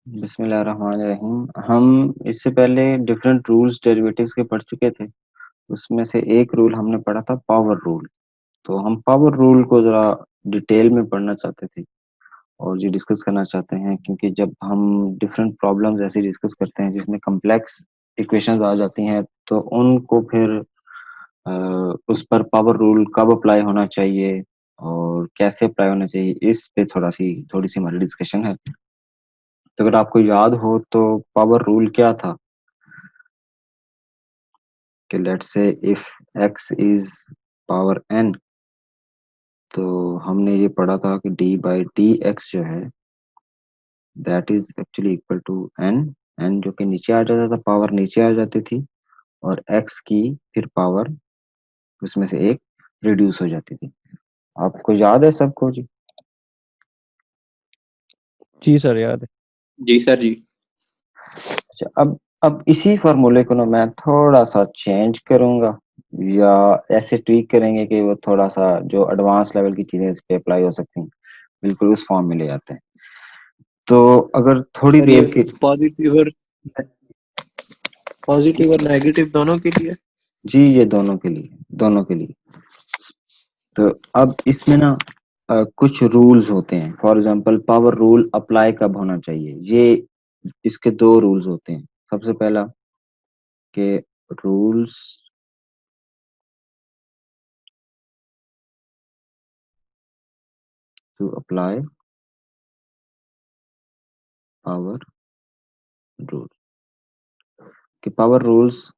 बिस्मिल्लाहिर्रहमानिर्रहीम। हम इससे पहले डिफरेंट रूल्स डेरिवेटिव्स के पढ़ चुके थे। उसमें से एक रूल हमने पढ़ा था पावर रूल। तो हम पावर रूल को ज़रा डिटेल में पढ़ना चाहते थे और ये डिस्कस करना चाहते हैं, क्योंकि जब हम डिफरेंट प्रॉब्लम्स ऐसे डिस्कस करते हैं जिसमें कम्प्लेक्स इक्वेशंस आ जाती हैं, तो उनको फिर उस पर पावर रूल कब अप्लाई होना चाहिए और कैसे अप्लाई होना चाहिए, इस पे थोड़ी सी हमारी डिस्कशन है। तो अगर आपको याद हो तो पावर रूल क्या था कि let's say if x is power n, तो हमने ये पढ़ा था कि d बाई डी एक्स जो है that is actually equal to n। n जो कि नीचे आ जाता था, पावर नीचे आ जाती थी, और x की फिर पावर उसमें से एक रिड्यूस हो जाती थी। आपको याद है सबको जी? जी सर, याद है। जी सर जी। अच्छा, अब इसी फार्मूले को ना मैं थोड़ा सा चेंज करूंगा, या ऐसे ट्वीक करेंगे कि वो थोड़ा सा जो एडवांस लेवल की चीजें इस पे अप्लाई हो सकती हैं, बिल्कुल उस फॉर्म में ले आते हैं। तो अगर थोड़ी सर ये देर की पॉजिटिव और नेगेटिव दोनों के लिए। जी, ये दोनों के लिए। तो अब इसमें ना कुछ रूल्स होते हैं। For example power rule apply कब होना चाहिए, ये इसके दो रूल्स होते हैं। सबसे पहला कि rules to apply power rule, कि पावर रूल्स,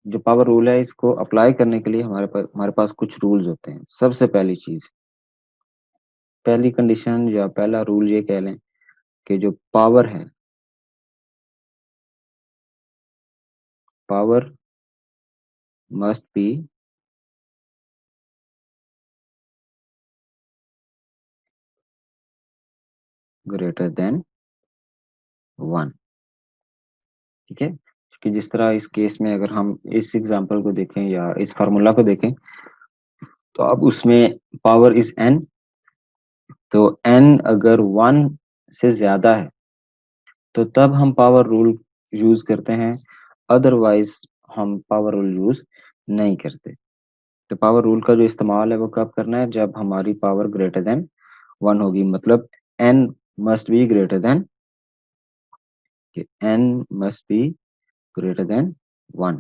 जो पावर रूल है इसको अप्लाई करने के लिए हमारे पास कुछ रूल्स होते हैं। सबसे पहली चीज, पहली कंडीशन या पहला रूल ये कह लें कि जो पावर है, power must be greater than 1। ठीक है, कि जिस तरह इस केस में अगर हम इस एग्जांपल को देखें या इस फार्मूला को देखें, तो अब उसमें पावर इज n, तो n अगर 1 से ज्यादा है तो तब हम पावर रूल यूज करते हैं, अदरवाइज हम पावर रूल यूज नहीं करते। तो पावर रूल का जो इस्तेमाल है वो कब करना है, जब हमारी पावर ग्रेटर देन 1 होगी, मतलब n must be greater than, कि n must be greater than 1,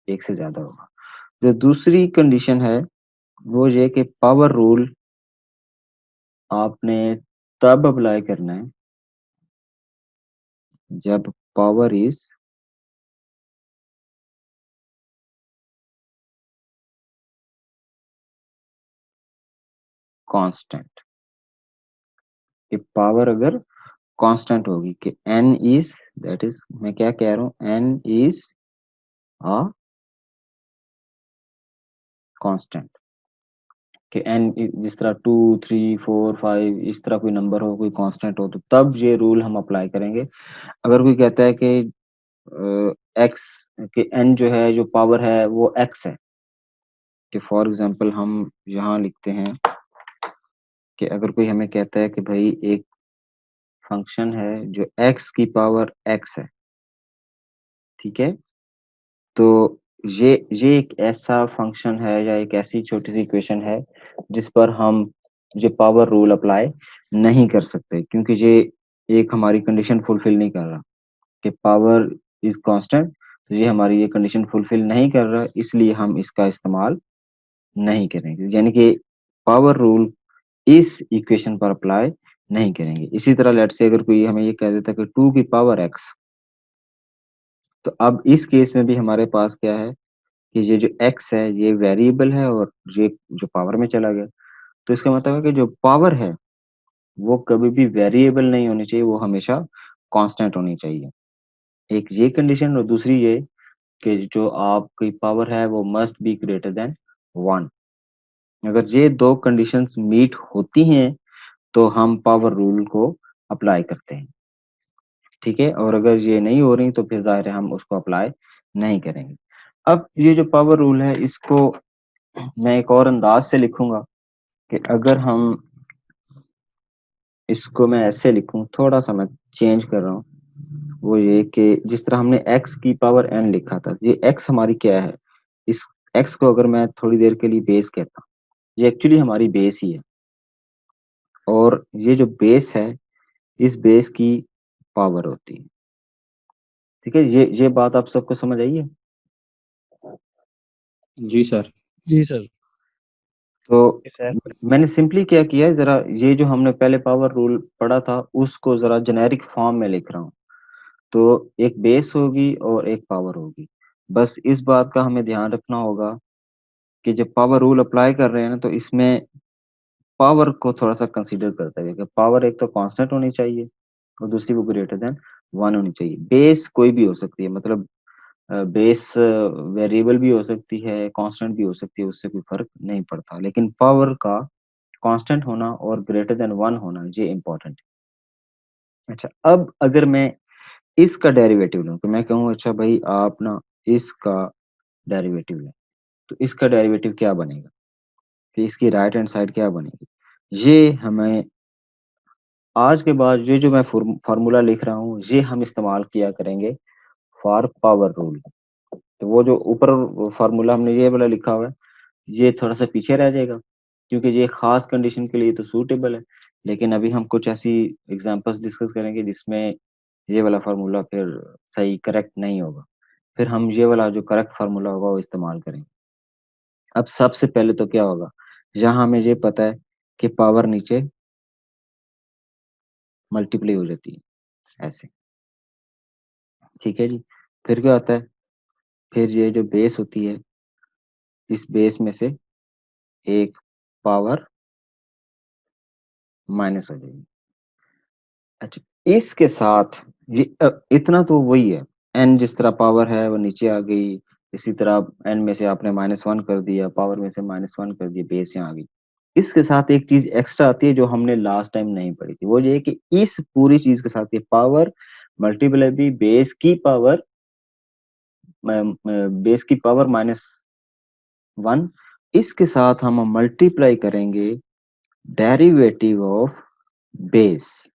एक से ज्यादा होगा। जो दूसरी कंडीशन है वो ये कि पावर रूल आपने तब अप्लाई करना है जब पावर इज कांस्टेंट, कि पावर अगर कांस्टेंट होगी, कि n इज, दैट इज, मैं क्या कह रहा हूँ, n इज अ कांस्टेंट, कि n जिस तरह 2 3 4 5 इस तरह कोई नंबर हो, कोई कांस्टेंट हो, तो तब ये रूल हम अप्लाई करेंगे। अगर कोई कहता है कि x, कि n जो है, जो पावर है वो x है, कि फॉर एग्जांपल हम यहाँ लिखते हैं कि अगर कोई हमें कहता है कि भाई एक फंक्शन है जो x की पावर x है, ठीक है, तो ये एक ऐसा फंक्शन है या एक ऐसी छोटी सी इक्वेशन है जिस पर हम जो पावर रूल अप्लाई नहीं कर सकते, क्योंकि ये एक हमारी कंडीशन फुलफिल नहीं कर रहा कि पावर इज कांस्टेंट। तो ये हमारी ये कंडीशन फुलफिल नहीं कर रहा, इसलिए हम इसका इस्तेमाल नहीं करेंगे, यानी कि पावर रूल इस इक्वेशन पर अप्लाई नहीं करेंगे। इसी तरह लेट से अगर कोई हमें ये कह देता है कि 2 की पावर x, तो अब इस केस में भी हमारे पास क्या है कि ये जो x है ये वेरिएबल है और ये जो पावर में चला गया। तो इसका मतलब है कि जो पावर है वो कभी भी वेरिएबल नहीं होनी चाहिए, वो हमेशा कांस्टेंट होनी चाहिए। एक ये कंडीशन, और दूसरी ये कि जो आपकी पावर है वो मस्ट बी ग्रेटर देन 1। अगर ये दो कंडीशंस मीट होती हैं तो हम पावर रूल को अप्लाई करते हैं। ठीक है, और अगर ये नहीं हो रही तो फिर जाहिर है हम उसको अप्लाई नहीं करेंगे। अब ये जो पावर रूल है इसको मैं एक और अंदाज से लिखूंगा, कि अगर हम इसको मैं ऐसे लिखूं, थोड़ा सा मैं चेंज कर रहा हूँ, वो ये कि जिस तरह हमने x की पावर n लिखा था, ये x हमारी क्या है, इस x को अगर मैं थोड़ी देर के लिए बेस कहता हूँ, ये एक्चुअली हमारी बेस ही है, और ये जो बेस है, इस बेस की पावर होती है। ठीक है, ये बात आप सबको समझ आई है? जी सर। जी सर। तो सर मैंने सिंपली क्या किया है, जरा ये जो हमने पहले पावर रूल पढ़ा था उसको जरा जेनेरिक फॉर्म में लिख रहा हूँ। तो एक बेस होगी और एक पावर होगी। बस इस बात का हमें ध्यान रखना होगा कि जब पावर रूल अप्लाई कर रहे हैं ना, तो इसमें पावर को थोड़ा सा कंसीडर करते हुए कि पावर एक तो कांस्टेंट होनी चाहिए और दूसरी वो ग्रेटर देन 1 होनी चाहिए। बेस कोई भी हो सकती है, मतलब बेस वेरिएबल भी हो सकती है, कांस्टेंट भी हो सकती है, उससे कोई फर्क नहीं पड़ता, लेकिन पावर का कांस्टेंट होना और ग्रेटर देन 1 होना ये इंपॉर्टेंट है। अच्छा, अब अगर मैं इसका डेरिवेटिव लूं, तो मैं कहूँ अच्छा भाई आप ना इसका डेरिवेटिव लें, तो इसका डेरिवेटिव क्या बनेगा, कि इसकी राइट हैंड साइड क्या बनेगी। ये हमें आज के बाद ये जो मैं फार्मूला लिख रहा हूँ, ये हम इस्तेमाल किया करेंगे फॉर पावर रूल। तो वो जो ऊपर फार्मूला हमने ये वाला लिखा हुआ है, ये थोड़ा सा पीछे रह जाएगा, क्योंकि ये खास कंडीशन के लिए तो सूटेबल है। लेकिन अभी हम कुछ ऐसी एग्जांपल्स डिस्कस करेंगे जिसमें ये वाला फार्मूला फिर सही करेक्ट नहीं होगा, फिर हम ये वाला जो करेक्ट फार्मूला होगा वो इस्तेमाल करेंगे। अब सबसे पहले तो क्या होगा, जहां हमें ये पता है कि पावर नीचे मल्टीप्लाई हो जाती है ऐसे, ठीक है जी। फिर क्या होता है, फिर ये जो बेस होती है, इस बेस में से एक पावर माइनस हो जाएगी। अच्छा, इसके साथ ये इतना तो वही है, एन जिस तरह पावर है वो नीचे आ गई, इसी तरह एन में से आपने -1 कर दिया, पावर में से -1 कर दिया, बेस यहाँ आ गई। इसके साथ एक चीज एक्स्ट्रा आती है जो हमने लास्ट टाइम नहीं पढ़ी थी, वो ये है कि इस पूरी चीज के साथ ये पावर मल्टीप्लाई भी बेस की पावर -1, इसके साथ हम मल्टीप्लाई करेंगे डेरिवेटिव ऑफ बेस,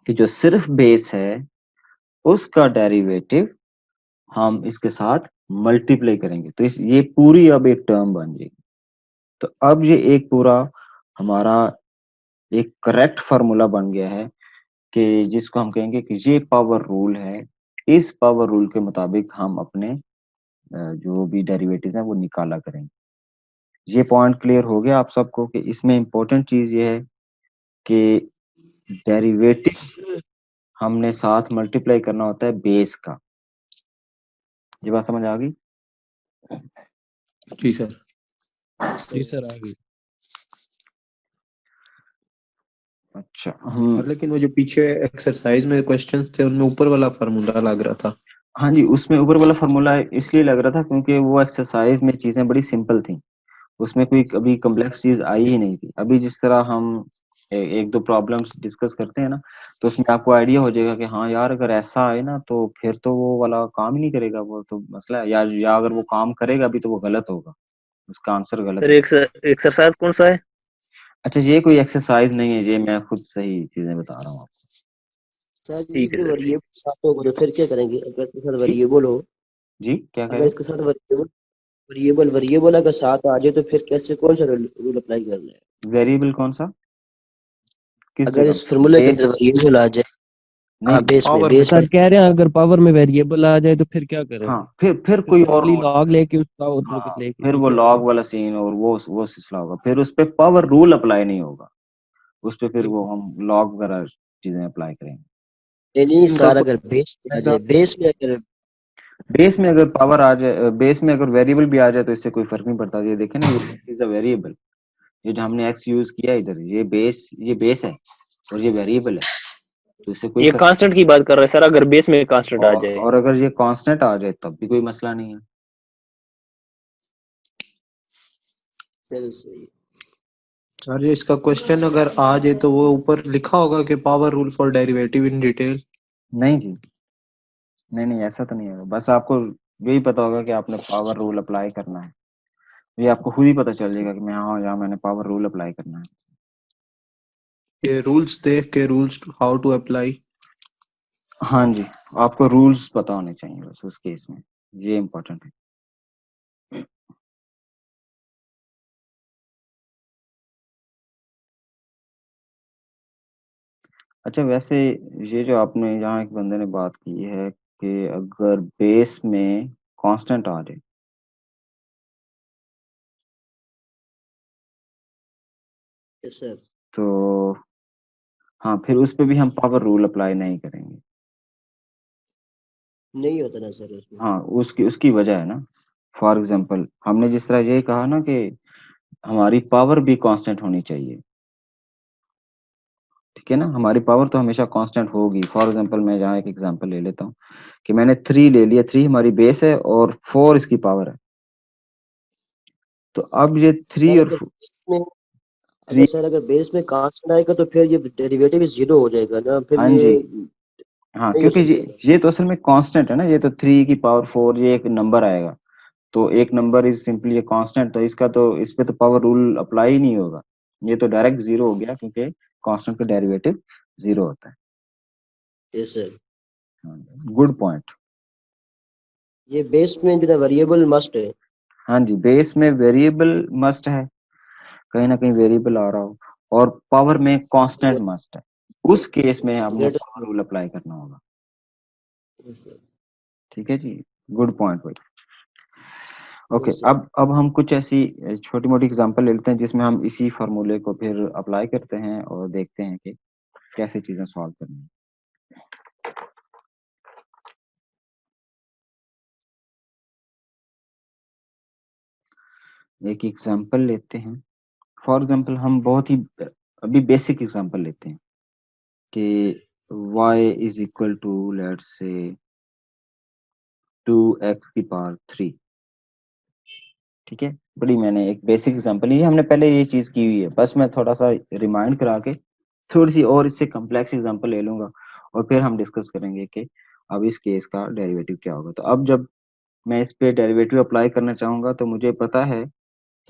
कि जो सिर्फ बेस है उसका डेरिवेटिव हम इसके साथ मल्टीप्लाई करेंगे, तो ये पूरी अब एक टर्म बन जाएगी। तो अब ये एक पूरा हमारा एक करेक्ट फार्मूला बन गया है, कि जिसको हम कहेंगे कि ये पावर रूल है। इस पावर रूल के मुताबिक हम अपने जो भी डेरिवेटिव है वो निकाला करेंगे। ये पॉइंट क्लियर हो गया आप सबको, कि इसमें इंपॉर्टेंट चीज ये है कि डेरिवेटिव हमने साथ मल्टीप्लाई करना होता है बेस का। ये बात समझ आ गई? जी सर। जी सर आ गई। अच्छा, हम लेकिन वो जो पीछे एक्सरसाइज में क्वेश्चंस थे उनमें ऊपर वाला फार्मूला लग रहा था। हाँ जी, उसमें ऊपर वाला फॉर्मूला इसलिए लग रहा था क्योंकि वो एक्सरसाइज में चीजें बड़ी सिंपल थी, उसमें कोई कभी कॉम्प्लेक्स चीज आई ही नहीं थी। अभी जिस तरह हम एक दो प्रॉब्लम्स डिस्कस करते हैं ना, तो उसमें आपको आइडिया हो जाएगा कि हाँ यार अगर ऐसा आए ना तो फिर तो वो वाला काम ही नहीं करेगा, वो तो मसला है, या अगर वो काम करेगा भी तो वो गलत होगा, उसका आंसर गलत सर होगा। एक्सरसाइज कौन सा है? अच्छा, ये कोई एक्सरसाइज नहीं है, ये मैं खुद सही चीजें बता रहा हूँ आपको। सर ये ठीक है जो सर, ठीक। वेरिएबल साथ होगा तो फिर क्या करेंगे? अगर इसके साथ जी वेरिएबल हो, जी, क्या कह अगर रहे इसके साथ वेरिएबल वेरिएबल अगर साथ आ जाए तो फिर कैसे कौन सा रूल अप्लाई करना है? हैं? वेरिएबल कौन सा, किस अगर जगह इस पे? फॉर्मूले के बेस? अंदर वेरिएबल आ जाए, हाँ नहीं, पावर में बेस में सर कह रहे हैं अगर पावर में वेरिएबल आ जाए तो फिर क्या करें? हाँ, फिर फिर कोई और सिंपली होगा। लॉग लेके उसका हाँ, लेके फिर वो नीचे लॉग से। वाला सीन और वो सिलसिला होगा, फिर उस पे पावर रूल अप्लाई नहीं होगा, उस पे फिर वो हम लॉग वगैरह चीजें अप्लाई करेंगे। यानी इनका सर कोई अगर बेस में आ ऐसा जाए, बेस में अगर बेस में अगर पावर आ जाए, बेस में अगर वेरिएबल भी आ जाए तो इससे कोई फर्क नहीं पड़ता। ये देखें ना, ये इज अ वेरिएबल, ये जो हमने एक्स यूज किया इधर, ये बेस है और ये वेरिएबल है, तो इससे कोई ये फर्क कांस्टेंट की बात कर रहे हैं सर, अगर बेस में कांस्टेंट आ जाए। और अगर ये कांस्टेंट आ जाए तब भी कोई मसला नहीं है। फिर सही। सर ये इसका क्वेश्चन अगर आ जाए तो वो ऊपर लिखा होगा कि power rule for derivative in detail. नहीं जी, नहीं ऐसा तो नहीं है, बस आपको यही पता होगा कि आपने पावर रूल अप्लाई करना है, ये आपको खुद ही पता चल जाएगा कि मैं हाँ यहाँ मैंने पावर रूल अप्लाई करना है। ये रूल्स देख के रूल्स हाउ टू अप्लाई। हाँ जी, आपको रूल्स पता होने चाहिए बस उस केस में, ये इम्पोर्टेंट है। अच्छा वैसे ये जो आपने यहाँ एक बंदे ने बात की है कि अगर बेस में कांस्टेंट आ जाए यस सर। तो हाँ फिर उस पे भी हम पावर रूल अप्लाई नहीं करेंगे। नहीं होता ना सर उसमें। हाँ उसकी उसकी वजह है ना, फॉर एग्जांपल हमने जिस तरह ये कहा ना कि हमारी पावर भी कांस्टेंट होनी चाहिए, ठीक है ना, हमारी पावर तो हमेशा कांस्टेंट होगी। फॉर एग्जांपल मैं यहाँ एक एग्जांपल ले लेता हूँ कि मैंने 3 ले लिया, 3 हमारी बेस है और 4 इसकी पावर है। तो अब ये 3 सर और अगर बेस में, 3, अगर बेस में कांस्टेंट आएगा तो फिर ये डेरिवेटिव जीरो हो जाएगा ना, फिर हाँ ये जी, हाँ नहीं हो क्योंकि सकता ना। ये तो असल में कांस्टेंट है ना, ये तो 3 की पावर 4 ये एक नंबर आएगा, तो एक number is simply a constant, तो इसका तो इस पे तो पावर रूल अप्लाई ही नहीं होगा, ये तो डायरेक्ट जीरो हो गया क्योंकि कांस्टेंट का डेरिवेटिव जीरो होता है। Yes sir. Good point. ये बेस में जो वेरिएबल मस्ट है। हाँ जी, बेस में वेरिएबल मस्ट है, कहीं ना कहीं वेरिएबल आ रहा हो, और पावर में कांस्टेंट मस्ट है, उस केस में हमने पावर ग्रेटर। रूल अप्लाई करना होगा। Yes sir. ठीक है जी, गुड पॉइंट भाई। Okay yes sir. अब हम कुछ ऐसी छोटी मोटी एग्जांपल ले लेते हैं जिसमें हम इसी फार्मूले को फिर अप्लाई करते हैं और देखते हैं कि कैसे चीजें सॉल्व करनी है। एक एग्जांपल लेते हैं, फॉर एग्जांपल हम बहुत ही अभी बेसिक एग्जांपल लेते हैं कि y is equal to let's say 2x की पावर 3। ठीक है, बड़ी मैंने एक बेसिक एग्जांपल ली है, हमने पहले ये चीज की हुई है, बस मैं थोड़ा सा रिमाइंड करा के थोड़ी सी और इससे कम्प्लेक्स एग्जांपल ले लूंगा और फिर हम डिस्कस करेंगे कि अब इस केस का डेरिवेटिव क्या होगा। तो अब जब मैं इस पे डेरिवेटिव अप्लाई करना चाहूंगा तो मुझे पता है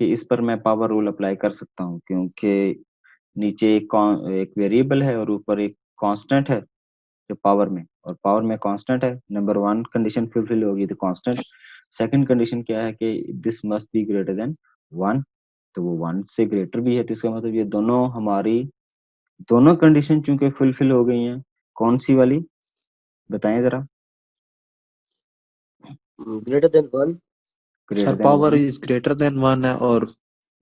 कि इस पर मैं पावर रूल अप्लाई कर सकता हूँ, क्योंकि नीचे एक वेरिएबल है और ऊपर एक कांस्टेंट है जो पावर में, और पावर में कांस्टेंट है, नंबर 1 कंडीशन फुलफिल होगी तो कांस्टेंट, सेकंड कंडीशन क्या है कि this must be greater than 1, तो वो 1 से ग्रेटर भी है, तो इसका मतलब ये दोनों हमारी दोनों कंडीशन चूंकि फुलफिल हो गई हैं, कौन सी वाली बताएं जरा। Greater than one. Greater sir than power 1, is greater than 1 है और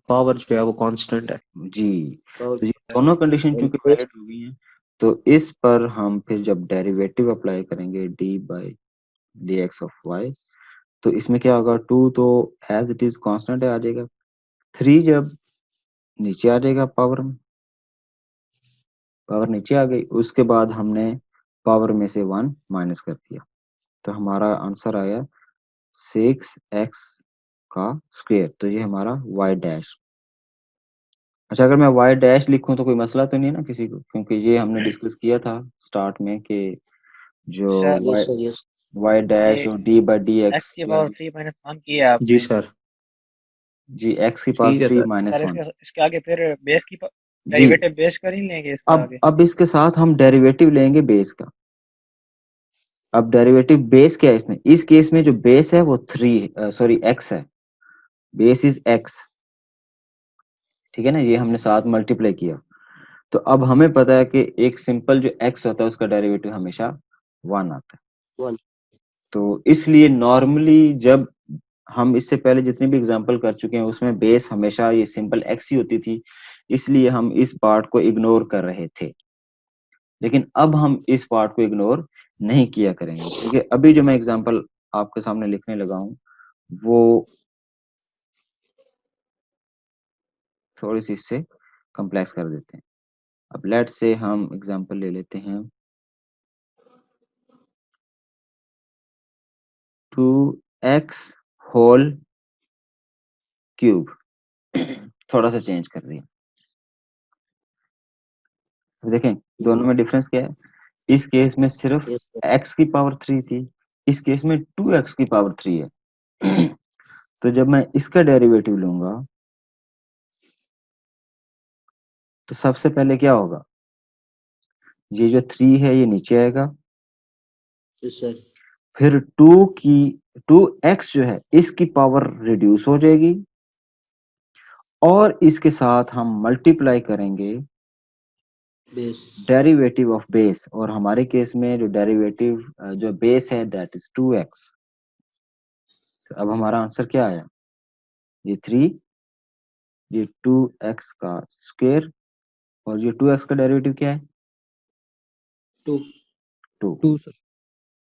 पावर जो है वो कांस्टेंट है। जी, और तो ये दोनों कंडीशन चूंकि बेस। वैलिड हो गई हैं, तो इस पर हम फिर जब डेरिवेटिव अप्लाई करेंगे D by D x of Y, तो इसमें क्या होगा, 2 तो एज इट इज कांस्टेंट है आ जाएगा, 3 जब नीचे आ जाएगा पावर में, पावर नीचे आ गई, उसके बाद हमने पावर में से 1 माइनस कर दिया, तो हमारा आंसर आया 6x का स्क्वायर, तो ये हमारा y डैश। अच्छा अगर मैं y डैश लिखूं तो कोई मसला तो नहीं है ना किसी को, क्योंकि ये हमने डिस्कस किया था स्टार्ट में कि जो sir y yes sir. Yes. y dash ये और d by D x x की या पावर 3 - 1 किया जी आपने। सर। जी x की पावर ठीक है 3 सर। Minus sir 1। इसके आगे फिर बेस की जी, डेरिवेटिव बेस कर ही लेंगे इसके आगे। अब इसके साथ हम डेरिवेटिव लेंगे बेस का। अब डेरिवेटिव बेस क्या है इसमें, इस केस में जो बेस है वो 3 सॉरी x है, बेस इज x, ठीक है ना, ये हमने साथ मल्टीप्लाई किया, तो अब हमें पता है कि एक सिंपल जो x होता है उसका डेरिवेटिव हमेशा 1 आता है। वन। तो इसलिए नॉर्मली जब हम इससे पहले जितने भी एग्जांपल कर चुके हैं उसमें बेस हमेशा ये सिंपल x ही होती थी, इसलिए हम इस पार्ट को इग्नोर कर रहे थे, लेकिन अब हम इस पार्ट को इग्नोर नहीं किया करेंगे, क्योंकि अभी जो मैं एग्जांपल आपके सामने लिखने लगा हूं वो थोड़ी सी इससे कम्प्लेक्स कर देते हैं। अब लेट से हम एग्जांपल ले लेते हैं 2x होल क्यूब, थोड़ा सा चेंज कर दिया। अब देखें दोनों में डिफरेंस क्या है, इस केस में सिर्फ यस सर। x की पावर 3 थी, इस केस में 2x की पावर 3 है। तो जब मैं इसका डेरिवेटिव लूंगा तो सबसे पहले क्या होगा, ये जो 3 है ये नीचे आएगा, यस सर। फिर 2x जो है इसकी पावर रिड्यूस हो जाएगी और इसके साथ हम मल्टीप्लाई करेंगे बेस। डेरिवेटिव ऑफ बेस, और हमारे केस में जो डेरिवेटिव जो बेस है दैट इज 2x। तो अब हमारा आंसर क्या आया, ये 3, ये 2x का स्क्वायर, और ये 2x का डेरिवेटिव क्या है, 2 2। 2 सर।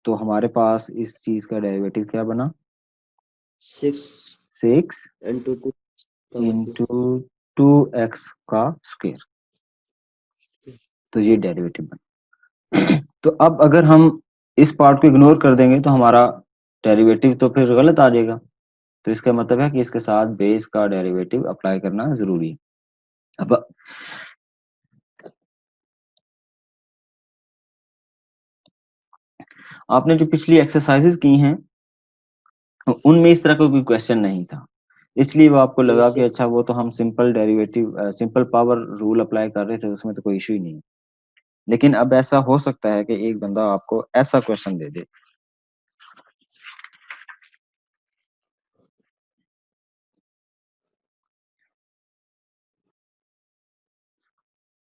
तो हमारे पास इस चीज का डेरिवेटिव क्या बना, 6 6 into 2 power 2। इंटू 2x का स्क्वायर। तो ये डेरिवेटिव बना। तो अब अगर हम इस पार्ट को इग्नोर कर देंगे तो हमारा डेरिवेटिव तो फिर गलत आ जाएगा। तो इसका मतलब है कि इसके साथ बेस का डेरिवेटिव अप्लाई करना जरूरी है। अब आपने जो पिछली एक्सरसाइजेस की हैं उनमें इस तरह का कोई क्वेश्चन नहीं था, इसलिए वो आपको लगा यस कि सर। अच्छा वो तो हम simple derivative simple power rule apply कर रहे थे, उसमें तो कोई इशू ही नहीं है। लेकिन अब ऐसा हो सकता है कि एक बंदा आपको ऐसा क्वेश्चन दे दे,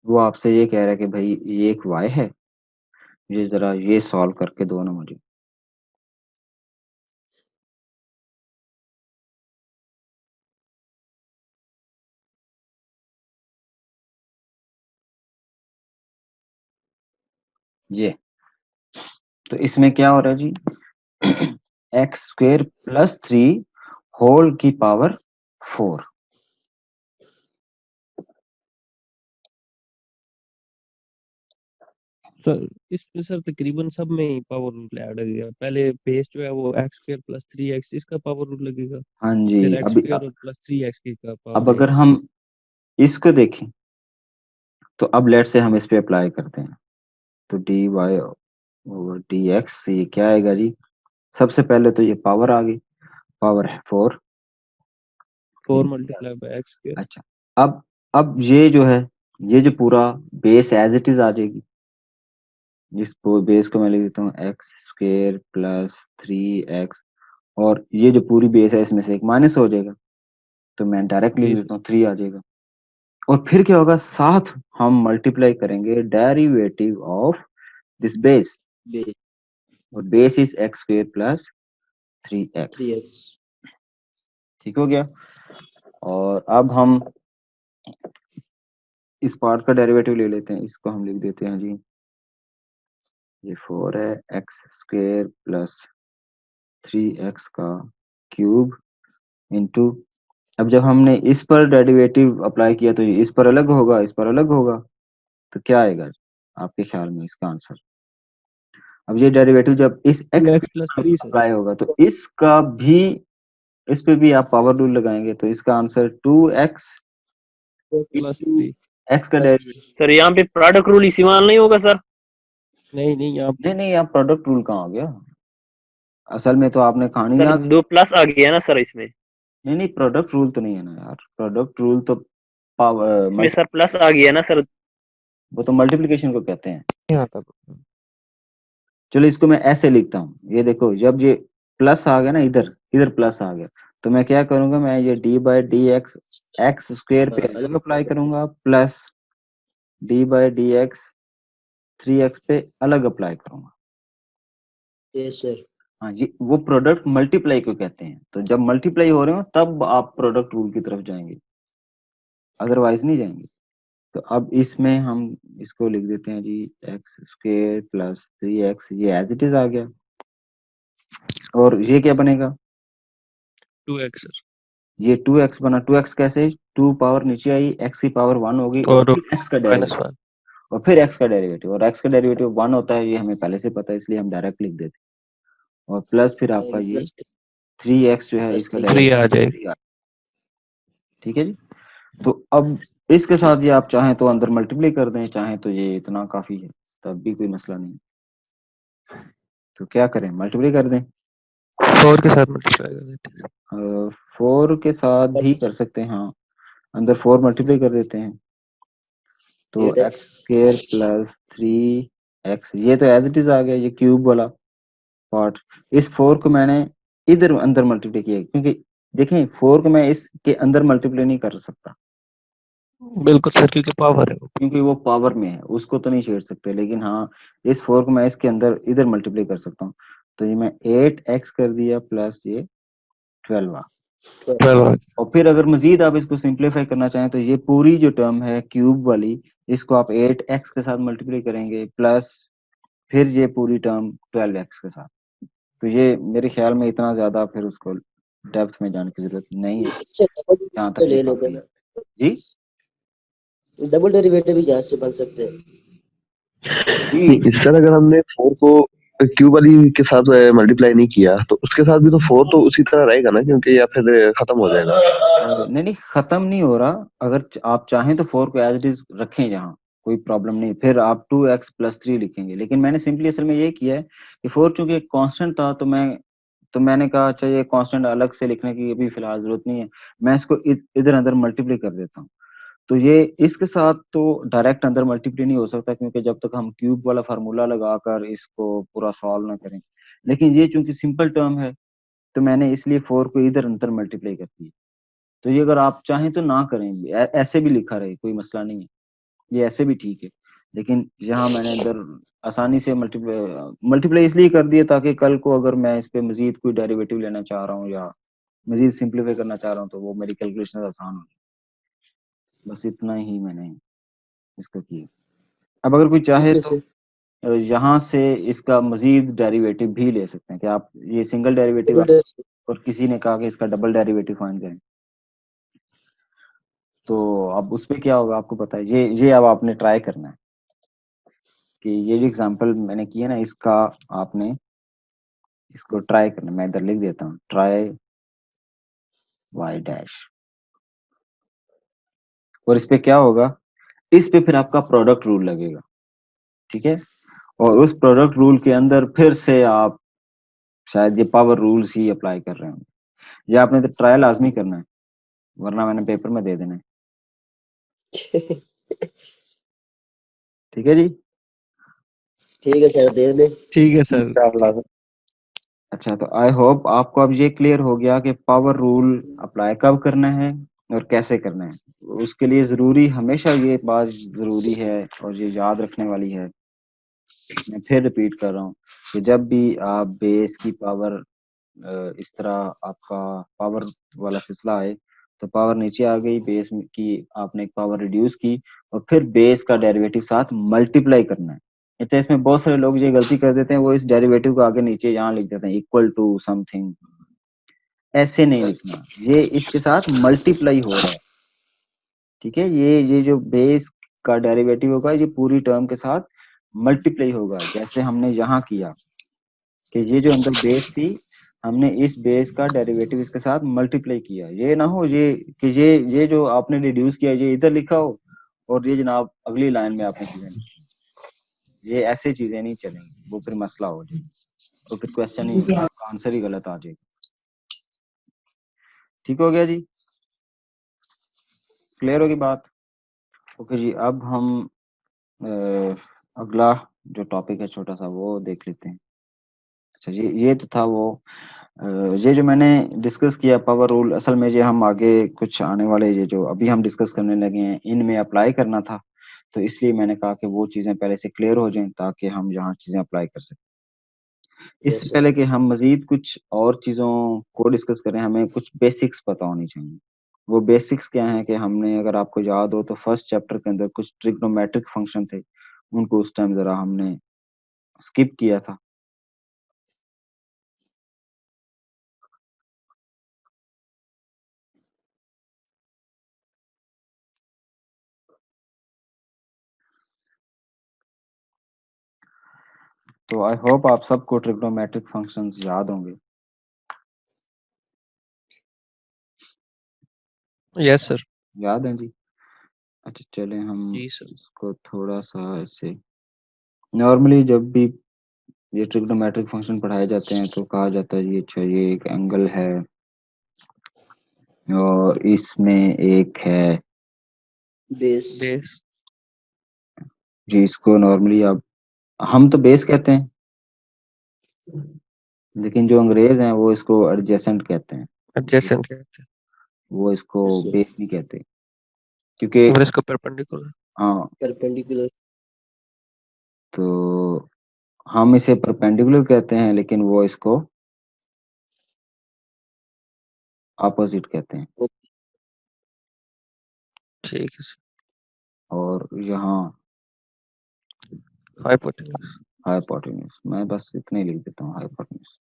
वो आपसे ये कह रहा है कि भाई ये एक y है, ये जरा ये सॉल्व करके दो ना मुझे। ये तो इसमें क्या हो रहा है जी, एक्स स्क्वेयर प्लस 3 होल की पावर 4। सर इसमें सर तकरीबन सब में ही पावर रूल ऐड हो गया। पहले बेस जो है वो x स्क्वायर प्लस 3x इसका पावर रूल लगेगा, हाँ जी, फिर x अभी स्क्वायर और प्लस 3x की का अब पावर अगर आएगा। हम इसको देखें तो अब लेट से हम इस पे अप्लाई करते हैं, तो D Y over D X ये क्या आएगा जी, सबसे पहले तो ये पावर आ गई, पावर है 4। 4 मल्टीप्लाई बाय x स्क्वायर। अच्छा, अब ये जो है, ये जो पूरा बेस एज इट इज आ जाएगी, इस बेस को मैं लिख देता हूँ एक्स स्क्वेयर प्लस 3x, और ये जो पूरी बेस है इसमें से एक माइनस हो जाएगा, तो मैं डायरेक्ट लिख जी देता हूँ 3 आ जाएगा। और फिर क्या होगा, साथ हम मल्टीप्लाई करेंगे derivative of this base, base और base is X square plus 3x। 3x। ठीक हो गया। और अब हम इस पार्ट का डेरिवेटिव ले लेते हैं, इसको हम लिख देते हैं जी, ये 4 है एक्स स्क्वेयर प्लस 3x का क्यूब इंटू, अब जब हमने इस पर डेरिवेटिव अप्लाई किया तो ये इस पर अलग होगा, इस पर अलग होगा, तो क्या आएगा आपके ख्याल में इसका आंसर। अब ये डेरिवेटिव जब इस x 2x plus 3 sir. Apply होगा तो इसका भी, इस पे भी आप पावर रूल लगाएंगे, तो इसका answer 2x plus into 3। X का प्लस डेरिवेटिव। सर यहाँ पे प्रोडक्ट रूल इसी मान नहीं होगा सर? नहीं आप नहीं नहीं, आप प्रोडक्ट रूल कहाँ आ गया, असल में तो आपने कहानी सर याद, 2 प्लस आ गया ना सर इसमें? नहीं नहीं प्रोडक्ट रूल तो नहीं है ना यार, प्रोडक्ट रूल तो पावर इसमें सर प्लस आ गया ना सर? वो तो मल्टीप्लिकेशन को कहते हैं। नहीं आता। चलो इसको मैं ऐसे लिखता हूँ, ये देखो जब ये प्लस आ गया ना, इधर इधर प्लस आ गया, तो मैं क्या करूंगा, मैं ये D by D x x square पे अलग अप्लाई करूंगा, plus D by D x 3x पे अलग अप्लाई करूंगा। Yes sir. हाँ जी, वो प्रोडक्ट मल्टीप्लाई को कहते हैं, तो जब मल्टीप्लाई हो रहे हो तब आप प्रोडक्ट रूल की तरफ जाएंगे, अदरवाइज नहीं जाएंगे। तो अब इसमें हम इसको लिख देते हैं जी, एक्स स्क्वेयर प्लस 3x, ये एज इट इज आ गया, और ये क्या बनेगा, 2x सर। ये 2x बना, 2x कैसे, 2 पावर नीचे आई, x की पावर 1 होगी, और और फिर x का माइनस डेरिवेटिव, 1। और फिर x का डेरिवेटिव, और x का डेरिवेटिव 1 होता है, ये हमें पहले से पता है इसलिए हम डायरेक्ट लिख देते हैं, और प्लस फिर आपका ये प्लस 3x जो है प्लस इसका 3। 3 आ डेरिवेटिव जाएगा। 3 ठीक है जी। तो अब इसके साथ ये आप चाहें तो अंदर मल्टीप्लाई कर दें, चाहें तो ये इतना काफी है, तब भी कोई मसला नहीं। तो क्या करें, मल्टीप्लाई कर दें, 4 के साथ मल्टीप्लाई कर देते हैं। 4 के साथ भी कर सकते हैं, हाँ अंदर 4 मल्टीप्लाई कर देते हैं, तो 8x। X square plus 3x, ये तो एज इट इज आ गया, ये क्यूब वाला, पार्ट, इस 4 को मैंने इधर अंदर मल्टीप्लाई किया, क्योंकि देखें 4 को मैं इसके अंदर मल्टीप्लाई नहीं कर सकता, बिल्कुल सर, क्योंकि पावर है वो। क्योंकि वो पावर में है, उसको तो नहीं छेड़ सकते। लेकिन हाँ, इस 4 को मैं इसके अंदर इधर मल्टीप्लाई कर सकता हूँ। तो ये मैं 8x कर दिया प्लस ये 12 12 और फिर अगर मजीद आप इसको सिंप्लीफाई करना चाहें तो ये पूरी जो टर्म है क्यूब वाली, इसको आप 8x के साथ मल्टीप्लाई करेंगे प्लस फिर ये पूरी टर्म 12x के साथ। तो ये मेरे ख्याल में इतना ज्यादा फिर उसको डेप्थ में जाने की जरूरत नहीं है, इससे डबल जहाँ तो तक ये ले लेते काफी है। ना, जी डबल डेरिवेटिव भी यहाँ से बन सकते हैं। जी इस तरह अगर हमने 4 को क्यूब वाली के साथ मल्टीप्लाई नहीं किया तो उसके साथ भी तो 4 तो उसी तरह रहेगा ना, क्योंकि या फिर खत्म हो जाएगा। नहीं नहीं, खत्म नहीं हो रहा। अगर आप चाहें तो 4 को एज इट इज रखें, जहाँ कोई प्रॉब्लम नहीं, फिर आप 2x प्लस 3 लिखेंगे। लेकिन मैंने सिंपली असल में ये किया है कि 4 चूंकि एक कांस्टेंट था, तो मैंने कहा अच्छा ये कांस्टेंट अलग से लिखने की अभी फिलहाल जरूरत नहीं है, मैं इसको इधर अंदर मल्टीप्लाई कर देता हूँ। तो ये इसके साथ तो डायरेक्ट अंदर मल्टीप्लाई नहीं हो सकता, क्योंकि जब तक हम क्यूब वाला फार्मूला लगाकर इसको पूरा सॉल्व ना करें। लेकिन ये चूंकि सिंपल टर्म है, तो मैंने इसलिए 4 को इधर अंदर मल्टीप्लाई कर दिया। तो ये अगर आप चाहें तो ना करें भी, ऐसे भी लिखा रहे, कोई मसला नहीं है, ये ऐसे भी ठीक है। लेकिन यहाँ मैंने इधर आसानी से मल्टीप्लाई इसलिए कर दिया ताकि कल को अगर मैं इस पे मजीद कोई डेरिवेटिव लेना चाह रहा हूँ या मजीद सिंप्लीफाई करना चाह रहा हूँ तो वो मेरी कैलकुलेशन आसान हो। बस इतना ही मैंने इसका किया। अब अगर कोई चाहे ठीक है तो सर, यहाँ से इसका मजीद डेरिवेटिव भी ले सकते हैं कि आप ये सिंगल डेरिवेटिव, डबल डेरिवेटिव। और किसी ने कहा कि इसका डबल डेरिवेटिव फाइंड करें, तो अब उस पे क्या होगा आपको पता है। ये अब आपने ट्राई करना है कि ये जो एग्जांपल मैंने किया ना, इसका आपने इसको ट्राई करना है। मैं इधर लिख देता हूँ, ट्राई y डैश, और इस पे क्या होगा, इस पे फिर आपका प्रोडक्ट रूल लगेगा, ठीक है। और उस प्रोडक्ट रूल के अंदर फिर से आप शायद ये पावर रूल्स ही अप्लाई कर रहे होंगे। ये आपने तो ट्राई लाजमी करना है, वरना मैंने पेपर में दे देना है, ठीक है जी। ठीक है सर, दे दे। ठीक है सर। इंशाअल्लाह। अच्छा, तो आई होप आपको अब ये क्लियर हो गया कि पावर रूल अप्लाई कब करना है और कैसे करना है। उसके लिए जरूरी, हमेशा ये बात जरूरी है और ये याद रखने वाली है, मैं फिर रिपीट कर रहा हूँ कि जब भी आप बेस की पावर इस तरह आपका पावर वाला सिलसिला आए, तो पावर नीचे आ गई, बेस की आपने एक पावर रिड्यूस की और फिर बेस का डेरिवेटिव साथ मल्टीप्लाई करना है। अच्छा, इसमें बहुत सारे लोग ये गलती कर देते हैं, वो इस डेरिवेटिव को आगे नीचे यहाँ लिख देते हैं इक्वल टू समथिंग, ऐसे नहीं लिखना, ये इसके साथ मल्टीप्लाई हो रहा है, ठीक है। ये जो बेस का डेरिवेटिव होगा ये पूरी टर्म के साथ मल्टीप्लाई होगा, जैसे हमने यहाँ किया कि ये जो अंदर बेस थी, हमने इस बेस का डेरिवेटिव इसके साथ मल्टीप्लाई किया। ये ना हो ये कि ये जो आपने रिड्यूस किया ये इधर लिखा हो और ये जनाब अगली लाइन में आपने चीजें लिखी, ये ऐसे चीजें नहीं चलेंगी, वो फिर मसला हो जाएगा और फिर क्वेश्चन ही आपका आंसर ही गलत आ जाएगा। ठीक हो गया जी, क्लियर होगी बात। ओके जी, अब हम अगला जो टॉपिक है छोटा सा वो देख लेते हैं। अच्छा, ये तो था वो ये जो मैंने डिस्कस किया पावर रूल, असल में ये हम आगे कुछ आने वाले ये जो अभी हम डिस्कस करने लगे हैं इनमें अप्लाई करना था, तो इसलिए मैंने कहा कि वो चीजें पहले से क्लियर हो जाएं ताकि हम यहाँ चीजें अप्लाई कर सकें। इससे यस पहले सर। कि हम मजीद कुछ और चीजों को डिस्कस करें, हमें कुछ बेसिक्स पता होनी चाहिए। वो बेसिक्स क्या है कि हमने, अगर आपको याद हो तो फर्स्ट चैप्टर के अंदर कुछ ट्रिग्नोमेट्रिक फंक्शन थे, उनको उस टाइम जरा हमने स्किप किया था। तो आई होप आप सबको ट्रिग्नोमेट्रिक फंक्शंस याद होंगे। Yes sir. याद है जी। अच्छा चलें हम जी सर। इसको थोड़ा सा ऐसे, नॉर्मली जब भी ये ट्रिग्नोमेट्रिक फंक्शन पढ़ाए जाते हैं तो कहा जाता है जी अच्छा ये एक एंगल है और इसमें एक है बेस। बेस। जी, इसको नॉर्मली आप, हम तो बेस कहते हैं, लेकिन जो अंग्रेज हैं वो इसको एडजेसेंट कहते हैं, एडजेसेंट कहते हैं वो इसको अच्छा, बेस नहीं कहते, क्योंकि और इसको परपेंडिकुलर। हाँ, परपेंडिकुलर। तो हम इसे परपेंडिकुलर कहते हैं लेकिन वो इसको अपोजिट कहते हैं। ठीक है सर। और यहाँ हाइपोटेन्यूज। हाइपोटेन्यूज, मैं बस इतना ही लिख देता हूँ, हाइपोटेन्यूज।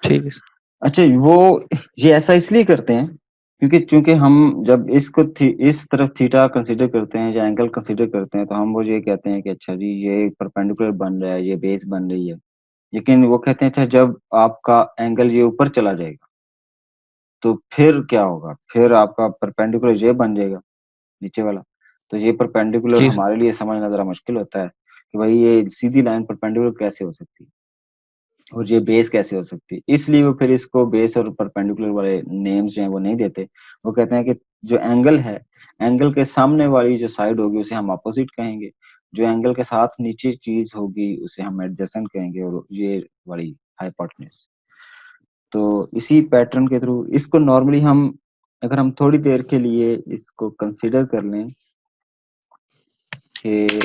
ठीक है सर। अच्छा, वो ये ऐसा इसलिए करते हैं क्योंकि हम जब इसको इस तरफ थीटा कंसीडर करते हैं या एंगल कंसीडर करते हैं तो हम वो ये कहते हैं कि अच्छा जी ये परपेंडिकुलर बन रहा है, ये बेस बन रही है। लेकिन वो कहते हैं अच्छा जब आपका एंगल ये ऊपर चला जाएगा तो फिर क्या होगा, फिर आपका परपेंडिकुलर ये बन जाएगा नीचे वाला। तो ये परपेंडिकुलर जी सर। हमारे लिए समझना जरा मुश्किल होता है कि भाई ये सीधी लाइन परपेंडिकुलर कैसे हो सकती है और ये बेस कैसे हो सकती है। इसलिए वो फिर इसको बेस और परपेंडिकुलर वाले नेम्स जो हैं वो नहीं देते। वो कहते हैं कि जो एंगल है, एंगल के सामने वाली जो साइड होगी उसे हम अपोजिट कहेंगे, जो एंगल के साथ नीचे चीज होगी उसे हम एडजेसेंट कहेंगे, और ये वाली हाइपोटेन्यूज। तो इसी पैटर्न के थ्रू इसको नॉर्मली हम, अगर हम थोड़ी देर के लिए इसको कंसिडर कर लें कि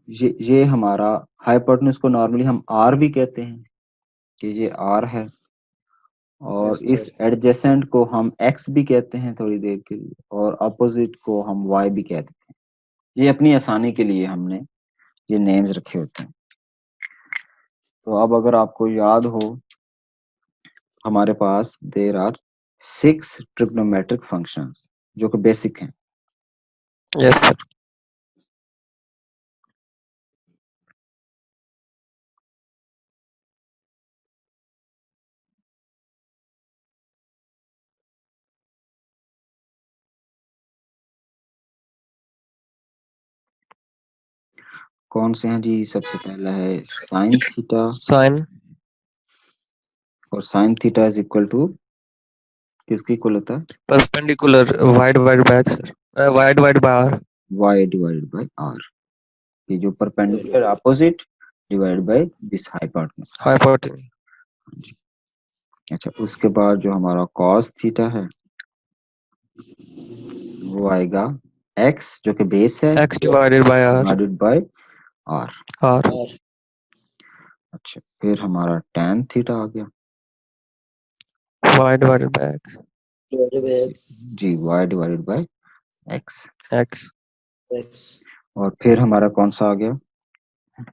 ये हमारा हाइपोटेन्यूज को नॉर्मली हम आर भी कहते हैं कि ये आर है, और यस इस सर। एडजेसेंट को हम एक्स भी कहते हैं थोड़ी देर के लिए, और अपोजिट को हम वाई भी कहते हैं। ये अपनी आसानी के लिए हमने ये नेम्स रखे होते हैं। तो अब अगर आपको याद हो, हमारे पास देर आर 6 ट्रिग्नोमेट्रिक फंक्शंस जो कि बेसिक हैं। Yes sir. कौन से हैं जी? सबसे पहला है साइन थीटा, साइन। और sine theta is equal to किसके इक्वल होता है? Perpendicular wide wide by X sir, wide wide by R. Y divided by R, ये जो perpendicular opposite divide by this hypotenuse. Hypotenuse. अच्छा, उसके बाद जो हमारा कॉस थीटा है वो आएगा एक्स जो कि बेस है X divided by R. Divided by R. R. R अच्छा, फिर हमारा tan थीटा आ गया Y divided by X. Divided by X. जी, y divided by x। X. X. और फिर हमारा कौन सा आ गया?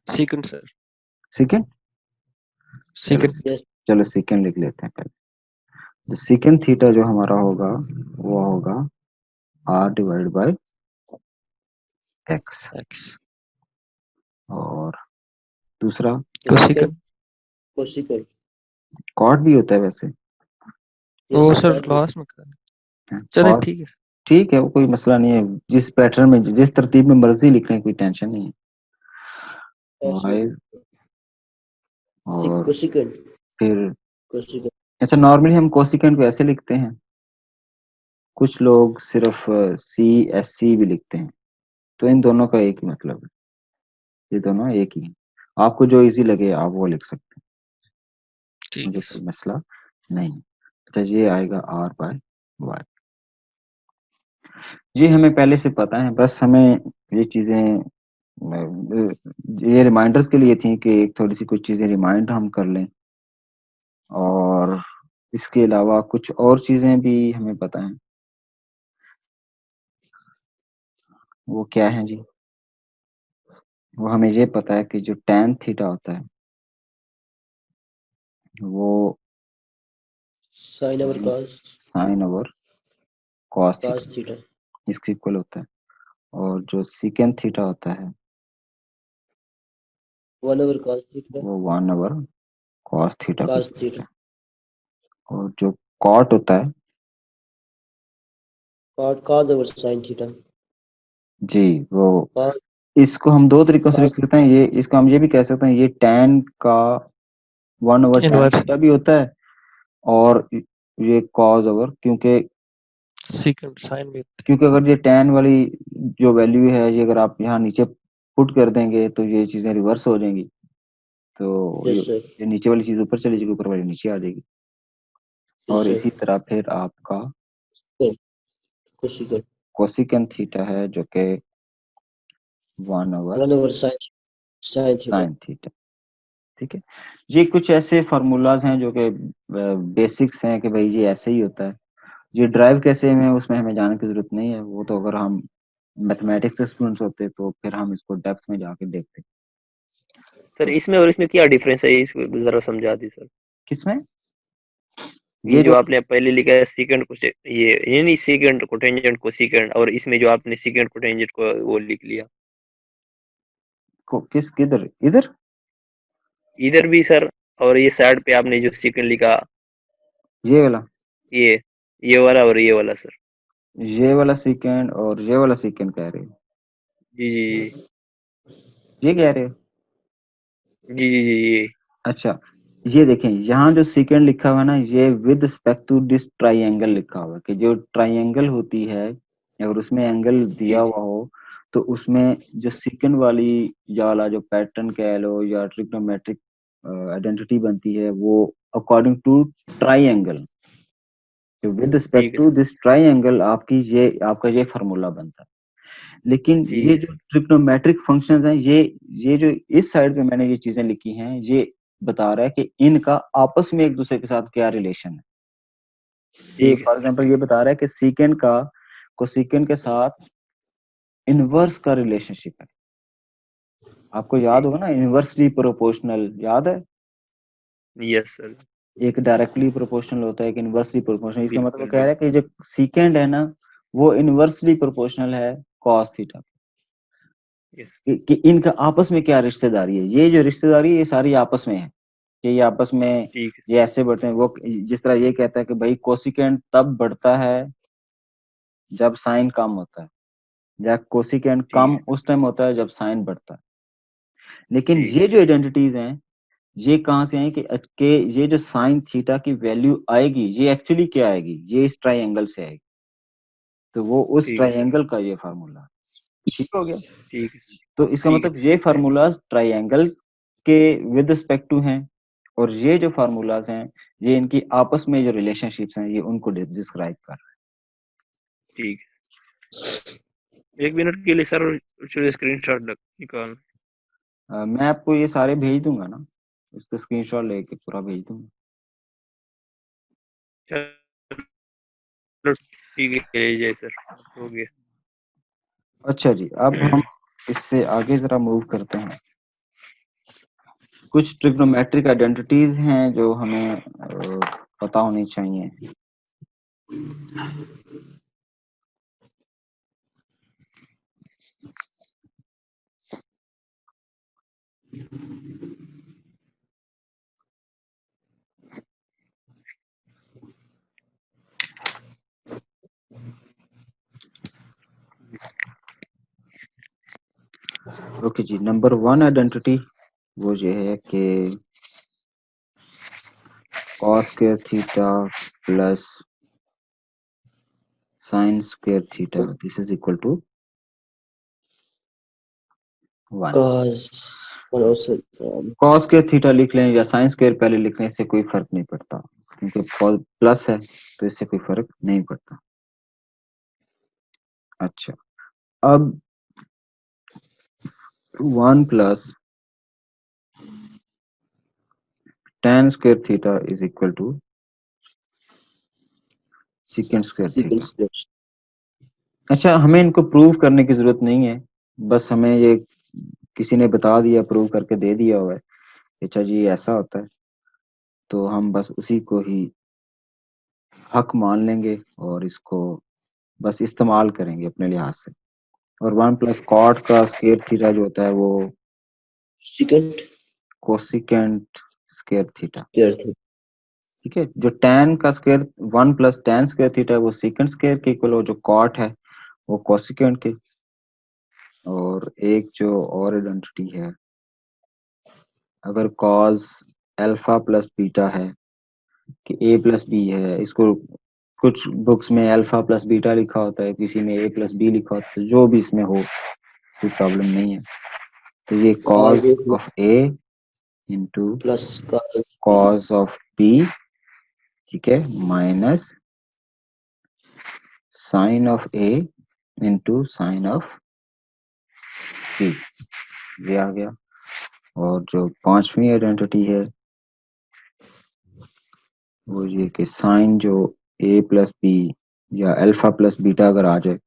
Secant sir. सेकेंड। चलो, सीकेंट। यस। चलो सेकेंड लिख लेते हैं पहले। तो सेकेंड थीटा जो हमारा होगा वो होगा r divided by x। X. और दूसरा कोसिकेंट। कोसिकेंट। कॉट भी होता है वैसे। वो यस सर कॉट भी। लास्ट में कर। चले कॉट ठीक है। ठीक है, वो कोई मसला नहीं है, जिस पैटर्न में जिस तरतीब में मर्जी लिख रहे हैं कोई टेंशन नहीं है। y और कोसिकेंट। फिर कोसिकेंट। अच्छा, नॉर्मली हम कोसिकेंट को ऐसे लिखते हैं, कुछ लोग सिर्फ सी एस सी भी लिखते हैं। तो इन दोनों का एक ही मतलब है, ये दोनों एक ही है। आपको जो इजी लगे आप वो लिख सकते हैं, ठीक मुझे है कोई सर। मसला नहीं। अच्छा, ये आएगा आर बाय वाई। ये हमें पहले से पता है, बस हमें ये चीजें ये रिमाइंडर्स के लिए थी कि एक थोड़ी सी कुछ चीजें रिमाइंड हम कर लें, और इसके अलावा कुछ और चीजें भी हमें पता है। वो क्या है जी? वो हमें ये पता है कि जो tan थीटा होता है वो sine over cos. Sine over cos cos theta theta. इसके इक्वल होता है। और जो सीकेंट थीटा होता है 1 ओवर कॉस थीटा। वो 1 ओवर कॉस थीटा के कॉस इक्वल होता थीटा। है। और जो कॉट होता है, cot cos over sine theta. जी, वो कॉस। इसको हम दो तरीकों से लिख कॉस। सकते हैं। ये इसको हम ये भी कह सकते हैं, ये tan का 1 ओवर tan इनवर्स। थीटा भी होता है, और ये कॉस ओवर, क्योंकि सीकेंट साइन भी। क्योंकि अगर ये tan वाली जो वैल्यू है ये अगर आप यहाँ नीचे पुट कर देंगे तो ये चीजें रिवर्स हो जाएंगी। तो यस सर। ये नीचे वाली चीज ऊपर चली जाएगी, ऊपर वाली नीचे आ जाएगी। और सर। इसी तरह फिर आपका कोशिकल कोसिकेंट थीटा है जो कि 1/sin 1/sin थीटा। थीटा। ठीक है, ये कुछ ऐसे फार्मूलाज हैं जो कि बेसिक्स हैं कि भाई ये ऐसे ही होता है। ये ड्राइव कैसे में उसमें हमें जाने की जरूरत नहीं है, वो तो अगर हम मैथमेटिक्स स्टूडेंट्स होते तो फिर हम इसको डेप्थ में जाके देखते। सर इसमें और इसमें क्या डिफरेंस है, इसको जरा समझा दी सर। किसमें? ये ये जो जो आपने पहले लिखा है सीकेंड को ये नहीं सीकेंड को टेंजेंट को सीकेंड, और इसमें जो आपने सीकेंड को टेंजेंट को वो लिख लिया किधर इधर? इधर भी सर, और ये साइड पे आपने जो सीकेंड लिखा ये वाला ये वाला और ये वाला सर। ये वाला सेकंड और ये वाला सेकंड कह रहे हो? जी जी ये कह रहे हो? जी जी जी जी ये अच्छा, ये देखें यहाँ जो सेकंड लिखा हुआ है ना, ये with respect to this triangle लिखा हुआ है कि जो ट्राइंगल होती है अगर उसमें एंगल दिया हुआ हो तो उसमें जो सेकंड वाली या वाला जो पैटर्न कह लो या ट्रिग्नोमेट्रिक आइडेंटिटी बनती है वो according to triangle, with respect ठीक है टू सर। दिस ट्राइंगल आपका ये फार्मूला बनता है। लेकिन ठीक ये है जो सर। ट्रिग्नोमेट्रिक फंक्शंस हैं ये जो इस साइड पे मैंने ये चीजें लिखी हैं ये बता रहा है कि इनका आपस में एक दूसरे के साथ क्या रिलेशन है। ये ठीक है फॉर सर। एग्जांपल ये बता रहा है कि सीकेंड का कोसिकेंड के साथ इनवर्स का रिलेशनशिप है। आपको याद ठीक होगा ना, इनवर्सली प्रोपोर्शनल याद है? Yes sir. एक डायरेक्टली प्रोपोर्शनल होता है, एक इनवर्सली प्रोपोर्शनल। इसका मतलब वो बिल्कुल कह रहा है कि जो सीकेंड है ना वो इनवर्सली प्रोपोर्शनल है कॉस थीटा यस। कि इनका आपस में क्या रिश्तेदारी है। ये जो रिश्तेदारी है ये सारी आपस में है कि ये आपस में ठीक है ये ऐसे बढ़ते हैं। वो जिस तरह ये कहता है कि भाई कोसिकेंड तब बढ़ता है जब साइन कम होता है, या कोसिकेंड ठीक कम है उस टाइम होता है जब साइन बढ़ता है। लेकिन ठीक है ये जो आइडेंटिटीज हैं ये कहाँ से आई कि ये जो साइन थीटा की वैल्यू आएगी ये एक्चुअली क्या आएगी, ये इस ट्राइंगल से आएगी। तो वो उस ठीक है सर। ट्राइंगल का ये फार्मूला। ठीक हो गया? ठीक है सर। तो इसका ठीक है मतलब सर। ये फार्मूलाज ट्राइंगल के विद रिस्पेक्ट टू हैं और ये जो फार्मूलाज हैं ये इनकी आपस में जो रिलेशनशिप्स हैं ये उनको डिस्क्राइब कर रहे ठीक है। 1 मिनट के लिए सर स्क्रीनशॉट निकाल। मैं आपको ये सारे भेज दूंगा ना, इसका स्क्रीनशॉट लेके पूरा भेज दूंगा। चलो ठीक है जय सर, हो गया। अच्छा जी, अब हम इससे आगे जरा मूव करते हैं। कुछ ट्रिग्नोमेट्रिक आइडेंटिटीज हैं जो हमें पता होनी चाहिए। ओके जी, नंबर 1 आइडेंटिटी वो ये है कि cos square theta plus sin square theta this is equal to 1। cos square theta लिख लें या sin स्क्वायर पहले लिखने से कोई फर्क नहीं पड़ता क्योंकि प्लस है तो इससे कोई फर्क नहीं पड़ता। अच्छा, अब 1 plus tan square theta is equal to secant square theta. अच्छा, हमें इनको प्रूव करने की जरूरत नहीं है, बस हमें ये किसी ने बता दिया, प्रूव करके दे दिया हुआ है, अच्छा जी ऐसा होता है, तो हम बस उसी को ही हक मान लेंगे और इसको बस इस्तेमाल करेंगे अपने लिहाज से। और 1 प्लस कॉट का स्क्वायर थीटा जो होता है वो सेकंड कोसिकेंट स्क्वायर थीटा। ठीक है, जो tan का square 1 plus tan square theta है वो सेकंड स्क्वायर के इक्वल, और जो कॉट है वो कोसिकेंट के। और एक जो और आइडेंटिटी है, अगर cos अल्फा प्लस बीटा है कि a प्लस बी है, इसको कुछ बुक्स में अल्फा प्लस बीटा लिखा होता है, किसी में a प्लस बी लिखा होता है, जो भी इसमें हो कोई प्रॉब्लम नहीं है। तो ये cos of a into plus का कॉस ऑफ पी, ठीक है, minus sine of A into sine of P, ये आ गया। और जो पांचवी आइडेंटिटी है वो ये कि साइन जो ए प्लस बी या अल्फा प्लस बीटा अगर आ जाए,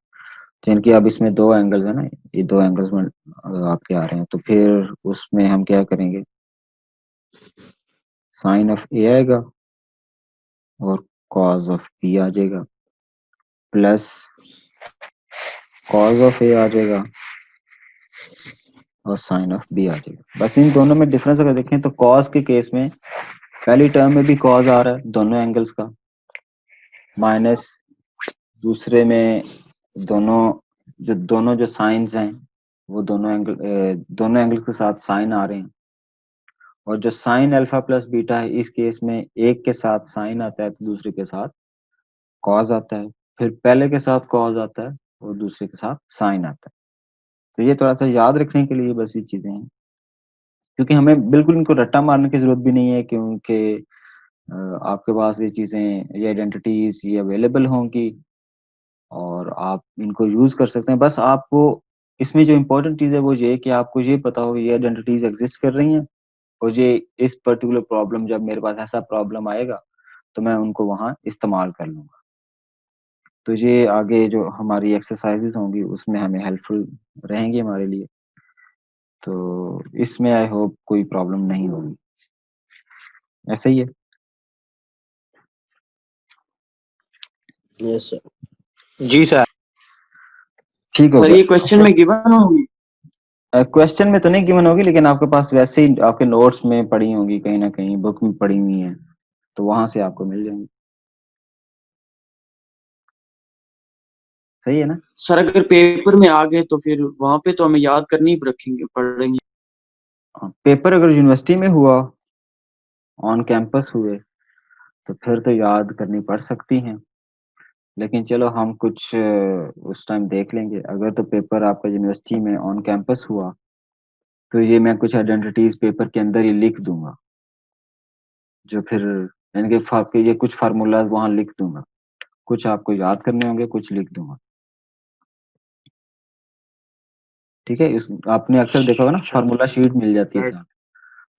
जिनकी अब इसमें दो एंगल्स है ना, ये दो एंगल्स में आपके आ रहे हैं, तो फिर उसमें हम क्या करेंगे, साइन ऑफ ए आएगा और कॉस ऑफ पी आ जाएगा, प्लस कॉस ऑफ ए आ जाएगा और साइन ऑफ बी आ जाएगा। बस इन दोनों में डिफरेंस अगर देखें तो कॉस के केस में पहली टर्म में भी कॉस आ रहा है दोनों एंगल्स का, माइनस दूसरे में दोनों जो साइंस हैं वो दोनों एंगल्स के साथ साइन आ रहे हैं। और जो साइन अल्फा प्लस बीटा है इस केस में एक के साथ साइन आता है तो दूसरे के साथ कॉस आता है, फिर पहले के साथ कॉस आता है और दूसरे के साथ साइन आता है। तो ये थोड़ा सा याद रखने के लिए बस ये चीजें हैं, क्योंकि हमें बिल्कुल इनको रट्टा मारने की जरूरत भी नहीं है, क्योंकि आपके पास ये चीजें, ये आइडेंटिटीज ये अवेलेबल होंगी और आप इनको यूज कर सकते हैं। बस आपको इसमें जो इम्पोर्टेंट चीज है वो ये कि आपको ये पता हो ये आइडेंटिटीज एग्जिस्ट कर रही हैं और ये इस पर्टिकुलर प्रॉब्लम, जब मेरे पास ऐसा प्रॉब्लम आएगा तो मैं उनको वहां इस्तेमाल कर लूंगा। तो ये आगे जो हमारी एक्सरसाइजेस होंगी उसमें हमें हेल्पफुल रहेंगी हमारे लिए, तो इसमें आई होप कोई प्रॉब्लम नहीं होगी। ऐसा ही है। Yes sir. जी सर। ठीक सर ये होगा। क्वेश्चन में गिवन होगी? क्वेश्चन में तो नहीं गिवन होगी, लेकिन आपके पास वैसे ही आपके नोट्स में पड़ी होंगी, कहीं ना कहीं बुक में पड़ी हुई है, तो वहां से आपको मिल जाएंगी। सही है ना? सर अगर पेपर में आ गए तो फिर वहां पे तो हमें याद करनी रखेंगे पड़ेंगे। पेपर अगर यूनिवर्सिटी में हुआ, ऑन कैंपस हुए, तो फिर तो याद करनी पड़ सकती हैं, लेकिन चलो हम कुछ उस टाइम देख लेंगे। अगर तो पेपर आपका यूनिवर्सिटी में ऑन कैंपस हुआ तो ये मैं कुछ आइडेंटिटीज पेपर के अंदर ही लिख दूंगा, जो फिर यानी कि ये कुछ फार्मूलाज वहां लिख दूंगा, कुछ आपको याद करने होंगे, कुछ लिख दूंगा। ठीक है, आपने अक्सर देखा होगा ना, फार्मूला शीट मिल जाती है साथ,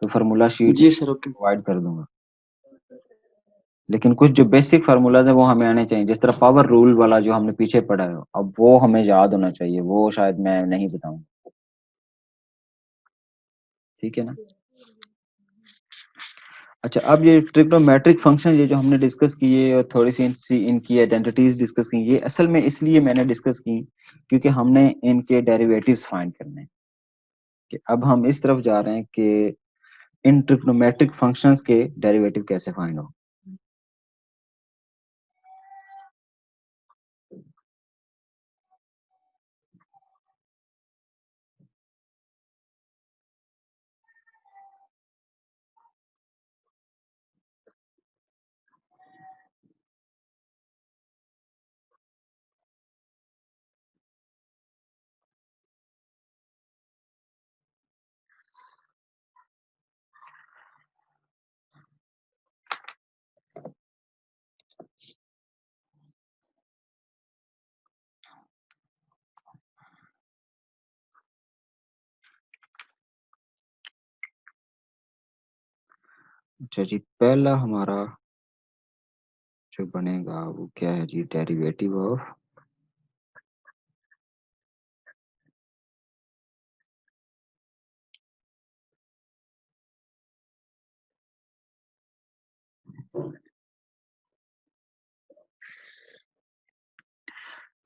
तो फार्मूला शीट जी सर, ओके। प्रोवाइड कर दूंगा। लेकिन कुछ जो बेसिक फार्मूलाज है वो हमें आने चाहिए, जिस तरह पावर रूल वाला जो हमने पीछे पढ़ा है, अब वो हमें याद होना चाहिए, वो शायद मैं नहीं बताऊंगा। ठीक है ना? अच्छा, अब ये ट्रिग्नोमेट्रिक फंक्शन ये जो हमने डिस्कस किए और थोड़ी सी इनकी आइडेंटिटीज डिस्कस की, ये असल में इसलिए मैंने डिस्कस की क्योंकि हमने इनके डेरिवेटिव्स फाइंड करने हैं। कि अब हम इस तरफ जा रहे हैं कि इन ट्रिग्नोमेट्रिक फंक्शंस के डेरिवेटिव कैसे फाइंड हो। अच्छा जी, पहला हमारा जो बनेगा वो क्या है जी, डेरिवेटिव ऑफ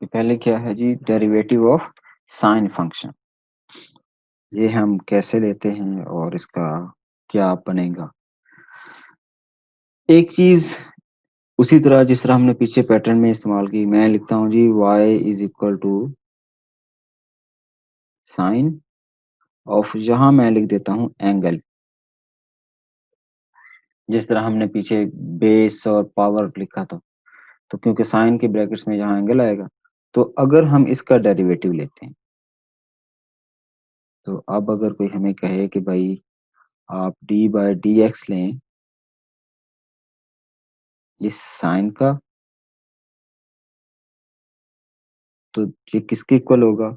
पहले क्या है जी, डेरिवेटिव ऑफ साइन फंक्शन। ये हम कैसे लेते हैं और इसका क्या बनेगा। एक चीज उसी तरह जिस तरह हमने पीछे पैटर्न में इस्तेमाल की, मैं लिखता हूं जी y is equal to sine of, यहां मैं लिख देता हूं एंगल, जिस तरह हमने पीछे बेस और पावर लिखा था। तो क्योंकि साइन के ब्रैकेट्स में यहाँ एंगल आएगा, तो अगर हम इसका डेरिवेटिव लेते हैं, तो अब अगर कोई हमें कहे कि भाई आप डी बाई डी एक्स लें इस साइन का, तो ये किसके इक्वल होगा?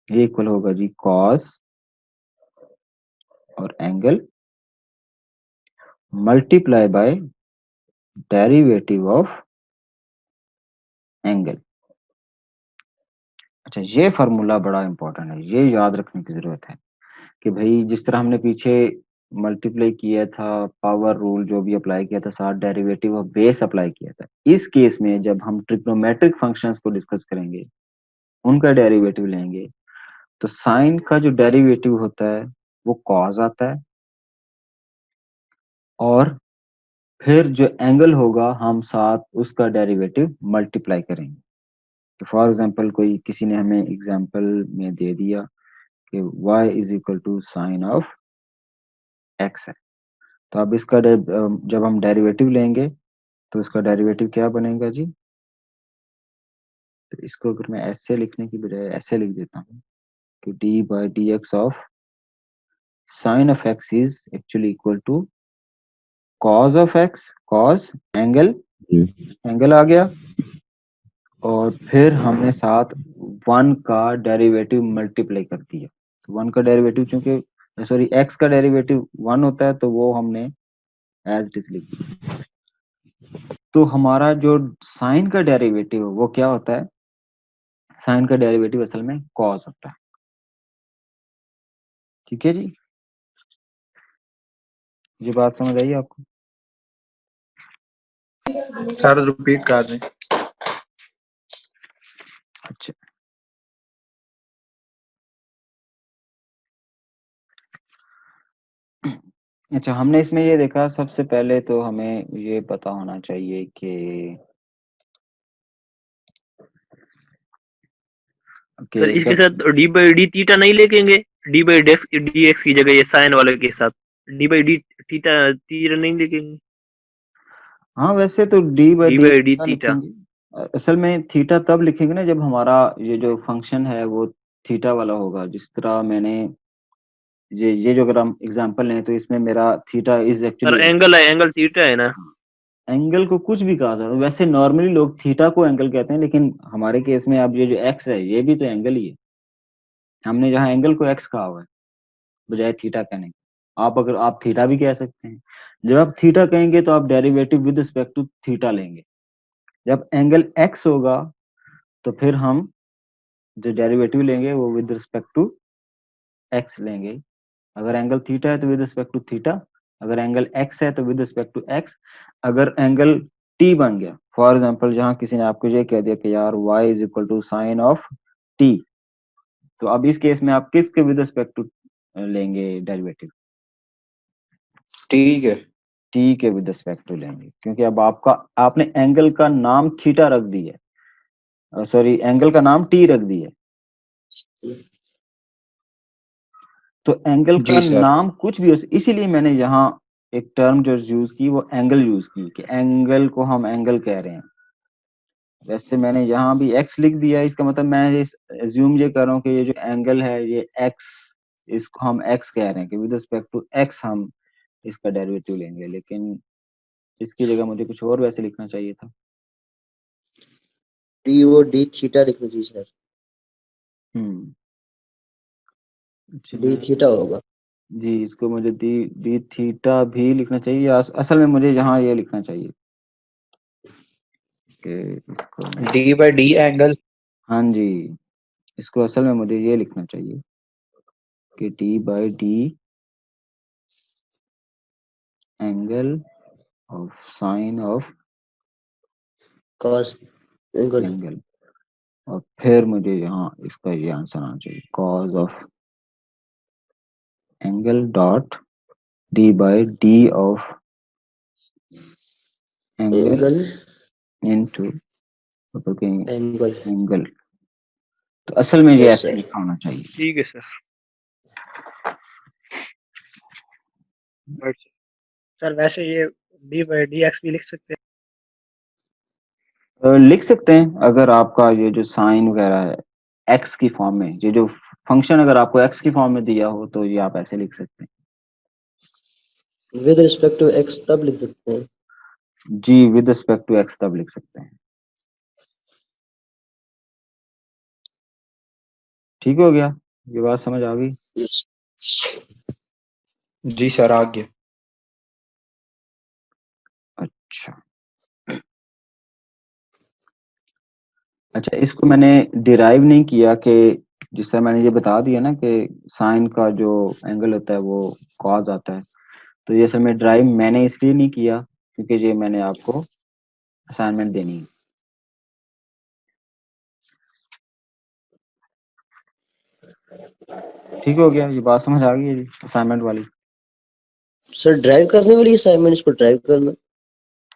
ये इक्वल होगा जी कॉस और angle multiply by derivative of angle. अच्छा, ये फार्मूला बड़ा इंपॉर्टेंट है, ये याद रखने की जरूरत है कि भाई जिस तरह हमने पीछे मल्टीप्लाई किया था, पावर रूल जो भी अप्लाई किया था, साथ डेरिवेटिव ऑफ बेस अप्लाई किया था, इस केस में जब हम ट्रिग्नोमेट्रिक फंक्शंस को डिस्कस करेंगे, उनका डेरिवेटिव लेंगे, तो साइन का जो डेरिवेटिव होता है वो कॉस आता है, और फिर जो एंगल होगा हम साथ उसका डेरिवेटिव मल्टीप्लाई करेंगे। तो फॉर एग्जांपल कोई किसी ने हमें एग्जांपल में दे दिया कि y is equal to sine of x है, तो अब इसका जब हम डेरिवेटिव लेंगे तो इसका डेरिवेटिव क्या बनेगा जी? तो इसको अगर मैं ऐसे लिखने की बजाय ऐसे लिख देता हूँ कि D by D x of sine of x is actually equal to cos of x, cos angle, angle आ गया, और फिर हमने साथ 1 का डेरिवेटिव मल्टीप्लाई कर दिया। तो 1 का डेरिवेटिव, चूंकि सॉरी x का डेरिवेटिव 1 होता है, तो वो हमने एज इट इज लिख दिया। तो हमारा जो साइन का डेरिवेटिव है वो क्या होता है? साइन का डेरिवेटिव असल में कॉस होता है। ठीक है जी, ये बात समझ आई आपको? सर रिपीट कर दें। अच्छा, अच्छा, हमने इसमें ये देखा, सबसे पहले तो हमें ये पता होना चाहिए कि सर इसके जब साथ डी बाई डी थीटा नहीं लिखेंगे? डी बाई डी एक्स की जगह ये साइन वाले के साथ D by D theta theta नहीं लिखेंगे? हाँ, वैसे तो d by d D by D theta. लिखेंगे। असल में थीटा तब लिखेंगे ना जब हमारा ये जो फंक्शन है वो थीटा वाला होगा। जिस तरह मैंने ये जो अगर हम एग्जांपल लें तो इसमें मेरा theta is sir actually, angle है, एंगल थीटा है ना? एंगल को कुछ भी कहा जाता है। वैसे नॉर्मली लोग थीटा को एंगल कहते हैं, लेकिन हमारे केस में अब ये जो एक्स है ये भी तो एंगल ही है। हमने जहाँ एंगल को एक्स कहा हुआ है बजाय थीटा कहने के। अगर आप थीटा भी कह सकते हैं। जब आप थीटा कहेंगे तो आप derivative with respect to theta लेंगे। जब एंगल एक्स होगा तो फिर हम जो डेरिवेटिव लेंगे वो विद रिस्पेक्ट टू एक्स लेंगे। अगर एंगल थीटा है तो विद रिस्पेक्ट टू थीटा, अगर एंगल एक्स है तो विद रिस्पेक्ट टू एक्स। अगर एंगल टी बन गया, फॉर एग्जांपल जहां किसी ने आपको ये कह दिया कि यार y is equal to sine of T, तो अब इस केस में आप किसके विद रिस्पेक्ट टू लेंगे डेरिवेटिव? ठीक है। टी के विद रिस्पेक्ट टू लेंगे, क्योंकि अब आपने एंगल का नाम थीटा रख दी है, सॉरी एंगल का नाम टी रख दी है। तो एंगल का जी सर। नाम कुछ भी हो, इसीलिए मैंने यहाँ एक टर्म जो यूज की वो एंगल यूज की कि एंगल को हम एंगल कह रहे हैं। वैसे मैंने यहाँ भी एक्स लिख दिया, इसका मतलब मैं एज्यूम ये कर रहा हूँ कि ये जो एंगल है ये एक्स, इसको हम एक्स कह रहे हैं कि विद रिस्पेक्ट टू एक्स हम इसका डेरिवेटिव लेंगे, लेकिन इसकी जगह मुझे कुछ और वैसे लिखना चाहिए था। डी वो डी थीटा लिखना चाहिए सर, अच्छा, डी थीटा होगा। जी, इसको मुझे डी डी थीटा भी लिखना चाहिए, या असल में मुझे यहाँ ये लिखना चाहिए कि इसको मैं, डी बाई डी एंगल। हाँ जी, इसको असल में मुझे ये लिखना चाहिए कि D by d angle of sine of cos angle. Angle, और फिर मुझे यहाँ इसका ये आंसर आना चाहिए cause of angle dot D by D of angle angle into angle. Angle. तो असल में ये यस ऐसे सर। लिखा होना चाहिए। ठीक है सर। सर वैसे ये डी बाई डी एक्स भी लिख सकते हैं? लिख सकते हैं, अगर आपका ये जो साइन वगैरह है एक्स की फॉर्म में, ये जो फंक्शन अगर आपको एक्स की फॉर्म में दिया हो तो ये आप ऐसे लिख सकते हैं। विद रिस्पेक्ट टू एक्स तब लिख सकते हैं। जी, विद रिस्पेक्ट टू एक्स तब लिख सकते हैं। ठीक हो गया, ये बात समझ आ गई? जी सर, आ गया। अच्छा अच्छा, इसको मैंने डिराइव नहीं किया कि जिस तरह मैंने ये बता दिया ना कि साइन का जो एंगल होता है वो कॉज आता है, तो ये सर मैं ड्राइव मैंने इसलिए नहीं किया क्योंकि ये मैंने आपको असाइनमेंट देनी है। ठीक हो गया, ये बात समझ आ गई है जी असाइनमेंट वाली? सर ड्राइव करने वाली असाइनमेंट, इसको ड्राइव करना।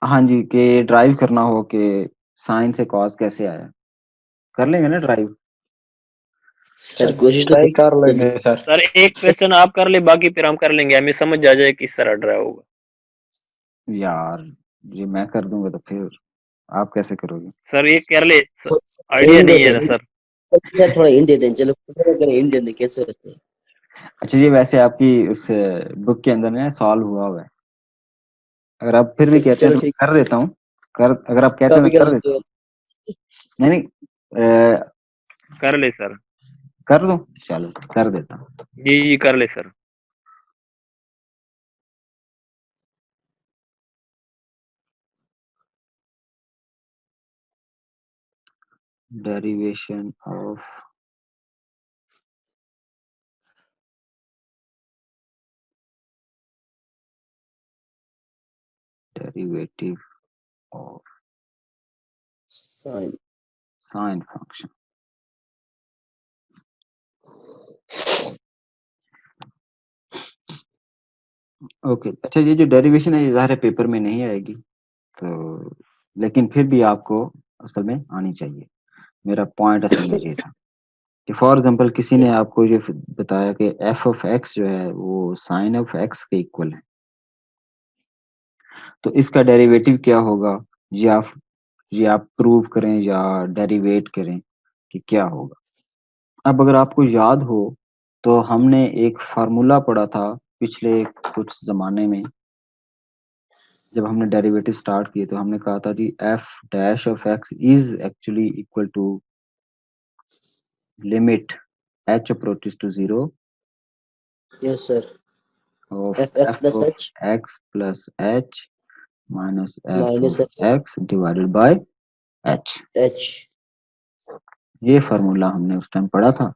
हाँ जी, कि ड्राइव करना हो कि साइन से कॉज कैसे आया, कर लेंगे ना ड्राइव? सर कोशिश तो ट्राई कर जल्दी। लेंगे सर। सर एक क्वेश्चन आप कर ले, बाकी फिर हम कर लेंगे, हमें समझ आ जाए किस तरह ड्राइव होगा। यार ये मैं कर दूंगा तो फिर आप कैसे करोगे? सर ये कर ले, आइडिया हिंट दे नहीं है ना दें सर। सर, थोड़ा हिंट दे दें। चलो अगर हिंट दे दें कैसे होता है। अच्छा, ये वैसे आपकी उस बुक के अंदर ना सॉल्व हुआ हुआ है, अगर आप फिर भी कहते हैं चलो तो ठीक, मैं कर देता हूँ। कर, अगर आप कहते हैं कॉपी मैं कर करा देता दो। हूँ। नहीं नहीं, कर ले सर। कर दूं? चलो कर देता हूँ। जी जी कर ले sir. Derivation of derivative of sign. Sine function. Okay, अच्छा ये जो डेरिवेशन है ये ज़ाहिर है पेपर में नहीं आएगी, तो लेकिन फिर भी आपको असल में आनी चाहिए। मेरा पॉइंट असल में ये था कि फॉर एग्जांपल किसी ने आपको ये बताया कि एफ ऑफ एक्स जो है वो साइन ऑफ एक्स के इक्वल है, तो इसका डेरिवेटिव क्या होगा, ये आप प्रूव करें या डेरिवेट करें कि क्या होगा। अब अगर आपको याद हो तो हमने एक फार्मूला पढ़ा था पिछले कुछ जमाने में, जब हमने डेरिवेटिव स्टार्ट किए तो हमने कहा था कि F dash of X is actually equal to limit H approaches to zero yes sir. Of F X F plus of H X plus H minus F minus of F X X divided by H. H. ये formula हमने उस time पढ़ा था,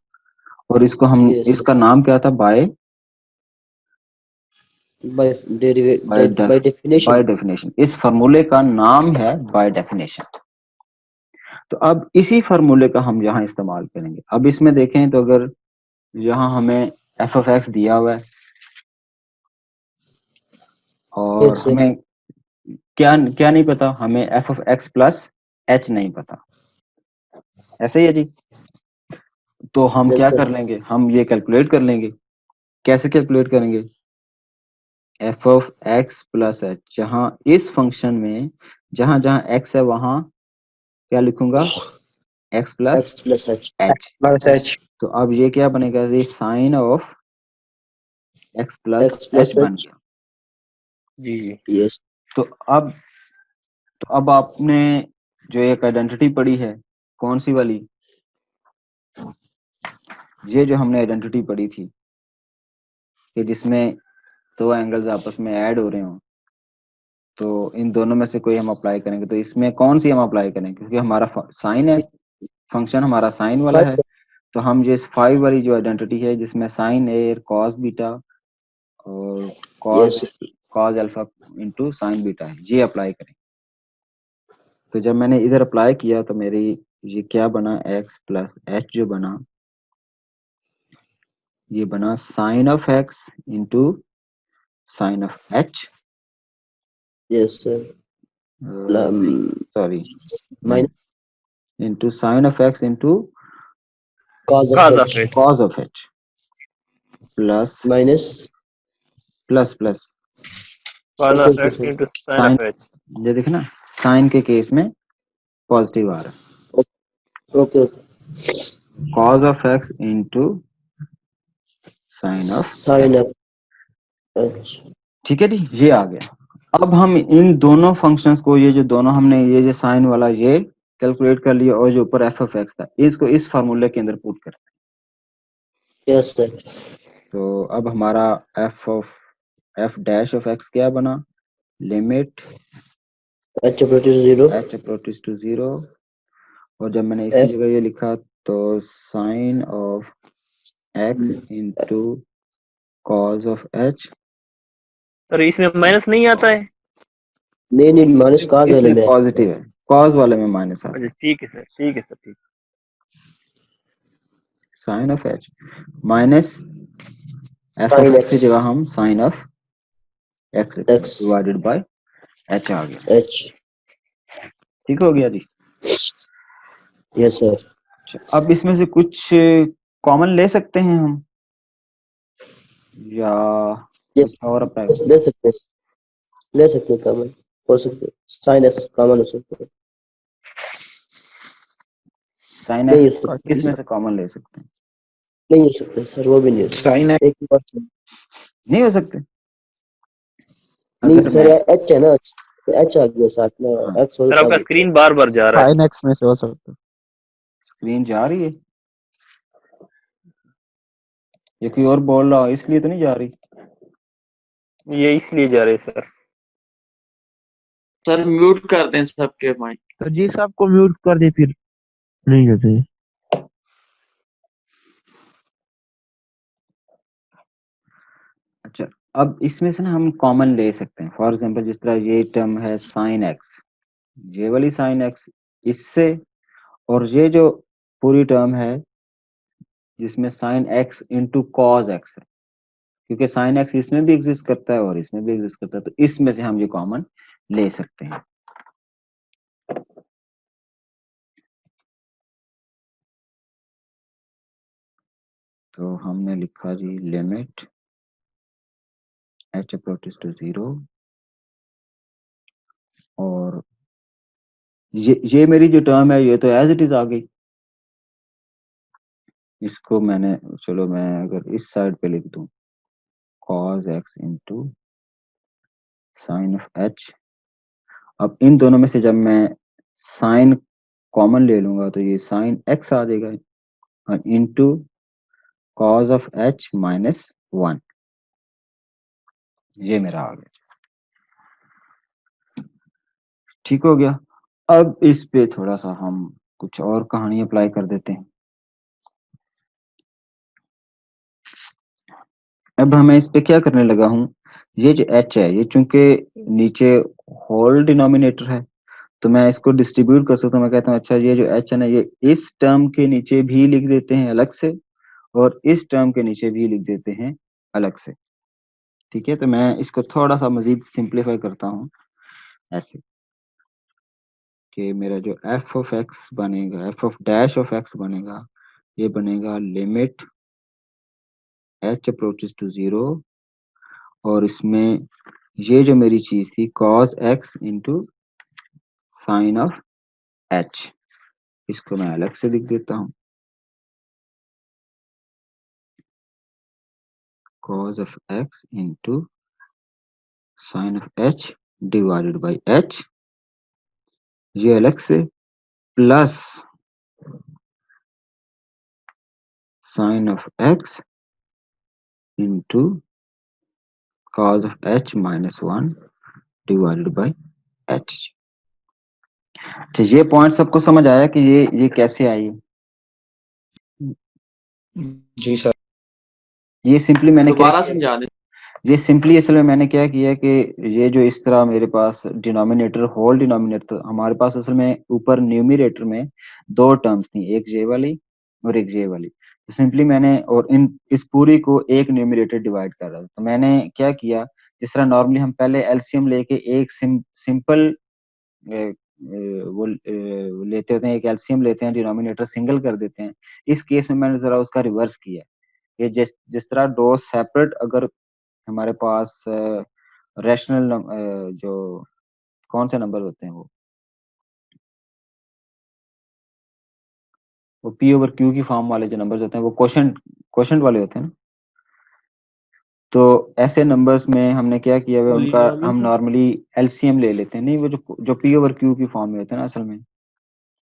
और इसको हम yes इसका नाम क्या था, by by by definition. By definition. इस फार्मूले का नाम है बाय डेफिनेशन। तो अब इसी फार्मूले का हम यहाँ इस्तेमाल करेंगे। अब इसमें देखें तो अगर यहाँ हमें एफ ऑफ एक्स दिया हुआ है और यस सर। हमें क्या क्या नहीं पता, हमें F of X plus H नहीं पता, ऐसे ही है जी। तो हम यस क्या सर। कर लेंगे, हम ये कैलकुलेट कर लेंगे। कैसे कैलकुलेट करेंगे? F of X plus H, जहां इस फंक्शन में जहां जहां एक्स है वहां क्या लिखूंगा, X plus X plus H. H. Plus H. तो अब ये क्या बनेगा, ये sine of X plus X H plus बन एच। गया। जी जी। यस। तो अब आपने जो एक आइडेंटिटी पढ़ी है, कौन सी वाली, ये जो हमने आइडेंटिटी पढ़ी थी कि जिसमें दो एंगल्स आपस में ऐड हो रहे हो, तो इन दोनों में से कोई हम अप्लाई करेंगे, तो इसमें कौन सी हम अप्लाई करेंगे, क्योंकि हमारा साइन है, फंक्शन हमारा साइन वाला है, तो हम ये 5 वाली जो आइडेंटिटी है जिसमें साइन ए कॉस बीटा और yes. Cos alpha into sine beta है, ये अप्लाई करें। तो जब मैंने इधर अप्लाई किया तो मेरी ये क्या बना, एक्स प्लस एच जो बना, ये बना sine of x into sine of h, yes sir. Sorry minus into sine of x into cos of cos of h h cos of h plus minus plus plus cos of okay x sir. Into sine sine, of h. ये देखना sign के case में positive आ रहा है, okay cos of x into sine of sine of अच्छा ठीक है जी, ये आ गया। अब हम इन दोनों फंक्शंस को, ये जो दोनों हमने ये जो साइन वाला ये कैलकुलेट कर लिया और जो ऊपर एफ ऑफ एक्स था इसको इस फार्मूले के अंदर पुट कर। यस सर तो अब हमारा एफ डैश ऑफ एक्स क्या बना, limit H approaches 0 h approaches to 0, और जब मैंने इसी एफ जगह ये लिखा तो sine of x into cos of h, और इसमें माइनस नहीं आता है? नहीं नहीं माइनस काज वाले इसमें में पॉजिटिव है, कॉज वाले में माइनस आता अच्छा है। ठीक है सर, ठीक है सर, ठीक। Sine of H minus F of sine X की एक्स जगह हम sine of X X divided by H आ गया। एच ठीक हो गया जी। यस सर अच्छा, अब इसमें से कुछ कॉमन ले सकते हैं हम या यस कुछ और अप्लाई, ले सकते हैं कॉमन हो सकते साइन एक्स कॉमन हो सकते हैं साइन नहीं एक्स हो सकते किस में से कॉमन ले सकते हैं? नहीं हो सकते सर वो भी नहीं हो सकते साइन एक ही बात नहीं हो सकते। नहीं अगर सर मैं एच है ना एच आ गया साथ में हाँ एक्स हो सर तब आपका स्क्रीन बार बार जा रहा है। साइन एक्स में से हो सकता है। स्क्रीन जा रही है, ये कोई और बोल रहा हो इसलिए तो नहीं जा रही। ये इसलिए जा रहे हैं सर। सर म्यूट कर दें सबके माइक। तो जी सबको म्यूट कर दे फिर नहीं होते। अच्छा, अब इसमें से ना हम कॉमन ले सकते हैं। फॉर एग्जांपल जिस तरह ये टर्म है साइन एक्स, ये वाली साइन एक्स इससे, और ये जो पूरी टर्म है जिसमें sine x into cos x है, क्योंकि साइन एक्स इसमें भी एग्जिस्ट करता है और इसमें भी एग्जिस्ट करता है, तो इसमें से हम ये कॉमन ले सकते हैं। तो हमने लिखा जी लिमिट एच अप्रोचेस टू 0, और ये मेरी जो टर्म है ये तो एज इट इज आ गई। इसको मैंने, चलो मैं अगर इस साइड पे लिख दूं cos x into sine of H, अब इन दोनों में से जब मैं साइन कॉमन ले लूंगा तो ये साइन x आ जाएगा, और into cos of H minus 1, ये मेरा आ गया। ठीक हो गया। अब इस पे थोड़ा सा हम कुछ और कहानी अप्लाई कर देते हैं। अब हमें इस पे क्या करने लगा हूं, ये जो h है ये चूंकि नीचे होल डिनोमिनेटर है तो मैं इसको डिस्ट्रीब्यूट कर सकता हूँ। मैं कहता हूँ अच्छा ये जो h है ना ये इस टर्म के नीचे भी लिख देते हैं अलग से, और इस टर्म के नीचे भी लिख देते हैं अलग से। ठीक है, तो मैं इसको थोड़ा सा मजीद सिंप्लीफाई करता हूँ ऐसे कि मेरा जो एफ ऑफ एक्स बनेगा, F of dash of x बनेगा, ये बनेगा लिमिट एच अप्रोचेस टू 0, और इसमें ये जो मेरी चीज थी cos x into sine of H, इसको मैं अलग से लिख देता हूँ cos of x into sine of H divided by H, ये अलग से, plus sign of x into cos of h minus 1 divided by H. तो ये पॉइंट सबको समझ आया कि ये कैसे आई? जी सर ये सिंपली मैंने क्या दोबारा किया, समझा दें। ये सिंपली असल में मैंने क्या किया कि ये जो इस तरह मेरे पास डिनोमिनेटर होल डिनोमिनेटर, हमारे पास असल में ऊपर न्यूमरेटर में दो टर्म्स थी, एक जे वाली और एक जे वाली। तो सिंपली मैंने और इन इस पूरी को एक न्यूमरेटर डिवाइड कर रहा था, तो मैंने क्या किया, जिस तरह नॉर्मली हम पहले एलसीएम लेके एक सिंपल वो लेते होते हैं, एक एलसीएम लेते हैं, डिनोमिनेटर सिंगल कर देते हैं। इस केस में मैंने जरा उसका रिवर्स किया। ये जिस जिस तरह दो सेपरेट अगर हमारे पास रैशनल जो कौन से नंबर होते हैं वो पी ओवर क्यू की फॉर्म वाले जो नंबर्स होते हैं वो क्वोशंट वाले होते हैं ना, तो ऐसे नंबर्स में हमने क्या किया हुआ है, उनका Polynomial हम sir? नॉर्मली एलसीएम ले लेते हैं, नहीं वो जो पी ओवर क्यू की फॉर्म में होते हैं ना असल में,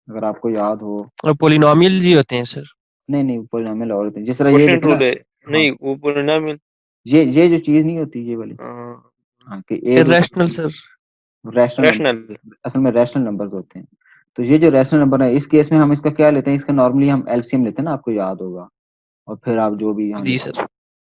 अगर आपको याद हो। और पोलिनोमियल जी होते हैं सर? नहीं पॉलिनोमियल और होते हैं, जिस तरह ये क्वोशिएंट देखे ना। रूल है हाँ, नहीं वो पॉलिनोमियल ये जो चीज नहीं होती ये वाली, हाँ कि ए जो irrational sir? Rational rational number, असल में रैशनल नंबर्स होते हैं। तो ये जो रैशनल नंबर है, इस केस में हम इसका क्या लेते हैं, इसका नॉर्मली हम एलसीएम लेते हैं ना, आपको याद होगा, और फिर आप जो भी यहाँ जी लिखते सर। हैं।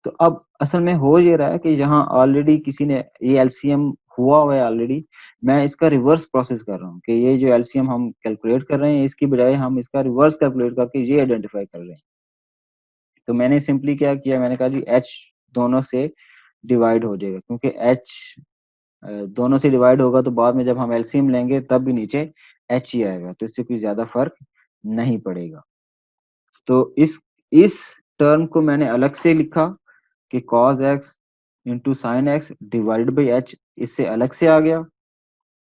तो अब असल में हो ये रहा है कि यहाँ ऑलरेडी किसी ने ये एलसीएम हुआ है ऑलरेडी, मैं इसका रिवर्स प्रोसेस कर रहा हूँ कि ये जो एलसीएम हम कैलकुलेट कर रहे हैं, इसकी बजाय हम इसका रिवर्स कैलकुलेट करके ये आइडेंटिफाई कर रहे हैं। तो मैंने सिंपली क्या किया, मैंने कहा जी एच दोनों से डिवाइड हो जाएगा, क्योंकि एच दोनों से डिवाइड होगा तो बाद में जब हम एलसीएम लेंगे तब भी नीचे एच ही आएगा, तो इससे कोई ज्यादा फर्क नहीं पड़ेगा। तो इस टर्म को मैंने अलग से लिखा कि cos x into sine x divided by H, इससे अलग से आ गया,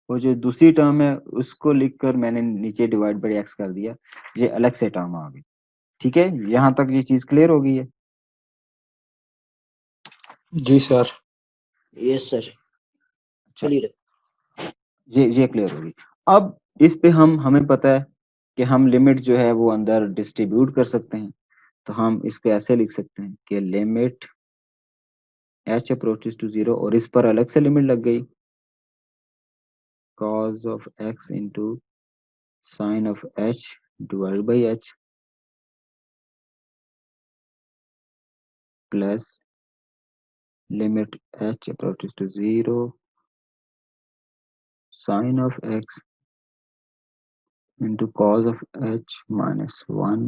और जो दूसरी टर्म है उसको लिखकर मैंने नीचे डिवाइड बाई एक्स कर दिया, ये अलग से टर्म आ गई। ठीक है, यहाँ तक ये चीज क्लियर हो गई है? जी सर। यस सर, अच्छा, क्लियर। ये क्लियर होगी। अब इस पे हमें पता है कि हम लिमिट जो है वो अंदर डिस्ट्रीब्यूट कर सकते हैं, तो हम इसको ऐसे लिख सकते हैं कि लिमिट h अप्रोचेस टू 0, और इस पर अलग से लिमिट लग गई cos of x into sin of h divided by h plus limit h approaches to 0 sin of x into cos of h minus 1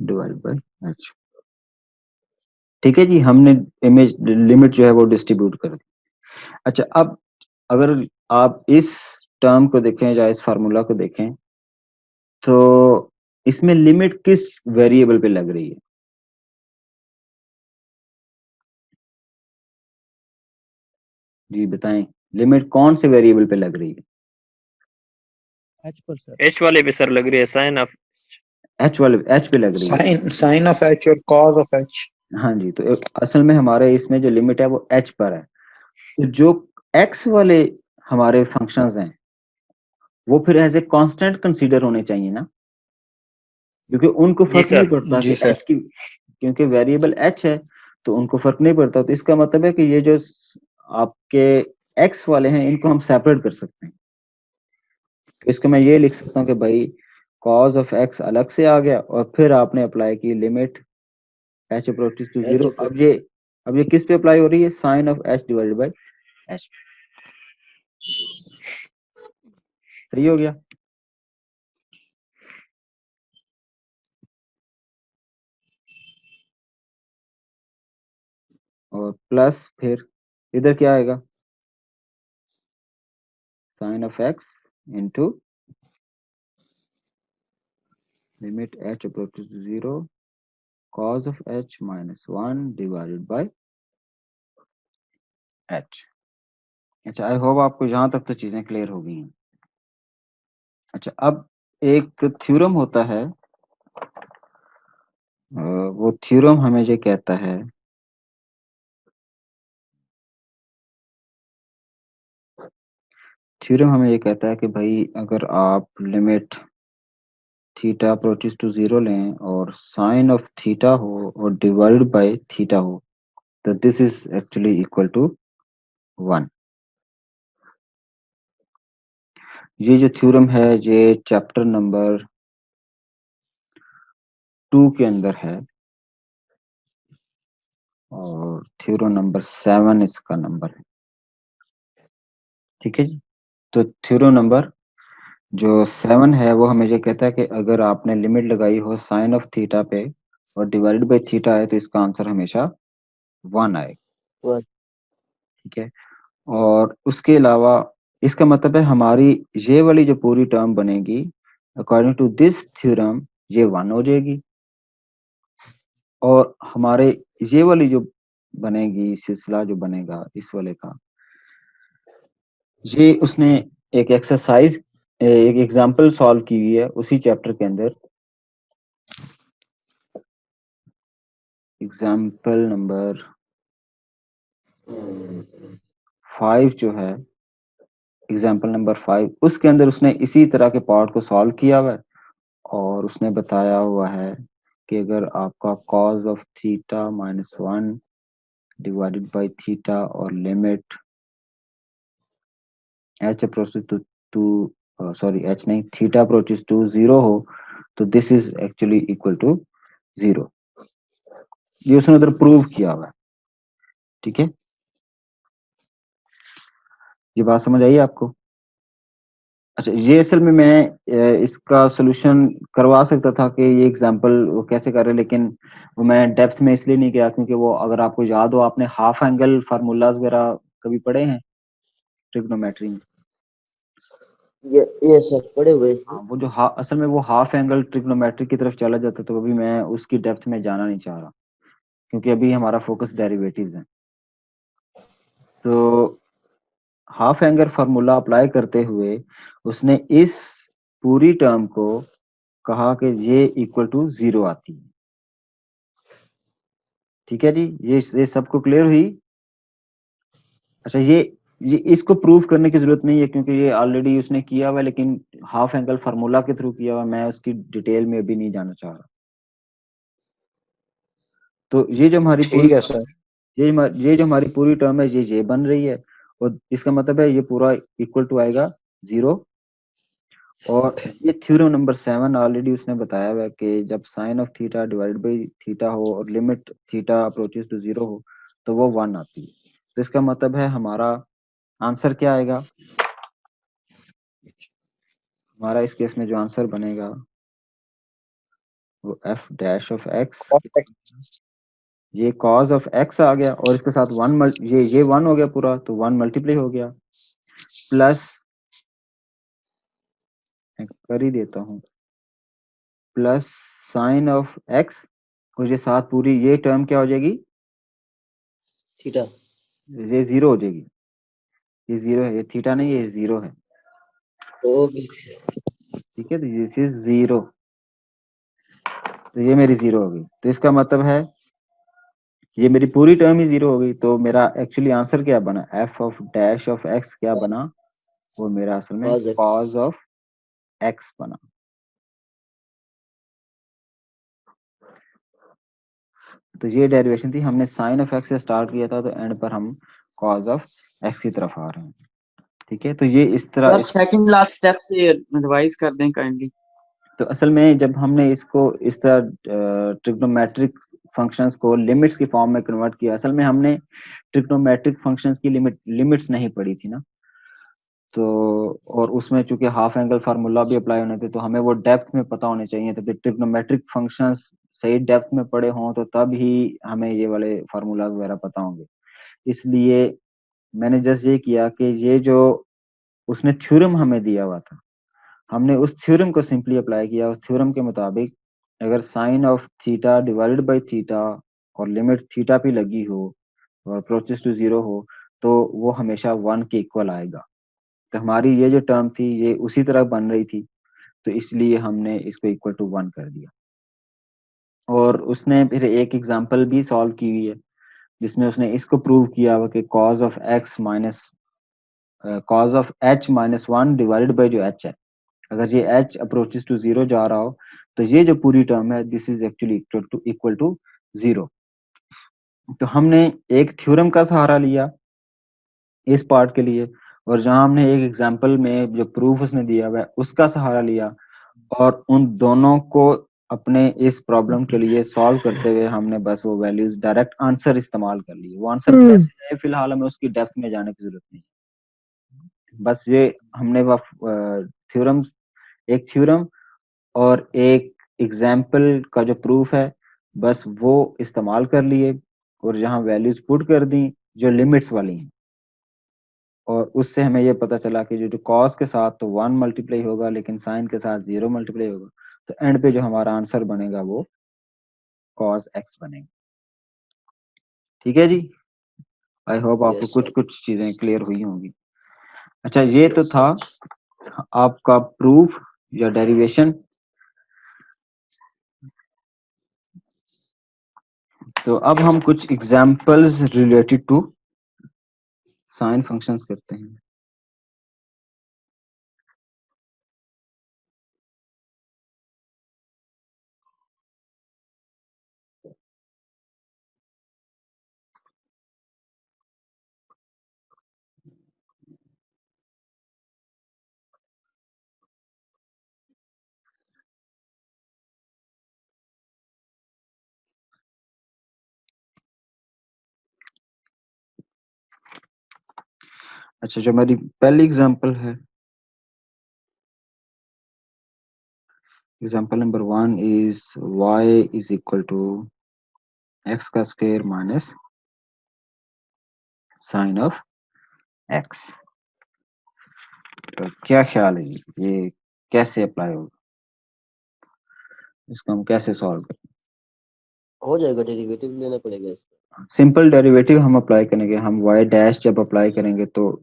divided by h। ठीक है जी, हमने इमेज लिमिट जो है वो डिस्ट्रीब्यूट कर दी। अच्छा, अब अगर आप इस टर्म को देखें या इस फार्मूला को देखें, तो इसमें लिमिट किस वेरिएबल पे लग रही है? जी बताएं, लिमिट कौन से वेरिएबल पे लग रही है? एच पर सर? एच वाले पे सर लग रही है साइन ऑफ एच पे लग रही है। साइन ऑफ एच और कॉस ऑफ एच। हाँ जी, तो असल में हमारे इसमें जो लिमिट है वो एच पर है, तो जो एक्स वाले हमारे फंक्शंस हैं वो फिर एज ए कांस्टेंट कंसीडर होने चाहिए ना, क्योंकि उनको जी फर्क नहीं सर पड़ता जी कि सर। एच की, क्योंकि वेरिएबल एच है तो उनको फर्क नहीं पड़ता। तो इसका मतलब है कि ये जो आपके एक्स वाले हैं इनको हम सेपरेट कर सकते हैं। तो इसको मैं ये लिख सकता हूँ कि भाई cos ऑफ एक्स अलग से आ गया, और फिर आपने अप्लाई की limit h approaches to h 0। अब ये किस पे अप्लाई हो रही है? Sine of h divided by h। सही हो गया? और प्लस फिर इधर क्या आएगा? Sine of x into limit h approaches to 0 cos of h minus 1 divided by h। अच्छा, आई होप आपको यहाँ तक तो चीजें क्लियर हो गई हैं। अच्छा, अब एक थ्योरम होता है, वो थ्योरम हमें ये कहता है कि भाई अगर आप लिमिट थीटा अप्रोचेस टू 0 लें और साइन ऑफ थीटा हो और डिवाइडेड बाय थीटा हो, तो this is actually equal to 1। ये जो थ्योरम है ये चैप्टर नंबर 2 के अंदर है, और थ्योरम नंबर 7 इसका नंबर है। ठीक है जी, तो थ्योरम नंबर जो 7 है वो हमें ये कहता है कि अगर आपने लिमिट लगाई हो साइन ऑफ थीटा पे और डिवाइडेड बाय थीटा है, तो इसका आंसर हमेशा 1 आएगा। ठीक है, और उसके अलावा इसका मतलब है हमारी ये वाली जो पूरी टर्म बनेगी अकॉर्डिंग टू दिस थ्योरम ये 1 हो जाएगी, और हमारे ये वाली जो बनेगी सिलसिला जो बनेगा इस वाले का, ये उसने एक एक्सरसाइज एक एग्जांपल सॉल्व की हुई है उसी चैप्टर के अंदर। एग्जाम्पल नंबर 5 जो है, एग्जाम्पल नंबर 5, उसके अंदर उसने इसी तरह के पार्ट को सॉल्व किया हुआ है और उसने बताया हुआ है कि अगर आपका cos of theta minus 1 divided by theta और limit h approaches to sorry h नहीं, थीटा अप्रोचेस टू 0 हो तो this is actually equal to 0। ये उसने उधर प्रूव किया हुआ है। ठीक है, ये बात समझ आई आपको? अच्छा, ये असल में मैं इसका सोल्यूशन करवा सकता था कि ये एग्जांपल वो कैसे कर रहे हैं, लेकिन वो मैं डेप्थ में इसलिए नहीं गया क्योंकि वो, अगर आपको याद हो, आपने हाफ एंगल फार्मूलाज वगैरह कभी पढ़े हैं ट्रिग्नोमेट्री में? ये सर पड़े हुए हैं। हाँ, वो जो असल में वो हाफ एंगल ट्रिग्नोमेट्री की तरफ चला जाता, तो अभी मैं उसकी डेप्थ में जाना नहीं चाह रहा क्योंकि अभी हमारा फोकस डेरिवेटिव्स है। तो हाफ एंगल फार्मूला अप्लाई करते हुए उसने इस पूरी टर्म को कहा कि ये इक्वल टू 0 आती है। ठीक है जी, ये सबको क्लियर हुई? अच्छा, ये इसको प्रूव करने की जरूरत नहीं है क्योंकि ये ऑलरेडी उसने किया हुआ है, लेकिन हाफ एंगल फार्मूला के थ्रू किया हुआ, मैं उसकी डिटेल में अभी नहीं जाना चाह रहा। तो ये जो हमारी पूरी ठीक है सर। ये जो हमारी पूरी टर्म है, ये बन रही है और इसका मतलब है ये पूरा इक्वल टू आएगा 0। और ये थ्योरम नंबर 7 ऑलरेडी उसने बताया हुआ है कि जब sine of theta divided by theta हो और लिमिट थीटा अप्रोचेस टू 0 हो तो वो 1 आती है। तो इसका मतलब है हमारा आंसर क्या आएगा? हमारा इस केस में जो आंसर बनेगा वो एफ डैश ऑफ एक्स, ये कॉज ऑफ एक्स आ गया और इसके साथ 1 ये 1 हो गया पूरा, तो 1 मल्टीप्लाई हो गया, प्लस कर ही देता हूँ, प्लस साइन ऑफ एक्स और ये साथ पूरी ये टर्म क्या हो जाएगी? थीटा। ये 0 हो जाएगी। ये 0 है, ये थीटा नहीं, ये 0 है। ओके। ठीक है, तो दिस इज 0, तो ये मेरी 0 हो गई। तो इसका मतलब है ये मेरी पूरी टर्म ही 0 हो गई। तो मेरा एक्चुअली आंसर क्या बना? F of dash of x क्या बना? वो मेरा असल में cos x। Cause of x बना। तो ये डेरिवेशन थी, हमने साइन ऑफ एक्स से स्टार्ट किया था, तो एंड पर हम कॉज ऑफ एक्स की तरफ आ रहे हैं। ठीक है, तो ये इस तरह सर सेकंड लास्ट स्टेप से रिवाइज कर दें काइंडली। तो असल में जब हमने इसको इस तरह ट्रिग्नोमेट्रिक फंक्शंस को लिमिट्स की फॉर्म में कन्वर्ट किया, असल में हमने ट्रिग्नोमेट्रिक फंक्शंस की लिमिट्स नहीं पढ़ी थी ना, तो और उसमें चूंकि हाफ एंगल फार्मूला भी अप्लाई होने थे तो हमें वो डेप्थ में पता होने चाहिए थे। तो ट्रिग्नोमेट्रिक फंक्शंस सही डेप्थ में पढ़े हों तो तब ही हमें ये वाले फार्मूला वगैरह पता होंगे। इसलिए मैंने जस्ट ये किया कि ये जो उसने थ्योरम हमें दिया हुआ था, हमने उस थ्योरम को सिंपली अप्लाई किया। उस थ्योरम के मुताबिक अगर sine of theta divided by theta और लिमिट थीटा पे लगी हो और अप्रोचेस टू 0 हो तो वो हमेशा 1 के इक्वल आएगा। तो हमारी ये जो टर्म थी ये उसी तरह बन रही थी, तो इसलिए हमने इसको इक्वल टू 1 कर दिया। और उसने फिर एक एग्जांपल भी सॉल्व की हुई है जिसमें उसने इसको प्रूव किया हुआ कि cause of x minus cos of H minus 1 divided by जो एच है, अगर ये h अप्रोचेस टू 0 जा रहा हो तो ये जो पूरी टर्म है this is actually equal to 0। तो हमने एक थ्योरम का सहारा लिया इस पार्ट के लिए, और जहां हमने एक एग्जांपल में जो प्रूफ उसने दिया हुआ है उसका सहारा लिया, और उन दोनों को अपने इस प्रॉब्लम के लिए सॉल्व करते हुए हमने बस वो वैल्यूज डायरेक्ट आंसर इस्तेमाल कर लिए। वो आंसर कैसे है फिलहाल हमें उसकी डेप्थ में जाने की जरूरत नहीं, बस ये हमने वो थ्योरम, एक थ्योरम और एक एग्जाम्पल का जो प्रूफ है बस वो इस्तेमाल कर लिए और जहां वैल्यूज पुट कर दी जो लिमिट्स वाली हैं, और उससे हमें ये पता चला कि जो कॉस के साथ तो 1 मल्टीप्लाई होगा लेकिन साइन के साथ 0 मल्टीप्लाई होगा, तो एंड पे जो हमारा आंसर बनेगा वो कॉस एक्स बनेगा। ठीक है जी, आई होप आपको यस कुछ सर। कुछ चीजें क्लियर हुई होंगी। अच्छा, ये तो यस था सर। आपका प्रूफ या डेरिवेशन। तो अब हम कुछ examples related to sine functions करते हैं। अच्छा, जो हमारी पहली एग्जांपल है, example number 1 is y is equal to x का square minus sine of x। तो क्या ख्याल है ये कैसे अप्लाई होगा, इसको हम कैसे सॉल्व करें? हो जाएगा, डेरिवेटिव लेना पड़ेगा इसका। सिंपल डेरिवेटिव हम अप्लाई करेंगे। हम y डैश जब अप्लाई करेंगे तो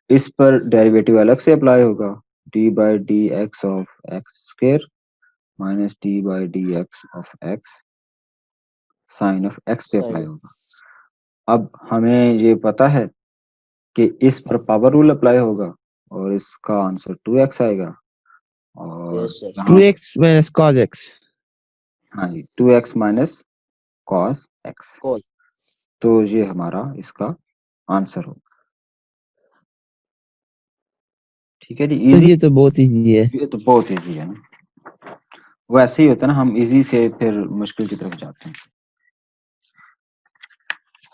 इस पर डेरिवेटिव अलग से अप्लाई होगा, d by D x of x square minus d by D x of x sine of x पे अप्लाई साइन होगा। अब हमें ये पता है कि इस पर पावर रूल अप्लाई होगा और इसका आंसर 2x आएगा। और यस सर। यहाँ 2x minus cos x। हाँ जी, 2x minus cos x। Call. तो ये हमारा इसका आंसर होगा। ठीक है जी, तो इजी। ये तो बहुत इजी है। ये तो बहुत इजी है ना, वो ऐसे ही होता है ना, हम इजी से फिर मुश्किल की तरफ जाते हैं।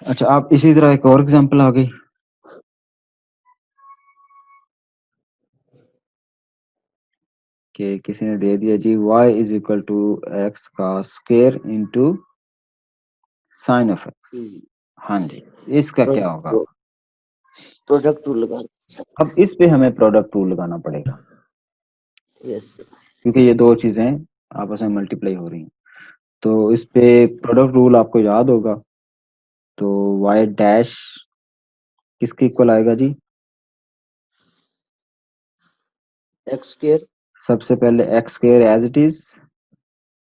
अच्छा, आप इसी तरह एक और एग्जांपल आ गई। कि किसी ने दे दिया जी y is equal to X का square into sine of X. हाँ जी, इसका क्या होगा? प्रोडक्ट रूल लगा सर। अब इस पे हमें प्रोडक्ट रूल लगाना पड़ेगा, यस सर। क्योंकि ये दो चीजें आपस में मल्टीप्लाई हो रही हैं। तो इस पे प्रोडक्ट रूल आपको याद होगा। तो y डैश किसके इक्वल आएगा जी? एक्स स्क्वायर सबसे पहले x square as it is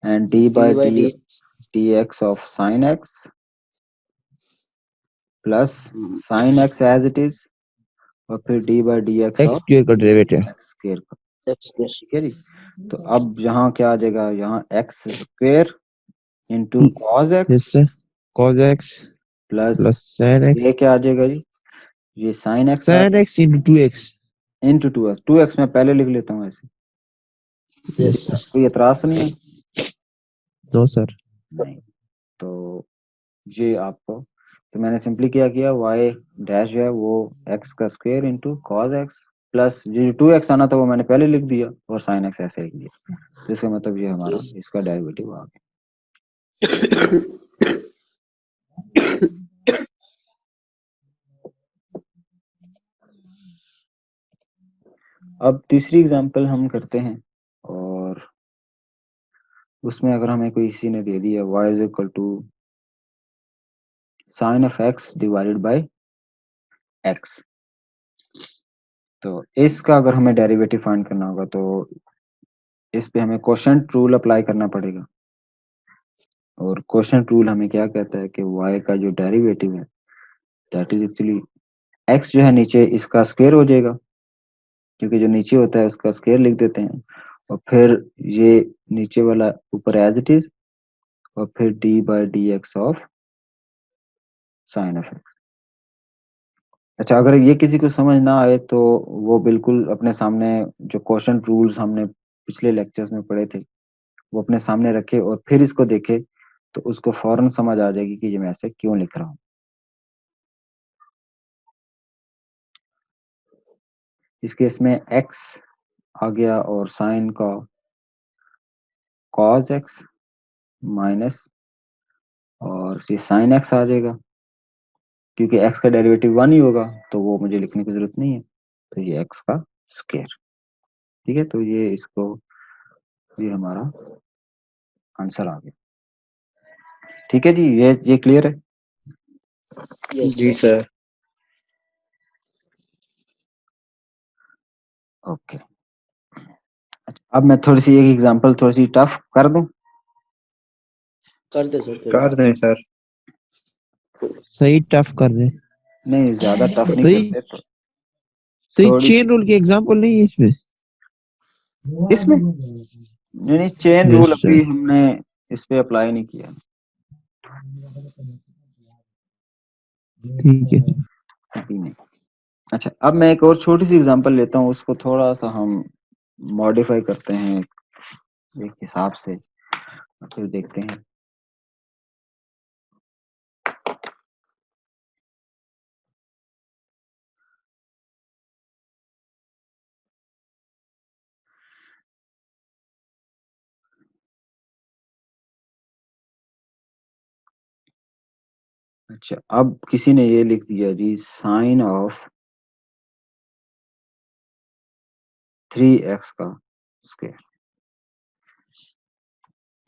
and d d by by d d x of sine x plus sine x as it is और फिर d by D x x of square का derivative. X square का। X square. ठीक है जी। तो अब यहाँ क्या आ जाएगा? यहाँ x square into cos yes x sir, cos x plus plus sin x ये क्या आ जाएगा जी? ये sine x sin x into 2x। Into 2x। 2x मैं पहले लिख लेता हूँ ऐसे, यस सर। कोई एतराज तो नहीं है? No sir. नहीं। तो ये आपको, तो मैंने सिंपली क्या किया, y डैश जो है वो x का square into cos x plus ये 2x आना था वो मैंने पहले लिख दिया और साइन एक्स ऐसे लिख दिया। तो इसका मतलब ये हमारा यस। इसका डेरिवेटिव आ गया। अब तीसरी एग्जांपल हम करते हैं, और उसमें अगर हमें कोई किसी ने दे दिया y is equal to sine of x divided by x। तो इसका अगर हमें डेरिवेटिव फाइंड करना होगा तो इस पे हमें क्वोशंट रूल अप्लाई करना पड़ेगा। और क्वोशंट रूल हमें क्या कहता है कि y का जो डेरिवेटिव है दैट इज एक्चुअली x जो है नीचे इसका स्क्वायर हो जाएगा, क्योंकि जो नीचे होता है उसका स्क्वायर लिख देते हैं, और फिर ये नीचे वाला ऊपर एज इट इज और फिर d by D x of sine of x. अच्छा, अगर ये किसी को समझ ना आए तो वो बिल्कुल अपने सामने जो क्वोशंट रूल्स हमने पिछले लेक्चर्स में पढ़े थे वो अपने सामने रखे और फिर इसको देखे तो उसको फौरन समझ आ जाएगी कि ये मैं ऐसे क्यों लिख रहा हूँ। इस केस में x आ गया और साइन का cos x माइनस और ये साइन x आ जाएगा, क्योंकि x का डेरिवेटिव 1 ही होगा तो वो मुझे लिखने की जरूरत नहीं है। तो ये x का स्क्वायर। ठीक है, तो ये इसको, ये हमारा आंसर आ गया। ठीक है जी, ये क्लियर है? यस जी सर। सर। ओके। अच्छा, अब मैं थोड़ी सी एक एग्जांपल थोड़ी सी टफ कर दूं। कर दे सर। कर दें सर। सही टफ कर रहे हैं। नहीं ज्यादा टफ नहीं सही करते तो सही थोड़ी चेन सी रूल की एग्जांपल नहीं है इसमें। इसमें नहीं चेन यस रूल सर। अभी हमने इस पे अप्लाई नहीं किया ठीक है। अभी नहीं। अच्छा अब मैं एक और छोटी सी एग्जांपल लेता हूँ, उसको थोड़ा सा हम मॉडिफाई करते हैं एक हिसाब से, फिर देखते हैं। अच्छा अब किसी ने ये लिख दिया जी साइन ऑफ 3x का स्क्वायर।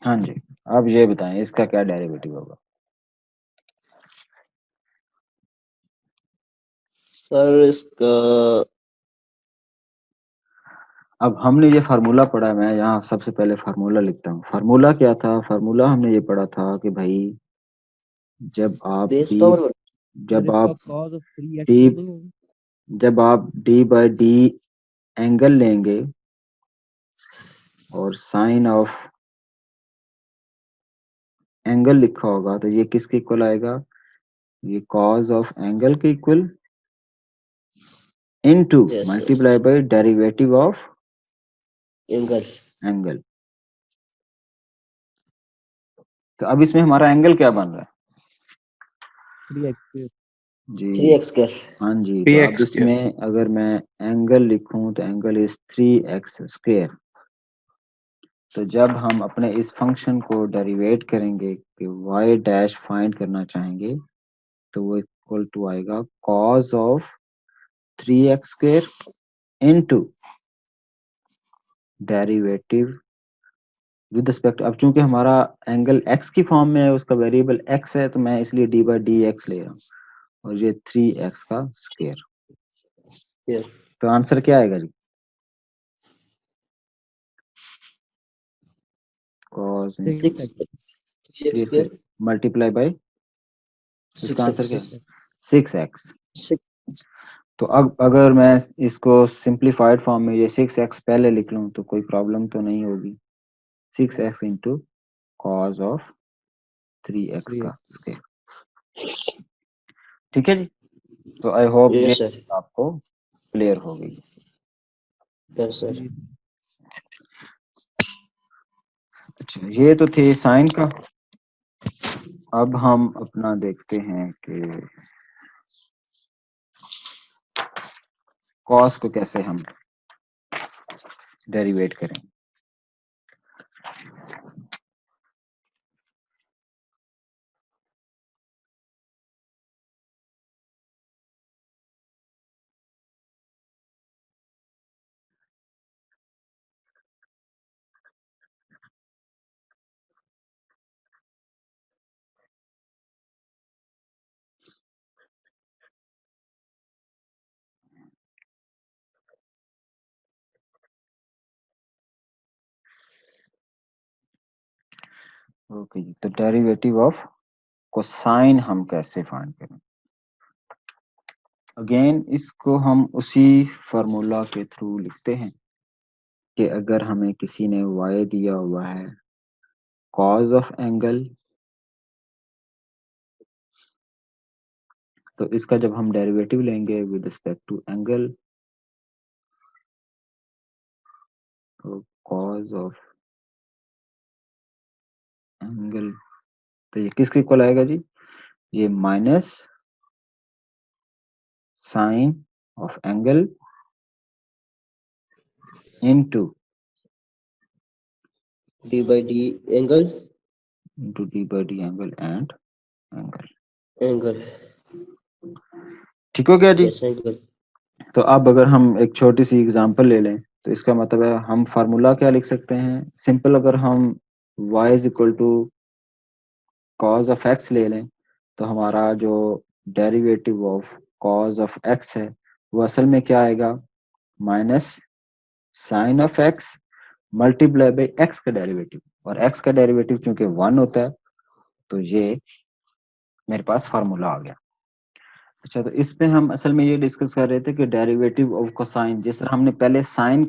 हाँ जी, अब ये बताएं इसका क्या डेरिवेटिव होगा। सर इसका अब हमने ये फार्मूला पढ़ा है, मैं यहाँ सबसे पहले फार्मूला लिखता हूँ। फार्मूला क्या था? फार्मूला हमने ये पढ़ा था कि भाई जब आप बेस डी पावर सर जब इसका आप cos of 3x डी तो नहीं होगा? जब आप डी बाई डी एंगल लेंगे और साइन ऑफ एंगल लिखा होगा तो ये किसके इक्वल आएगा? ये कॉज ऑफ एंगल के equal into yes sir multiply by derivative of angle angle. तो अब इसमें हमारा एंगल क्या बन रहा है 3x square। जी? 3x स्क्वायर हाँ जी, तो अब 3x स्क्वायर। इसमें अगर मैं एंगल लिखूं तो एंगल इज 3x स्क्वायर। तो जब हम अपने इस फंक्शन को डेरिवेट करेंगे कि y डैश फाइंड करना चाहेंगे तो वो इक्वल टू आएगा cos of 3x square into derivative with respect. अब चूंकि हमारा एंगल x की फॉर्म में है, उसका वेरिएबल x है, तो मैं इसलिए d बाई डी एक्स ले रहा हूँ और ये 3x का स्क्वायर। स्क्वायर तो आंसर क्या आएगा जी? cos into 6x 3 square multiply bye, इसका आंसर 6x क्या है? 6x। 6 तो अब अगर मैं इसको सिंप्लीफाइड फॉर्म में ये 6x पहले लिख लूं तो कोई प्रॉब्लम तो नहीं होगी। 6x into cos of 3x का 3x। स्क्वायर। ठीक है जी, तो आई होप ये यस सर आपको क्लियर हो गई। यस सर जी अच्छा ये तो थे साइन का। अब हम अपना देखते हैं कि कॉस को कैसे हम डेरिवेट करें। ओके जी, तो डेरिवेटिव ऑफ कोसाइन हम कैसे फाइंड करें? अगेन इसको हम उसी फार्मूला के थ्रू लिखते हैं कि अगर हमें किसी ने y दिया हुआ है कॉज ऑफ एंगल, तो इसका जब हम डेरिवेटिव लेंगे विद रिस्पेक्ट टू एंगल, तो कॉज ऑफ एंगल, तो ये किसके इक्वल आएगा जी? ये minus sine of angle into d by d angle d by d angle and angle. Angle ठीक हो गया जी? यस एंगल तो अब अगर हम एक छोटी सी एग्जांपल ले लें तो इसका मतलब है हम फार्मूला क्या लिख सकते हैं सिंपल। अगर हम y is equal to cos of x ले लें तो हमारा जो derivative of cos of x है वो असल में क्या आएगा? Minus sine of x multiply by x का डेरिवेटिव, और x का डेरिवेटिव चूंकि 1 होता है तो ये मेरे पास फार्मूला आ गया। अच्छा, तो इस पे हम असल में ये डिस्कस कर रहे थे कि डेरिवेटिव ऑफ कोसाइन, जिस तरह हमने पहले साइन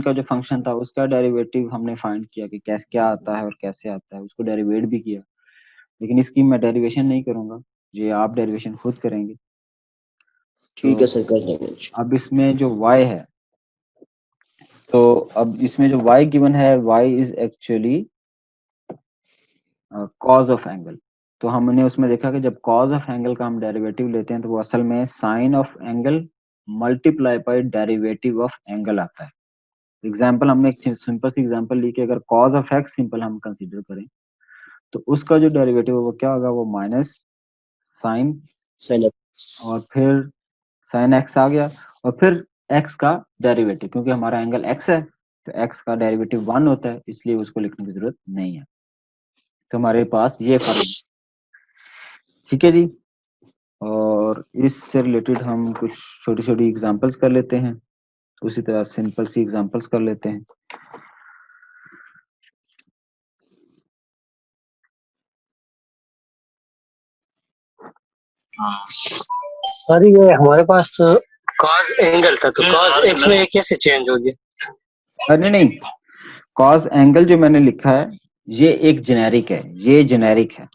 का जो फंक्शन था उसका डेरिवेटिव हमने फाइंड किया कि कैसे क्या आता है और कैसे आता है, उसको डेरिवेट भी किया। लेकिन इसकी मैं डेरिवेशन नहीं करूंगा, ये आप डेरिवेशन खुद करेंगे। ठीक है तो सर, कर लेंगे। अब इसमें जो y है, तो अब इसमें जो y गिवन है, y is actually cause of angle. तो हमने उसमें देखा कि जब कॉज ऑफ एंगल का हम डेरिवेटिव लेते हैं तो वो असल में sine of angle multiply by derivative of angle आता है। एग्जांपल हमने एक सिंपल सी एग्जांपल ली कि अगर कॉज ऑफ एक्स सिंपल हम कंसीडर करें तो उसका जो डेरिवेटिव है वो क्या होगा, वो माइनस साइन साइन और फिर साइन एक्स आ गया और फिर एक्स का डेरिवेटिव, क्योंकि हमारा एंगल एक्स है तो एक्स का डेरिवेटिव 1 होता है, इसलिए उसको लिखने की जरूरत नहीं है। तो हमारे पास ये फॉर्मूला, ठीक है जी। और इससे रिलेटेड हम कुछ छोटी छोटी एग्जांपल्स कर लेते हैं, उसी तरह सिंपल सी एग्जांपल्स कर लेते हैं। सर ये हमारे पास कॉस एंगल था, तो कॉस एक्स में कैसे चेंज हो गया? अरे नहीं, कॉस एंगल जो मैंने लिखा है ये एक जेनेरिक है, ये जेनेरिक है,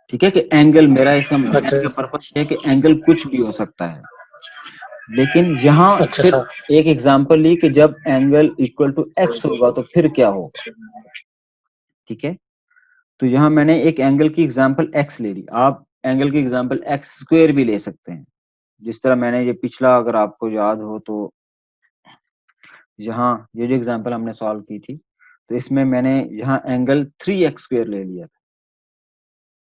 ठीक है। कि एंगल, मेरा इसका कहने का पर्पस है कि एंगल कुछ भी हो सकता है। लेकिन यहाँ अच्छा फिर सर। एक एग्जांपल ली कि जब एंगल इक्वल टू एक्स होगा तो फिर क्या होगा, ठीक है। तो यहाँ मैंने एक एंगल की एग्जांपल एक्स ले ली, आप एंगल की एग्जांपल एक्स स्क्वायर भी ले सकते हैं। जिस तरह मैंने ये पिछला, अगर आपको याद हो तो, यहाँ ये जो एग्जांपल हमने सॉल्व की थी तो इसमें मैंने यहाँ एंगल 3x² ले लिया था।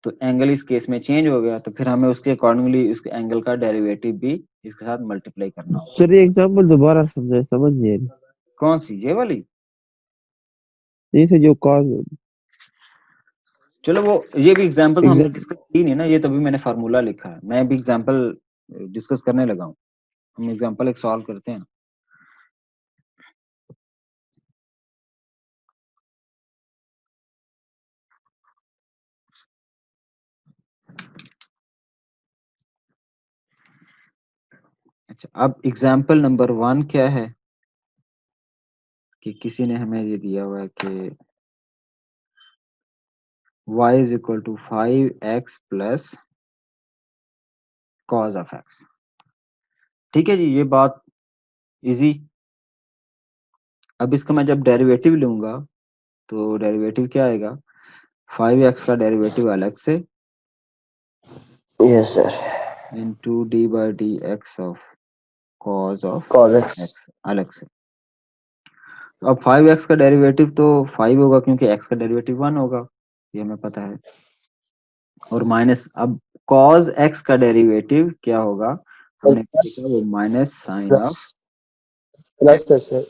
तो एंगल इस केस में चेंज हो गया, तो फिर हमें उसके अकॉर्डिंगली उसके एंगल का डेरिवेटिव भी इसके साथ मल्टीप्लाई करना होगा। सर ये एग्जांपल दोबारा समझाए, समझ नहीं आ रही। कौन सी, ये वाली? जैसे जो कॉज चलो वो ये भी एग्जांपल तो हमने डिस्कस की नहीं ना, ये तो भी मैंने फार्मूला लिखा है, मैं भी एग्जांपल डिस्कस करने लगा हूँ। हम एग्जांपल एक सॉल्व करते हैं। अच्छा, अब एग्जांपल नंबर 1 क्या है कि किसी ने हमें ये दिया हुआ है कि y is equal to 5x plus cos of x। ठीक है जी, ये बात इजी। अब इसका मैं जब डेरिवेटिव लूंगा तो डेरिवेटिव क्या आएगा, 5x का डेरिवेटिव अलग से yes sir into D by D x of cos of cos x. X अलग से। तो अब 5x का डेरिवेटिव तो 5 होगा क्योंकि x का डेरिवेटिव 1 होगा, ये हमें पता है। और माइनस, अब cos x का डेरिवेटिव क्या होगा, हमने देखा वो माइनस साइन ऑफ, प्लस है सर,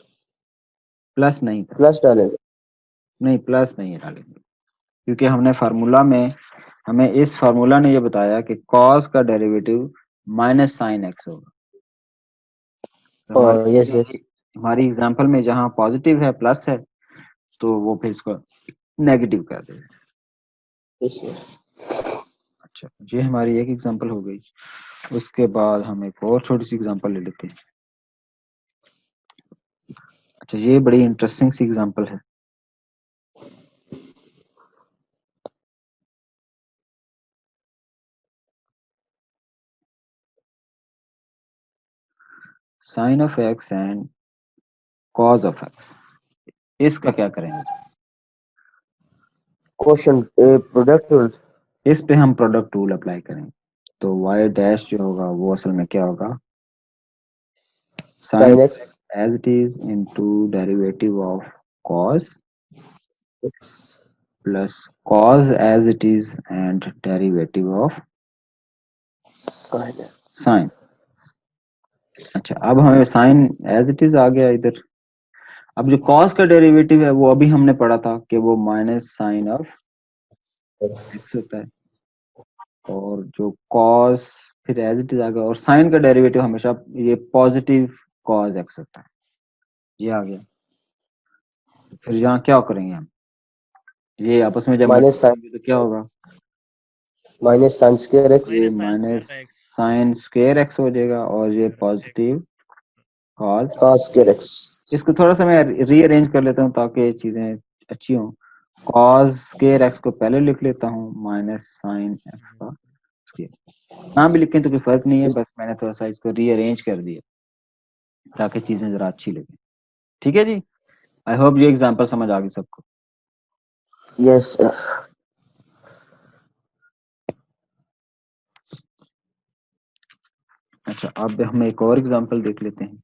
प्लस नहीं था, प्लस डालेंगे। नहीं प्लस नहीं है डालेंगे, क्योंकि हमने फार्मूला में, हमें इस फार्मूला ने ये बताया कि cos का डेरिवेटिव माइनस साइन एक्स होगा। तो यस यस हमारी एग्जांपल में जहाँ पॉजिटिव है, प्लस है, तो वो फिर इसको नेगेटिव कर देगा। यस। अच्छा, ये हमारी एक एग्जांपल हो गई। उसके बाद हम एक और छोटी सी एग्जांपल ले लेते हैं। अच्छा, ये बड़ी इंटरेस्टिंग सी एग्जांपल है। Sine of x and cos of x, इसका क्या करेंगे? क्वेश्चन प्रोडक्ट रूल, इस पे हम प्रोडक्ट रूल अप्लाई करेंगे। तो y डैश जो होगा वो असल में क्या होगा, sine sine x as it is into derivative of cos plus cos as it is and derivative of sine. अच्छा, अब हमें साइन एज इट इज आ गया इधर। अब जो cos का डेरिवेटिव है वो अभी हमने पढ़ा था कि वो माइनस साइन ऑफ एक्स होता है, और जो cos फिर एज इट इज आ गया, और साइन का डेरिवेटिव हमेशा ये पॉजिटिव cos x होता है, ये आ गया। फिर यहाँ क्या करेंगे हम, ये आपस में जब माइनस मल्टीप्लाई करेंगे तो क्या होगा, माइनस साइन स्क्वायर एक्स। ये माइनस साइन स्क्वायर एक्स हो जाएगा और ये positive cos. Cos square x. इसको थोड़ा सा मैं रीअरेंज कर लेता हूँ ताकि ये चीजें अच्छी हों। कॉस स्क्वायर एक्स को पहले लिख लेता हूँ माइनस साइन एक्स का स्क्वायर। ना भी लिखें तो कोई फर्क नहीं है, बस मैंने थोड़ा सा इसको रीअरेंज कर दिया ताकि चीजें जरा अच्छी लगे। ठीक है जी, आई होप ये एग्जांपल समझ आ गई सबको। Yes sir. अच्छा, अब हम एक और एग्जांपल देख लेते हैं।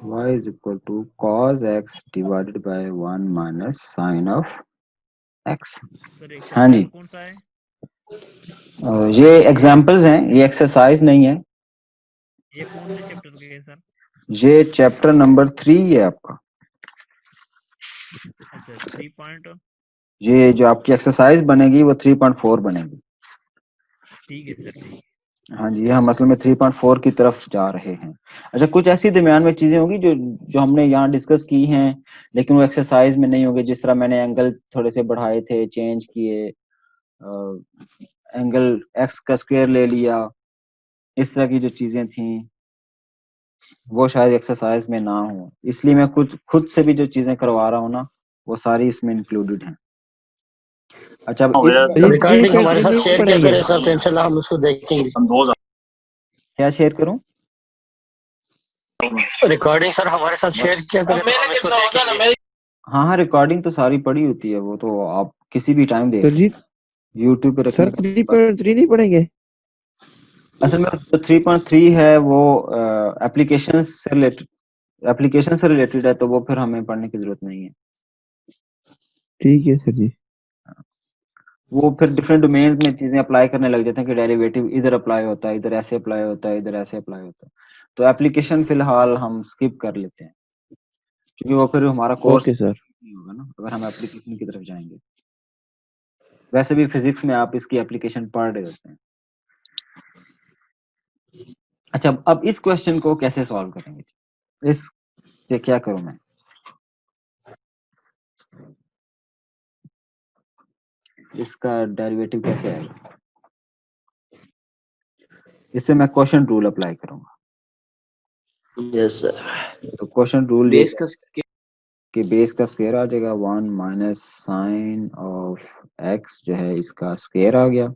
y is equal to cos x divided by 1 minus sin of x। हाँ जी, कौन सा है? ये एग्जांपल्स हैं, ये एक्सरसाइज नहीं है। ये कौन से चैप्टर के है सर? ये चैप्टर नंबर 3 है आपका। अच्छा 3 पॉइंट। ये जो आपकी एक्सरसाइज बनेगी वो 3.4 बनेगी। ठीक है सर, ठीक। हाँ जी, हम असल में 3.4 की तरफ जा रहे हैं। अच्छा, कुछ ऐसी दरमियान में चीजें होंगी जो हमने यहाँ डिस्कस की हैं लेकिन वो एक्सरसाइज में नहीं होगी। जिस तरह मैंने एंगल थोड़े से बढ़ाए थे, चेंज किए, एंगल एक्स का स्क्वायर ले लिया, इस तरह की जो चीजें थी वो शायद एक्सरसाइज में ना हो, इसलिए मैं खुद से भी जो चीजें करवा रहा हूँ ना वो सारी इसमें इंक्लूडेड हैं। अच्छा, अब इस रिकॉर्डिंग हमारे साथ शेयर किया करें सर, तो इंशाल्लाह हम उसको देखेंगे। क्या शेयर करूं? रिकॉर्डिंग सर हमारे साथ शेयर किया करें तो हम इसको देखेंगे। हाँ, रिकॉर्डिंग तो सारी पड़ी होती है, वो तो आप किसी भी टाइम देख सकते हैं, यूट्यूब पे रखने सर 3.3 नहीं पढ़ेंगे? असल में जो 3.3 है वो एप्लीकेशन से रिलेटेड है, तो वो फिर हमें पढ़ने की जरूरत नहीं है। ठीक है सर जी। वो फिर डिफरेंट डोमेन्स में चीजें अप्लाई करने लग जाते हैं कि डेरिवेटिव इधर अप्लाई होता है, इधर ऐसे अप्लाई होता है, इधर ऐसे अप्लाई होता है। तो एप्लीकेशन फिलहाल हम स्किप कर लेते हैं क्योंकि वो फिर हमारा कोर्स ओके सर। नहीं होगा ना अगर हम एप्लीकेशन की तरफ जाएंगे। वैसे भी फिजिक्स में आप इसकी एप्लीकेशन पढ़ रहे होते हैं। अच्छा, अब इस क्वेश्चन को कैसे सॉल्व करेंगे? इससे क्या करूं मैं? इसका डेरिवेटिव कैसे आएगा? इससे मैं क्वेश्चन रूल अप्लाई करूंगा। Yes sir. तो क्वेश्चन रूल ये बेस का कि बेस का स्क्वायर आ जाएगा 1 माइनस साइन ऑफ एक्स जो है इसका स्क्वायर आ गया,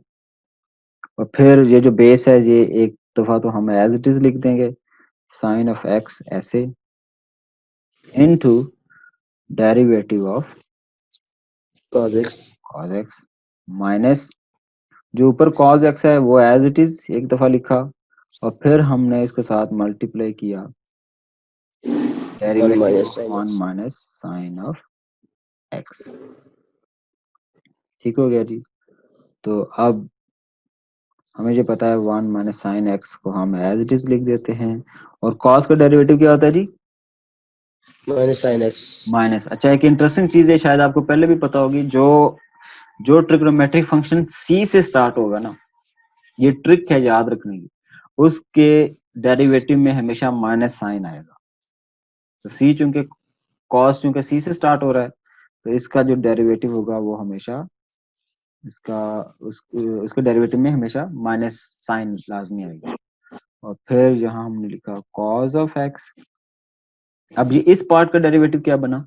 और फिर ये जो बेस है ये एक दफा तो हम एज इट इज लिख देंगे साइन ऑफ एक्स ऐसे into derivative of cos x. Cos x minus जो ऊपर कॉस एक्स है वो एज इट इज एक दफा लिखा, और फिर हमने इसके साथ मल्टीप्लाई किया 1 derivative minus of sine 1 x. Minus sine of x. ठीक हो गया जी। तो अब हमें जो पता है 1 माइनस साइन एक्स को हम एज इट इज लिख देते हैं, और कॉस का डेरिवेटिव क्या होता है जी? Minus sine X. माइनस। अच्छा, एक इंटरेस्टिंग चीज है, शायद आपको पहले भी पता होगी, जो ट्रिग्नोमेट्रिक फंक्शन सी से स्टार्ट होगा ना, ये ट्रिक है याद रखने की, उसके डेरिवेटिव में हमेशा माइनस साइन आएगा। तो सी चूंकि कॉस चूंकि सी से स्टार्ट हो रहा है तो इसका जो डेरिवेटिव होगा वो हमेशा उसके डेरिवेटिव में हमेशा माइनस साइन लाजमी आएगा। और फिर यहाँ हमने लिखा कॉस ऑफ एक्स। अब ये इस पार्ट का डेरिवेटिव क्या बना?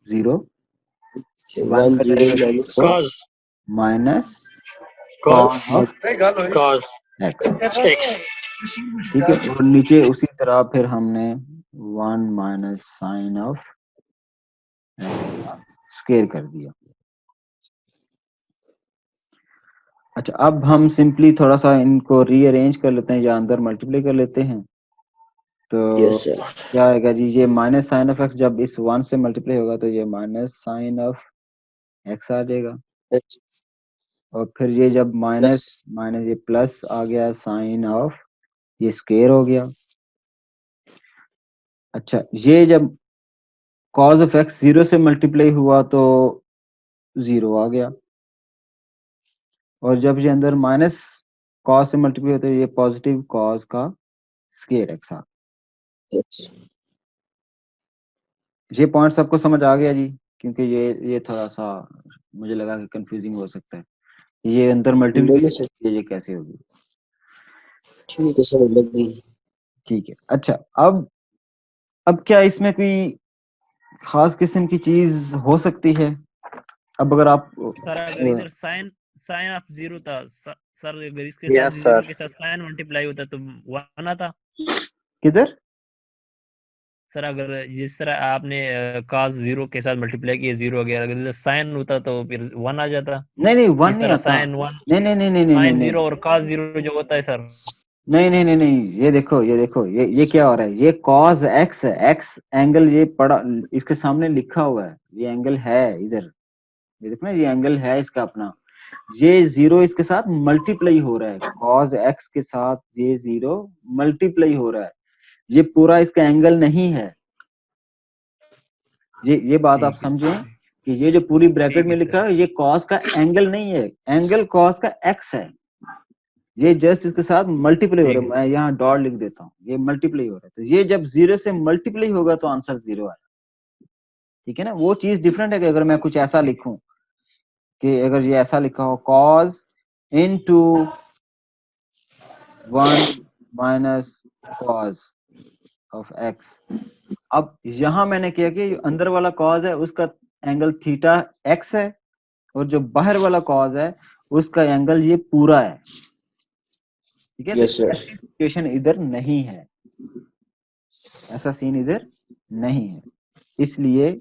0। 1 का 1 0 derivative minus cos minus cos cos x. X. ठीक है, और नीचे उसी तरह फिर हमने 1 माइनस साइन ऑफ स्क्वायर कर दिया। अच्छा, अब हम सिंपली थोड़ा सा इनको रीअरेंज कर लेते हैं या अंदर मल्टीप्लाई कर लेते हैं। तो यस सर। क्या आएगा जी? ये माइनस साइन ऑफ एक्स जब इस 1 से मल्टीप्लाई होगा तो ये माइनस साइन ऑफ एक्स आ जाएगा, और फिर ये जब माइनस प्लस माइनस ये प्लस आ गया साइन ऑफ ये स्क्वायर हो गया। अच्छा, ये जब कॉज ऑफ एक्स 0 से मल्टीप्लाई हुआ तो 0 आ गया, और जब ये अंदर माइनस कॉज से मल्टीप्लाई होता है ये पॉजिटिव कॉज का स्क्वायर एक्स आ। ये पॉइंट सबको समझ आ गया जी? क्योंकि ये थोड़ा सा मुझे लगा कि कंफ्यूजिंग हो सकता है, ये अंदर नहीं मल्टीप्लिकेशन नहीं सर, ये कैसे होगी। ठीक है समझ लग गई। ठीक है। अच्छा, अब क्या इसमें कोई खास किस्म की चीज हो सकती है? अब अगर आप सर अगर इधर साइन साइन ऑफ जीरो था सर अगर इसके साथ यस जीरो सर। के साथ साइन मल्टीप्लाई होता तो 1 आता। किधर? सर अगर जिस तरह आपने cos 0 के साथ मल्टीप्लाई किया 0 हो गया, अगर साइन होता तो फिर 1 आ जाता। नहीं नहीं, 1 इस नहीं तरह आता। साइन 1 नहीं नहीं नहीं नहीं नहीं नहीं साइन नहीं 0 और cos 0 जो होता है सर। नहीं नहीं नहीं नहीं, ये देखो ये क्या हो रहा है, ये cos x है, x एंगल ये पड़ा इसके सामने लिखा हुआ है, ये एंगल है इधर, ये देखो ना, ये एंगल है इसका अपना। ये 0 इसके साथ मल्टीप्लाई हो रहा है, cos x के साथ ये 0 मल्टीप्लाई हो रहा है, ये पूरा इसका एंगल नहीं है। ये बात आप ठीक है समझें कि ये जो पूरी ब्रैकेट ठीक में है लिखा सर। है ये cos का एंगल नहीं है, एंगल cos का x है, ये जस्ट इसके साथ मल्टीप्लाई हो ठीक रहा है। है मैं यहाँ डॉट लिख देता हूँ, ये मल्टीप्लाई हो रहा है, तो ये जब 0 से मल्टीप्लाई होगा तो आंसर 0 आएगा। ठीक है ना? वो चीज डिफरेंट है कि अगर मैं कुछ ऐसा लिखूं कि अगर ये ऐसा लिखा हो cos into 1 minus cos of x। अब यहां मैंने किया कि अंदर वाला cos है उसका एंगल थीटा x है, और जो बाहर वाला cos है उसका एंगल ये पूरा है। ठीक है, तो यस सर। ऐसी सिचुएशन इधर नहीं है, ऐसा सीन इधर नहीं है, इसलिए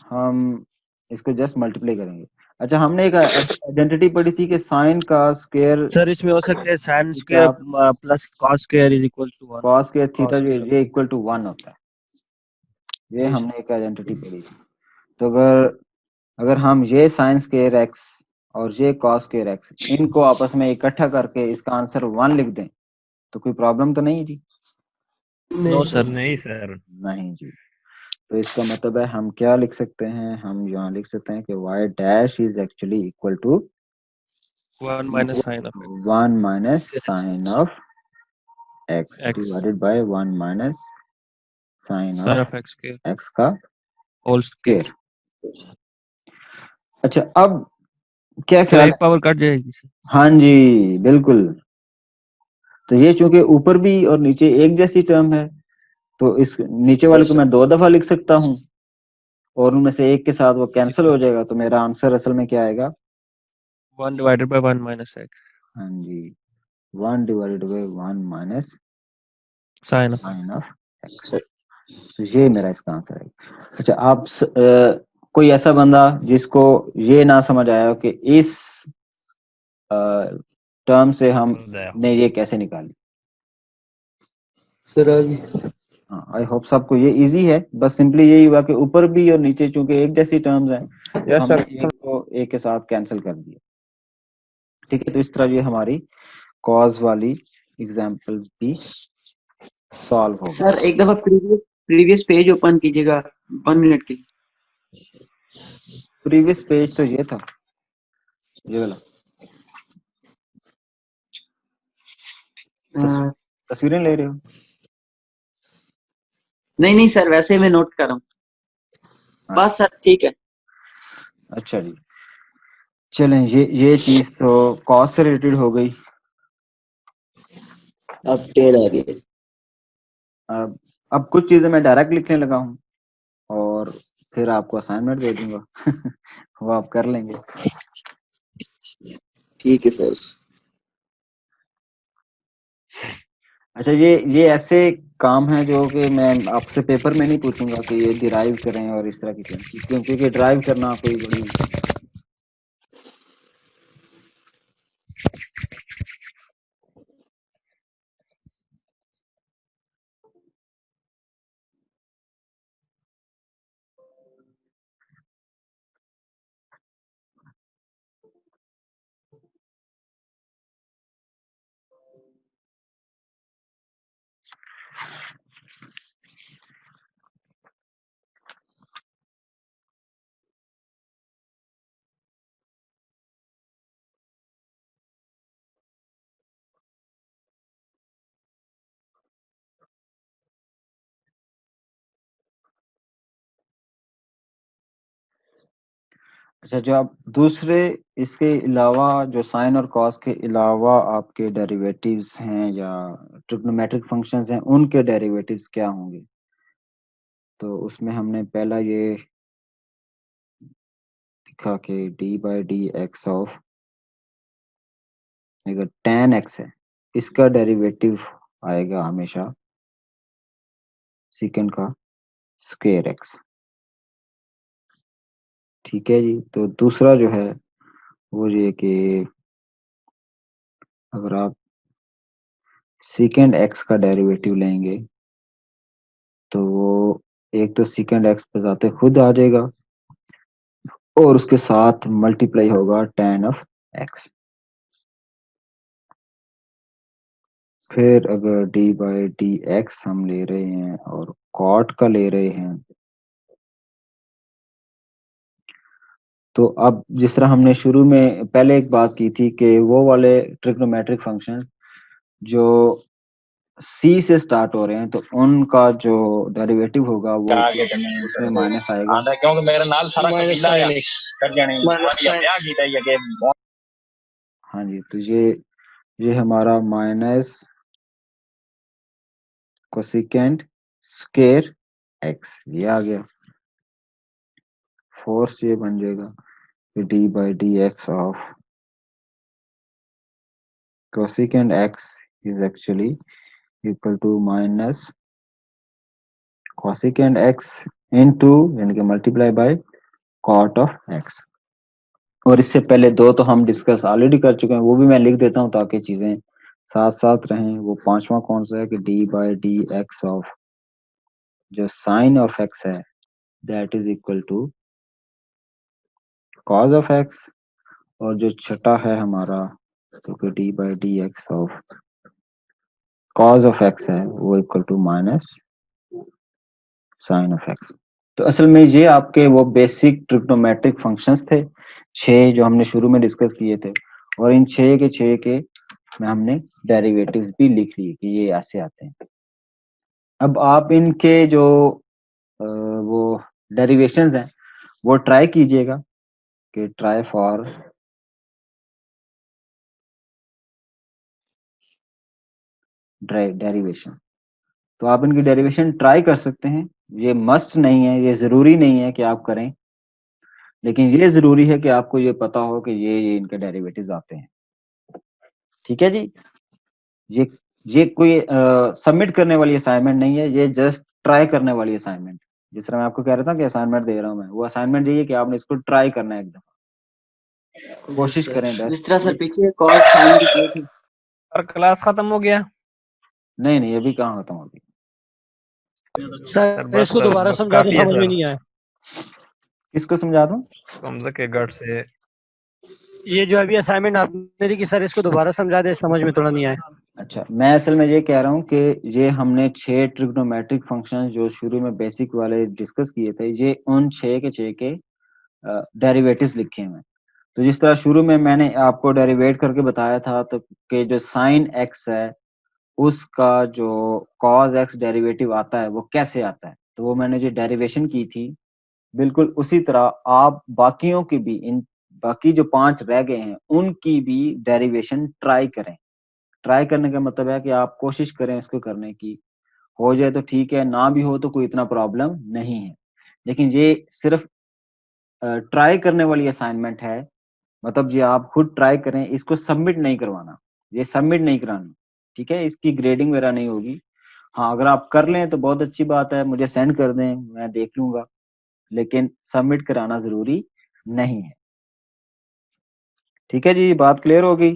हम इसको जस्ट मल्टीप्लाई करेंगे। अच्छा, हमने एक आइडेंटिटी पढ़ी थी कि साइन का स्क्वायर सर इसमें हो सकता है sine theta square plus cos square is equal to 1। Cos square theta cos जो स्क्वायर। ये इक्वल टू 1 होता है, ये जी सर। हमने एक आइडेंटिटी पढ़ी थी। तो अगर अगर हम ये साइन स्क्वायर एक्स और ये कॉस स्क्वायर एक्स इनको आपस में इकट्ठा करके इसका आंसर 1 लिख दें तो कोई प्रॉब्लम तो नहीं जी? No sir. नहीं सर। नहीं जी। तो इसका मतलब है हम क्या लिख सकते हैं, हम यहाँ लिख सकते हैं कि y dash is actually equal to 1 minus sine of 1 minus sine of x x divided by 1 minus sine sine of of x square x का होल स्क्वायर। स्क्वायर। अच्छा, अब क्या तो ख्याल एक है? पावर कट जाएगी सर। हाँ जी बिल्कुल। तो ये चूंकि ऊपर भी और नीचे एक जैसी टर्म है तो इस नीचे वाले को यस मैं सर। 2 दफा लिख सकता हूँ और उनमें से एक के साथ वो कैंसिल हो जाएगा, तो मेरा आंसर असल में क्या आएगा? 1 डिवाइडेड बाय 1 माइनस एक्स हाँ जी, 1 divided by 1 minus sine of x. Sine of x. तो ये मेरा इसका आंसर है। अच्छा, आप कोई ऐसा बंदा जिसको ये ना समझ आया हो कि इस टर्म से हम ने ये कैसे निकाली? सर आगे। हाँ, आई होप सबको ये इजी है। बस सिंपली यही हुआ कि ऊपर भी और नीचे चूंकि एक जैसी टर्म्स हैं तो यस हमने सर। एक को एक के साथ कैंसिल कर दिया। ठीक है, तो इस तरह ये हमारी कॉज वाली एग्जांपल्स भी सॉल्व हो गई। सर एक दफा प्रीवियस प्रीवियस पेज ओपन कीजिएगा 1 मिनट के लिए। प्रीवियस पेज तो ये था, ये वाला अ, तस्वीरें ले रहे हो? नहीं नहीं सर, वैसे मैं नोट कर रहा हूँ। बस सर ठीक है। अच्छा जी, चलें, ये चीज तो कॉज से रिलेटेड हो गई। अब 10 आ गए। अब कुछ चीजें मैं डायरेक्ट लिखने लगा हूँ और फिर आपको असाइनमेंट दे दूंगा वो आप कर लेंगे। ठीक है सर। अच्छा, ये ऐसे काम है जो कि मैं आपसे पेपर में नहीं पूछूंगा कि ये डिराइव करें और इस तरह की चीजें, क्योंकि ड्राइव करना कोई बड़ी अच्छा, जो आप दूसरे इसके अलावा जो साइन और कॉस के अलावा आपके डेरिवेटिव्स हैं या ट्रिग्नोमेट्रिक फंक्शंस हैं, उनके डेरिवेटिव्स क्या होंगे? तो उसमें हमने पहला ये लिखा कि D by D x of, अगर tan x है, इसका डेरिवेटिव आएगा हमेशा सेकंड का स्क्वायर x। ठीक है जी। तो दूसरा जो है वो ये कि अगर आप सेकंड x का डेरिवेटिव लेंगे तो वो एक तो सेकंड x पे जाते खुद आ जाएगा और उसके साथ मल्टीप्लाई होगा tan ऑफ x। फिर अगर d बाई डी एक्स हम ले रहे हैं और cot का ले रहे हैं, तो अब जिस तरह हमने शुरू में पहले एक बात की थी कि वो वाले ट्रिग्नोमेट्रिक फंक्शन जो सी से स्टार्ट हो रहे हैं, तो उनका जो डेरिवेटिव होगा वो उसमें माइनस आएगा। क्योंकि मेरे नाल सारा कबीला है कर जाने ब्याह कीता है कि हाँ जी, तो ये हमारा माइनस कोसिकेंट स्क्वायर एक्स ये आ गया। फोर्स ये बन जाएगा d by D x of cosecant x is actually equal to minus cosecant x into यानी कि multiply by cot of x. और इससे पहले दो तो हम डिस्कस ऑलरेडी कर चुके हैं, वो भी मैं लिख देता हूँ ताकि चीजें साथ साथ रहें। वो पांचवा कौन सा है कि D by D x of जो साइन ऑफ एक्स है that is equal to cos of x, और जो छठा है हमारा तो d by D x of cos of x है वो equal to minus sine of x. तो असल में ये आपके वो बेसिक ट्रिग्नोमेट्रिक फंक्शंस थे, 6 जो हमने शुरू में डिस्कस किए थे, और इन 6 के में हमने डेरिवेटिव्स भी लिख लिए कि ये ऐसे आते हैं। अब आप इनके जो वो डेरिवेशंस हैं वो ट्राई कीजिएगा कि ट्राई फॉर डेरिवेशन। तो आप इनकी डेरिवेशन ट्राई कर सकते हैं, ये मस्ट नहीं है, ये जरूरी नहीं है कि आप करें, लेकिन ये जरूरी है कि आपको ये पता हो कि ये इनके डेरिवेटिव्स आते हैं। ठीक है जी। ये ये कोई सबमिट करने वाली असाइनमेंट नहीं है, ये जस्ट ट्राई करने वाली असाइनमेंट। जिस तरह मैं आपको कह रहा था कि असाइनमेंट दे रहा हूं मैं, वो असाइनमेंट यही है कि आपने इसको ट्राई करना है, एक दफा कोशिश करें जिस बेस्ट। तरह सर पीछे कॉस साइन भी किए थे। और क्लास खत्म हो गया? नहीं नहीं, अभी कहाँ खत्म होगी सर सर बस इसको सर दोबारा बस समझा दो, काफी है समझ में सर। नहीं आया। किसको समझा दूं? हमजा के गढ़ से ये जो अभी असाइनमेंट आपने दी कि सर इसको दोबारा समझा दे, समझ में थोड़ा नहीं आया। अच्छा, मैं असल में ये कह रहा हूँ कि ये हमने 6 ट्रिग्नोमेट्रिक फंक्शन जो शुरू में बेसिक वाले डिस्कस किए थे, ये उन 6 के डेरिवेटिव्स लिखे हुए हैं। तो जिस तरह शुरू में मैंने आपको डेरिवेट करके बताया था, तो कि जो साइन एक्स है उसका जो कॉज एक्स डेरिवेटिव आता है वो कैसे आता है, तो वो मैंने जो डेरिवेशन की थी बिल्कुल उसी तरह आप बाकियों की भी, इन बाकी जो 5 रह गए हैं उनकी भी डेरिवेशन ट्राई करें। ट्राई करने का मतलब है कि आप कोशिश करें इसको करने की, हो जाए तो ठीक है, ना भी हो तो कोई इतना प्रॉब्लम नहीं है। लेकिन ये सिर्फ ट्राई करने वाली असाइनमेंट है, मतलब ये आप खुद ट्राई करें, इसको सबमिट नहीं करवाना, ये सबमिट नहीं कराना। ठीक है, इसकी ग्रेडिंग वगैरह नहीं होगी। हाँ, अगर आप कर लें तो बहुत अच्छी बात है, मुझे सेंड कर दें, मैं देख लूंगा, लेकिन सबमिट कराना जरूरी नहीं है। ठीक है जी, बात क्लियर हो गई?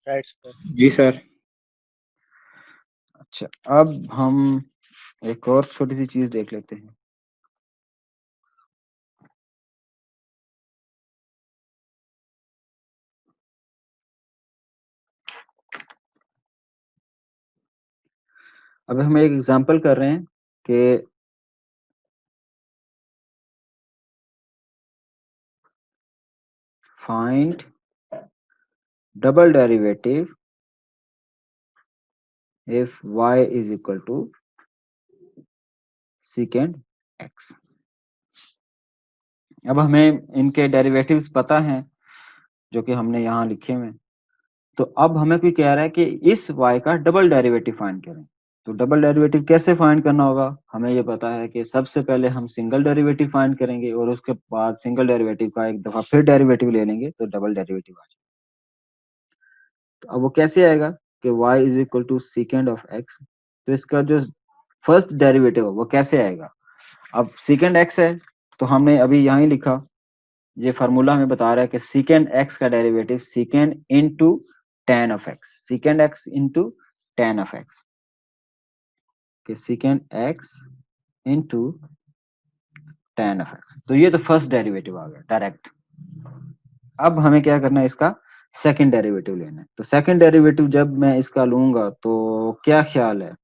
Right sir. जी सर। अच्छा, अब हम एक और छोटी सी चीज देख लेते हैं। अब हम एक एग्जांपल कर रहे हैं कि find double derivative if y is equal to secant x। अब हमें इनके डेरिवेटिव्स पता हैं जो कि हमने यहाँ लिखे हुए हैं। तो अब हमें कोई कह रहा है कि इस y का डबल डेरिवेटिव फाइंड करें। तो डबल डेरिवेटिव कैसे फाइंड करना होगा? हमें ये पता है कि सबसे पहले हम सिंगल डेरिवेटिव फाइंड करेंगे और उसके बाद सिंगल डेरिवेटिव का एक दफा फिर डेरिवेटिव ले लेंगे तो डबल डेरिवेटिव आ जाएगा। तो अब वो कैसे आएगा कि y is equal to second of x। तो इसका जो फर्स्ट डेरिवेटिव है वो कैसे आएगा? अब सेकेंड x है तो हमने अभी यहाँ ही लिखा, ये फार्मूला हमें बता रहा है कि सेकेंड x का derivative second into tan of x, second x into tan of x, कि second x into tan of x। तो ये तो फर्स्ट डेरिवेटिव आ गया डायरेक्ट। अब हमें क्या करना है, इसका सेकंड डेरिवेटिव लेना है। तो सेकंड डेरिवेटिव जब मैं इसका लूंगा तो क्या ख्याल है,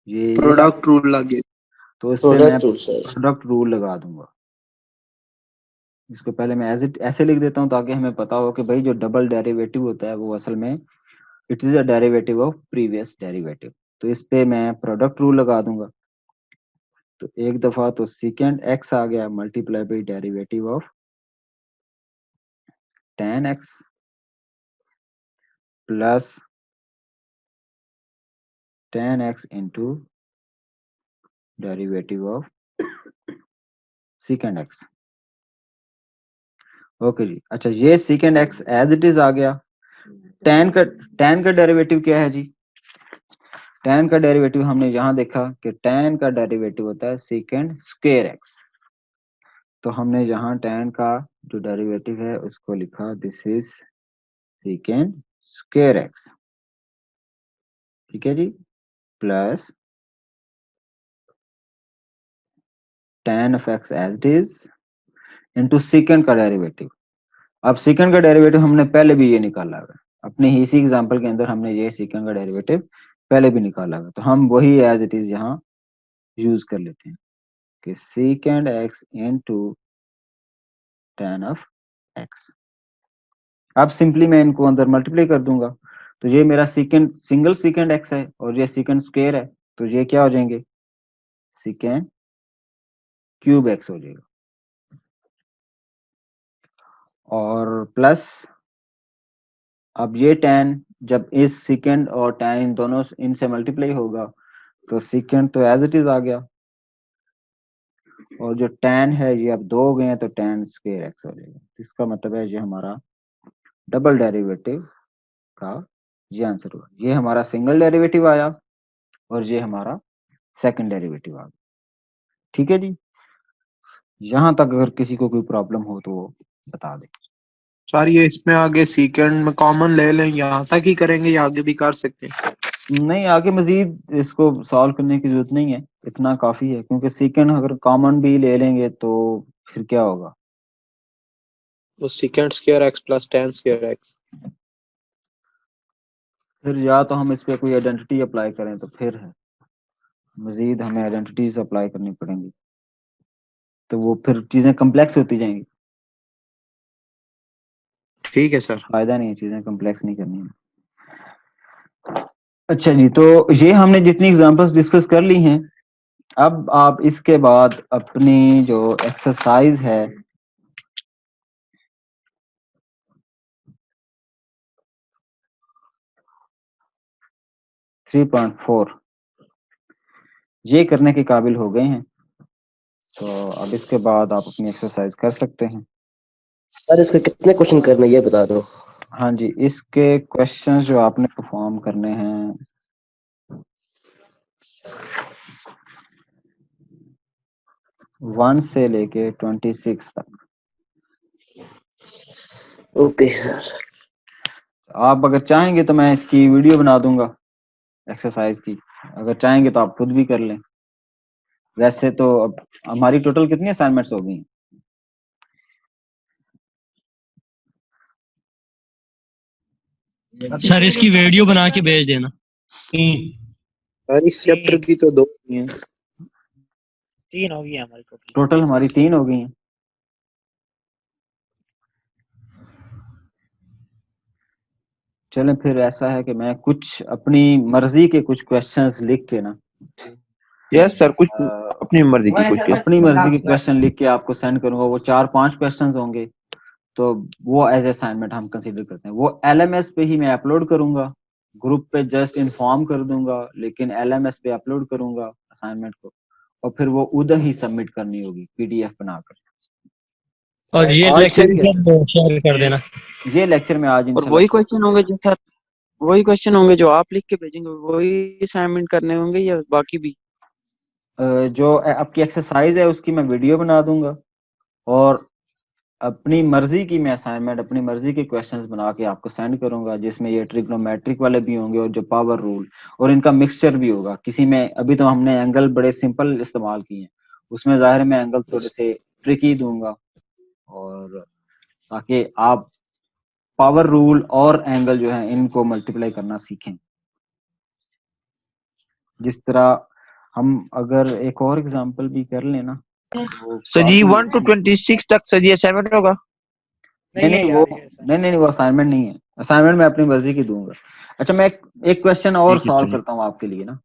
ये प्रोडक्ट रूल लगे। तो इस पे मैं product rule sir. Product rule लगा दूंगा। इसको पहले मैं एज इट ऐसे लिख देता हूँ ताकि हमें पता हो कि भाई जो डबल डेरिवेटिव होता है वो असल में it is a derivative of previous derivative. तो इस पे मैं प्रोडक्ट रूल लगा दूंगा। तो एक दफा तो सेकेंड एक्स आ गया multiply by derivative of tan x plus tan x into derivative of second X. Okay जी। अच्छा, ये second X as it is आ गया। tan का डेरिवेटिव क्या है जी? tan का डेरिवेटिव हमने यहाँ देखा कि tan का डेरिवेटिव होता है सेकेंड स्क्वायर एक्स। तो हमने यहाँ tan का जो डेरिवेटिव है उसको लिखा this is second square X, ठीक है जी, plus tan of x as it is into second का डेरिवेटिव। अब सेकेंड का डेरिवेटिव हमने पहले भी ये निकाला हुआ है, अपने ही इसी एग्जांपल के अंदर हमने ये सेकेंड का डेरिवेटिव पहले भी निकाला हुआ है। तो हम वही एज इट इज यहाँ यूज कर लेते हैं कि second x into tan of x। अब सिंपली मैं इनको अंदर मल्टीप्लाई कर दूंगा। तो ये मेरा सेकेंड सिंगल सेकेंड एक्स है और ये सेकेंड स्क्वायर है, तो ये क्या हो जाएंगे, सेकेंड क्यूब एक्स हो जाएगा। और प्लस अब ये tan जब इस सेकेंड और tan इन दोनों इनसे मल्टीप्लाई होगा तो सेकेंड तो एज इट इज आ गया, और जो tan है ये अब 2 हो गए हैं तो tan स्क्वायर एक्स हो जाएगा। इसका मतलब है ये हमारा डबल डेरिवेटिव का ये आंसर हुआ। ये हमारा सिंगल डेरिवेटिव आया और ये हमारा सेकंड डेरिवेटिव आ गया। ठीक है जी, यहाँ तक अगर किसी को कोई प्रॉब्लम हो तो वो बता दे। सर ये इसमें आगे सेकंड में कॉमन ले लें, यहाँ तक ही करेंगे या आगे भी कर सकते हैं? नहीं, आगे मजीद इसको सॉल्व करने की जरूरत नहीं है, इतना काफी है, क्योंकि सेकंड अगर कॉमन भी ले लेंगे तो फिर क्या होगा, तो second square x plus tan square x. फिर या तो हम इस पे कोई आइडेंटिटी अप्लाई करें तो फिर है, मजीद हमें आइडेंटिटीज अप्लाई करनी पड़ेंगी, तो वो फिर चीजें कम्प्लेक्स होती जाएंगी। ठीक है सर। फायदा नहीं है चीजें कम्प्लेक्स नहीं करनी है। अच्छा जी, तो ये हमने जितनी एग्जांपल्स डिस्कस कर ली हैं, अब आप इसके बाद अपनी जो एक्सरसाइज है थ्री 3.4 ये करने के काबिल हो गए हैं, तो अब इसके बाद आप अपनी एक्सरसाइज कर सकते हैं। सर इसका कितने क्वेश्चन करने ये बता दो। हाँ जी, इसके क्वेश्चंस जो आपने परफॉर्म करने हैं 1 से लेके 26 तक। Okay sir. आप अगर चाहेंगे तो मैं इसकी वीडियो बना दूंगा एक्सरसाइज की, अगर चाहेंगे तो आप खुद भी कर लें। वैसे तो अब हमारी टोटल कितनी असाइनमेंट्स हो गई हैं? सर इसकी वीडियो बना के भेज देना। सर इस चैप्टर की तो 2 ही हैं। 3 होगी हमारी टोटल। टोटल हमारी 3 हो गई हैं। चलें फिर ऐसा है कि मैं कुछ अपनी मर्जी के कुछ क्वेश्चंस लिख के ना यस सर, कुछ अ, अपनी मर्जी की क्वेश्चन। अपनी मर्जी के क्वेश्चन लिख के आपको सेंड करूंगा। वो 4-5 क्वेश्चंस होंगे, तो वो एज असाइनमेंट हम कंसीडर करते हैं। वो एलएमएस पे ही मैं अपलोड करूंगा, ग्रुप पे जस्ट इन्फॉर्म कर दूंगा, लेकिन एलएमएस पे अपलोड करूंगा असाइनमेंट को, और फिर वो उधर ही सबमिट करनी होगी पीडीएफ बनाकर। और ये आज लेक्चर के शेयर कर देना। ये लेक्चर में आज और इंशाल्लाह वही क्वेश्चन होंगे जो सर, वही क्वेश्चन होंगे जो आप लिख के भेजेंगे, वही असाइनमेंट करने होंगे या बाकी भी? जो आपकी एक्सरसाइज है उसकी मैं वीडियो बना दूंगा, और अपनी मर्जी की मैं असाइनमेंट, अपनी मर्जी के क्वेश्चंस बना के आपको सेंड करूंगा, जिसमें ये ट्रिग्नोमेट्रिक वाले भी होंगे और जो पावर रूल, और इनका मिक्सचर भी होगा। किसी में अभी तो हमने एंगल बड़े सिंपल इस्तेमाल किए हैं, उसमें जाहिर है मैं एंगल थोड़े से ट्रिकी दूंगा, और ताकि आप पावर रूल और एंगल जो है इनको मल्टीप्लाई करना सीखें। जिस तरह हम अगर एक और एग्जांपल भी कर लेना, वो सर जी काफी 1 to 26 तक सर जी असाइनमेंट होगा। नहीं नहीं वो नहीं वो असाइनमेंट नहीं है, असाइनमेंट मैं अपनी मर्जी की दूंगा। अच्छा, मैं एक क्वेश्चन और ठीक है सॉल्व सर जी। करता हूँ आपके लिए ना,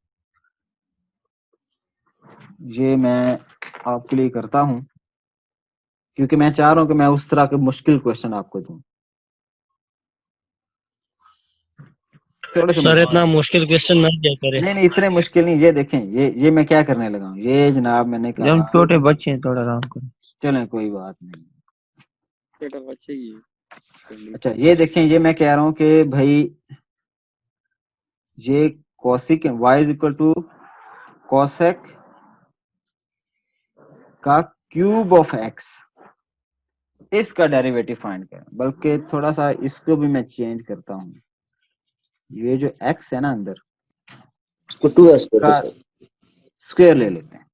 ये मैं आपके लिए करता हूँ क्योंकि मैं चाह रहा हूँ कि मैं उस तरह के मुश्किल क्वेश्चन आपको दूं। थोड़े से सर इतना मुश्किल क्वेश्चन ना दिया करे। नहीं इतने मुश्किल नहीं। ये देखें, ये मैं क्या करने लगा हूँ, ये जनाब मैंने जब हम कहा, छोटे बच्चे हैं थोड़ा आराम करें। चलें कोई बात नहीं। बेटा बच्चे ही अच्छा ये देखें, ये मैं कह रहा हूँ कि भाई ये cosec y is equal to cosec का क्यूब ऑफ x, इसका डेरिवेटिव फाइंड करें। बल्कि थोड़ा सा इसको भी मैं चेंज करता हूँ, ये जो x है ना अंदर, इसको 2s कर दो का सर। स्क्वायर ले लेते हैं।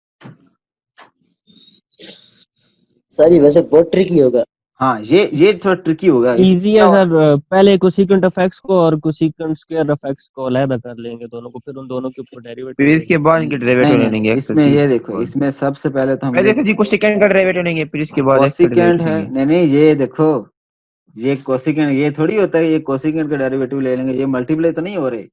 सर ये वैसे बहुत ट्रिकी होगा। हाँ ये थोड़ा ट्रिकी होगा। इजी है सर। पहले कोसिकेंट ऑफ एक्स को और कोसिकेंट स्क्वायर ऑफ एक्स को अलग कर लेंगे दोनों को, फिर उन दोनों के ऊपर डेरिवेटिव फिर इसके बाद इनके डेरिवेटिव ले लेंगे। इसमें ये देखो, इसमें सबसे पहले तो हम पहले सर जी कोसेकेंट का डेरिवेटिव लेंगे, फिर इसके बाद एक्स का कोसिकेंट डेरिवेटिव है। लेंगे। नहीं ये देखो, ये कोसिकेंट ये थोड़ी होता है, ये कोसिकेंट का डेरिवेटिव ले लेंगे, ये मल्टीप्लाई तो नहीं हो रहे।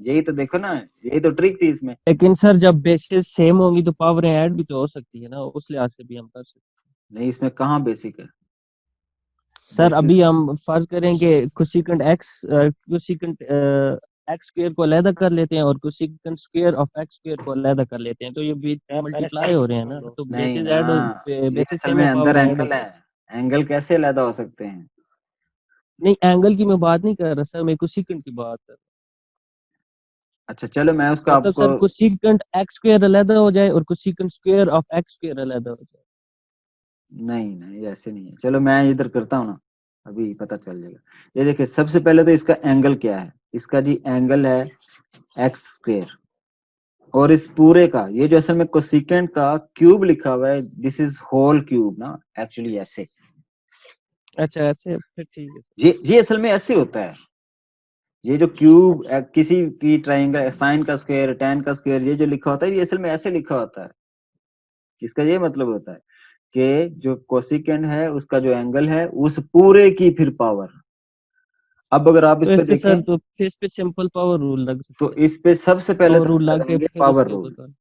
यही तो देखो ना, यही तो ट्रिक थी इसमें। लेकिन सर जब बेसिस सेम होंगी तो पावर ऐड भी तो हो सकती है ना, उस लिहाज से भी हम कर सकते हैं। नहीं इसमें कहाँ बेसिक है सर अभी हम फर्ज करें कि कोसिकेंट एक्स स्क्वायर को अलग कर लेते हैं और cosecant square of x square को अलग कर लेते हैं, तो ये भी मल्टीप्लाई हो रहे हैं ना, तो नहीं बेसिस ना, ऐड, ये बेसिस असल सेम में है, अंदर पावर ऐड एंगल है, एंगल कैसे अलग हो सकते हैं। नहीं एंगल की मैं बात नहीं कर रहा सर, मैं कोसिकेंट की बात कर रहा अच्छा चलो मैं उसका हूँ। मतलब आपको, सर कोसिकेंट एक्स स्क्वायर अलग हो जाए और cosecant square of x square अलग हो जाए। नहीं ऐसे नहीं है। चलो मैं इधर करता हूँ ना, अभी पता चल जाएगा। ये देखिए, सबसे पहले तो इसका एंगल क्या है, इसका जी एंगल है एक्स स्क्वायर, और इस पूरे का ये जो असल में कोसिकेंट का क्यूब लिखा हुआ है, दिस इज होल क्यूब ना, एक्चुअली ऐसे। अच्छा ऐसे, फिर ठीक है। ये असल में ऐसे होता है। ये जो क्यूब किसी की ट्राइंगल, साइन का स्क्वायर, tan का स्क्वायर, ये जो लिखा होता है ये असल में ऐसे लिखा होता है। इसका ये मतलब होता है कि जो कोसिकेंट है उसका जो एंगल है उस पूरे की फिर पावर। अब अगर आप इस तो पे इस पे सर, देखें, तो फिर इस पे सिंपल पावर रूल लग सकता तो है, इस पे सबसे पहले पावर तो हम रूल लग के लगाएंगे फिर पावर उसके रूल। ऊपर।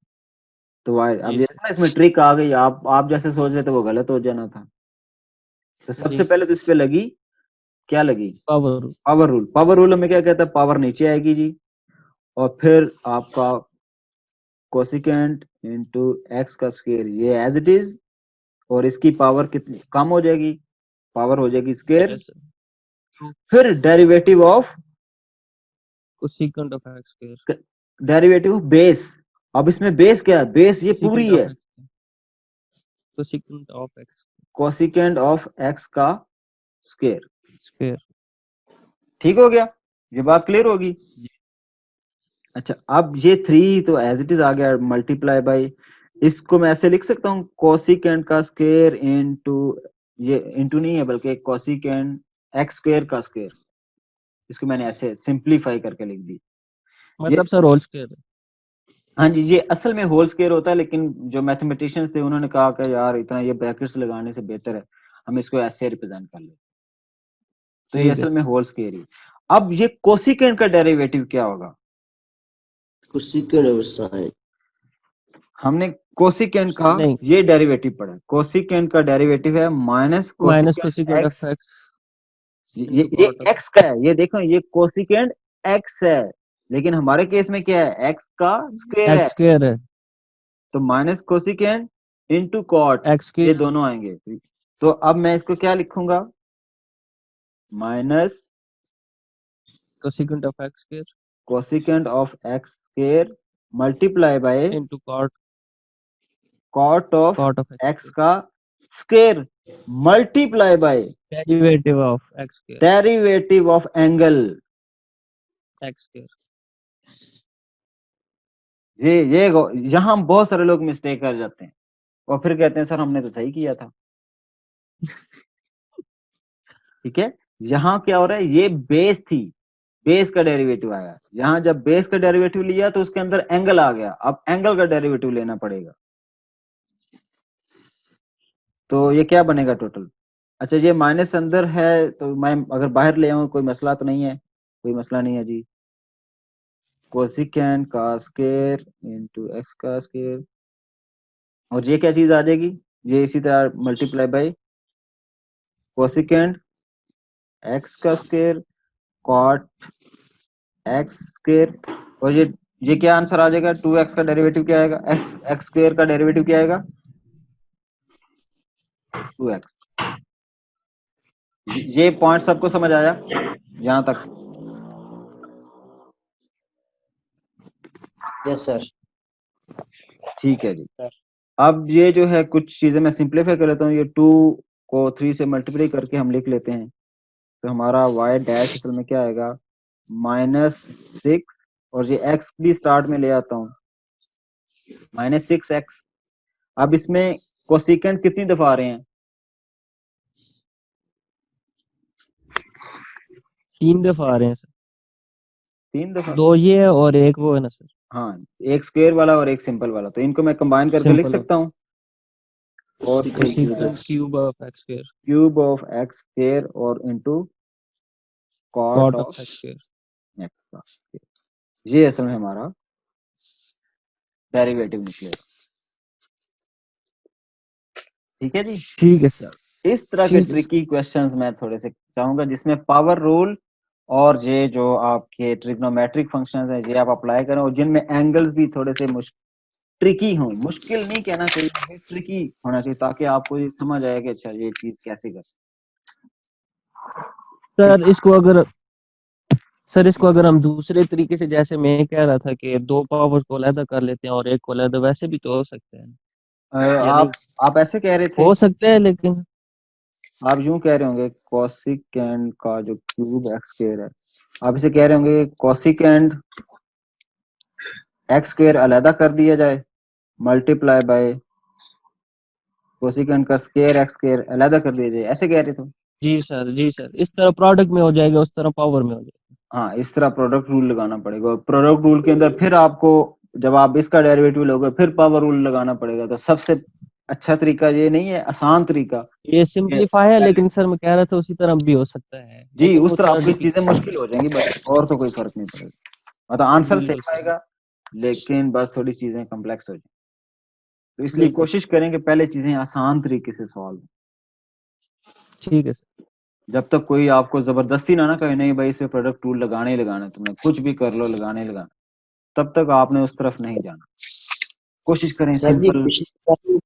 तो अब जी ये सर। ना इसमें ट्रिक आ गई, आप जैसे सोच रहे थे वो गलत हो जाना था। तो सबसे जी पहले तो इस पे लगी, क्या लगी, power rule. Power rule. Power rule में क्या कहता है, पावर नीचे आएगी जी, और फिर आपका कोसिकेंट इंटू एक्स का स्क्वायर, ये एज इट इज, और इसकी पावर कितनी कम हो जाएगी, पावर हो जाएगी स्क्वायर, फिर derivative of cosecant of x square, derivative of base. अब इसमें बेस क्या है, बेस ये पूरी कोसिकेंट है, of x, cosecant of x cosecant of X का स्क्वायर। स्क्वायर। ठीक हो गया, ये बात क्लियर होगी। अच्छा अब ये 3 तो एज इट इज आ गया, मल्टीप्लाई बाई, इसको मैं ऐसे लिख सकता हूँ कोसिकेंट का स्क्वायर इनटू, ये इनटू नहीं है बल्कि कोसिकेंट एक्स स्क्वायर का स्क्वायर, इसको मैंने ऐसे सिंपलीफाई करके लिख दी। मतलब सर होल स्क्वायर। हाँ जी, ये असल में होल स्क्वायर होता है, लेकिन जो मैथमेटिशियंस थे उन्होंने कहा कि यार इतना ये ब्रैकेट्स लगाने से बेहतर है हम इसको ऐसे रिप्रेजेंट कर ले, तो ये असल में होल स्क्वायर ही। अब ये कोसिकेंट का डेरिवेटिव क्या होगा, कोसिकेंट और साइन। हमने कोसिकेंट का नहीं ये डेरिवेटिव पढ़ा। कोसिकेंट का डेरिवेटिव है minus minus cosecant cosecant x. Of x ये इनटू कॉट ऑफ एक्स का है, ये देखो ये कोसिकेंट एक्स है, लेकिन हमारे केस में क्या है, एक्स का स्क्वायर है, एक्स स्क्वायर है, तो minus cosecant into cot X ये स्क्वायर दोनों आएंगे। तो अब मैं इसको क्या लिखूंगा, minus cosecant of x square cosecant of x square multiply by into cot cot of of X का square multiply by derivative of x square derivative of angle. X square. ये यहाँ बहुत सारे लोग मिस्टेक कर जाते हैं और फिर कहते हैं सर हमने तो सही किया था। ठीक है, यहाँ क्या हो रहा है, ये बेस थी, बेस का डेरिवेटिव आया, यहाँ जब बेस का डेरिवेटिव लिया तो उसके अंदर एंगल आ गया, अब एंगल का डेरिवेटिव लेना पड़ेगा। तो ये क्या बनेगा टोटल, अच्छा ये माइनस अंदर है तो मैं अगर बाहर ले आऊं कोई मसला तो नहीं है, कोई मसला नहीं है जी। कोसिकेंट का स्क्वायर इंटू एक्स का स्क्वायर, और ये क्या चीज आ जाएगी, ये इसी तरह मल्टीप्लाई बाय कोसिकेंट एक्स का स्क्वायर कॉट एक्स स्क्वायर, और ये क्या आंसर आ जाएगा, 2x का डेरिवेटिव क्या आएगा, एक्स स्क्वायर का डेरिवेटिव क्या आएगा 2x। ये पॉइंट सबको समझ आया यहां तक? Yes sir. ठीक है जी। अब ये जो है कुछ चीजें मैं सिंप्लीफाई कर लेता हूँ, ये 2 को 3 से मल्टीप्लाई करके हम लिख लेते हैं, तो हमारा y डैश असल में क्या आएगा -6, और ये x भी स्टार्ट में ले आता हूँ -6x। अब इसमें कोसिकेंट कितनी दफा आ रहे हैं, 3 दफा आ रहे हैं सर, 3 दफा। 2 ये है और एक वो है ना सर, हाँ, एक स्क्वायर वाला और एक सिंपल वाला, तो इनको मैं कंबाइन करके लिख सिंपल सकता हूँ, और cosecant cube of x square cube of x square और into cot cot of of x square. X का स्क्वायर। ये असल में हमारा डेरिवेटिव निकलेगा। ठीक है जी, ठीक है सर। इस तरह के ट्रिकी क्वेश्चंस मैं थोड़े से चाहूंगा जिसमें पावर रूल और ये जो आपके ट्रिग्नोमेट्रिक फंक्शंस हैं ये आप अप्लाई करें, और जिनमें एंगल्स भी थोड़े से ट्रिकी हों, मुश्किल नहीं कहना चाहिए, ट्रिकी होना चाहिए, ताकि आपको ये समझ आए कि अच्छा ये चीज कैसे कर। इसको अगर हम दूसरे तरीके से, जैसे मैं कह रहा था कि 2 पावर्स को अलग कर लेते हैं और एक को अलग, वैसे भी तो हो सकते हैं। आप ऐसे कह रहे थे, हो सकते हैं, लेकिन आप यूं कह रहे होंगे कोसिकेंड का जो क्यूब एक्स स्क्वायर है, आप इसे कह रहे होंगे कोसिकेंड एक्स स्क्वायर अलग कर दिया जाए मल्टीप्लाई बाय कोसिकेंड का स्क्वायर एक्स स्क्वायर अलग कर दिया जाए, ऐसे कह रहे थे? जी सर, इस तरह प्रोडक्ट में हो जाएगा, उस तरह पावर में हो जाएगा। हाँ, इस तरह प्रोडक्ट रूल लगाना पड़ेगा, और प्रोडक्ट रूल के अंदर फिर आपको जब आप इसका डेरिवेटिव लोगे फिर पावर रूल लगाना पड़ेगा। तो सबसे अच्छा तरीका ये नहीं है, आसान तरीका ये सिंपलीफाई है, लेकिन सर मैं कह रहा था उसी तरह भी हो सकता है जी, उस तरह आपकी चीजें मुश्किल हो जाएंगी, बस और तो कोई फर्क नहीं पड़ेगा, मतलब आंसर सेम आएगा लेकिन बस थोड़ी चीजें कॉम्प्लेक्स हो जाएंगी। तो इसलिए कोशिश करें कि पहले चीजें आसान तरीके से सॉल्व। ठीक है सर। जब तक कोई आपको जबरदस्ती ना कहे नहीं भाई इसमें प्रोडक्ट टूल लगाने ही लगाना, तुमने कुछ भी कर लो लगाने ही लगाना, तब तक आपने उस तरफ नहीं जाना। कोशिश करें सर जी सिंपल। पिछले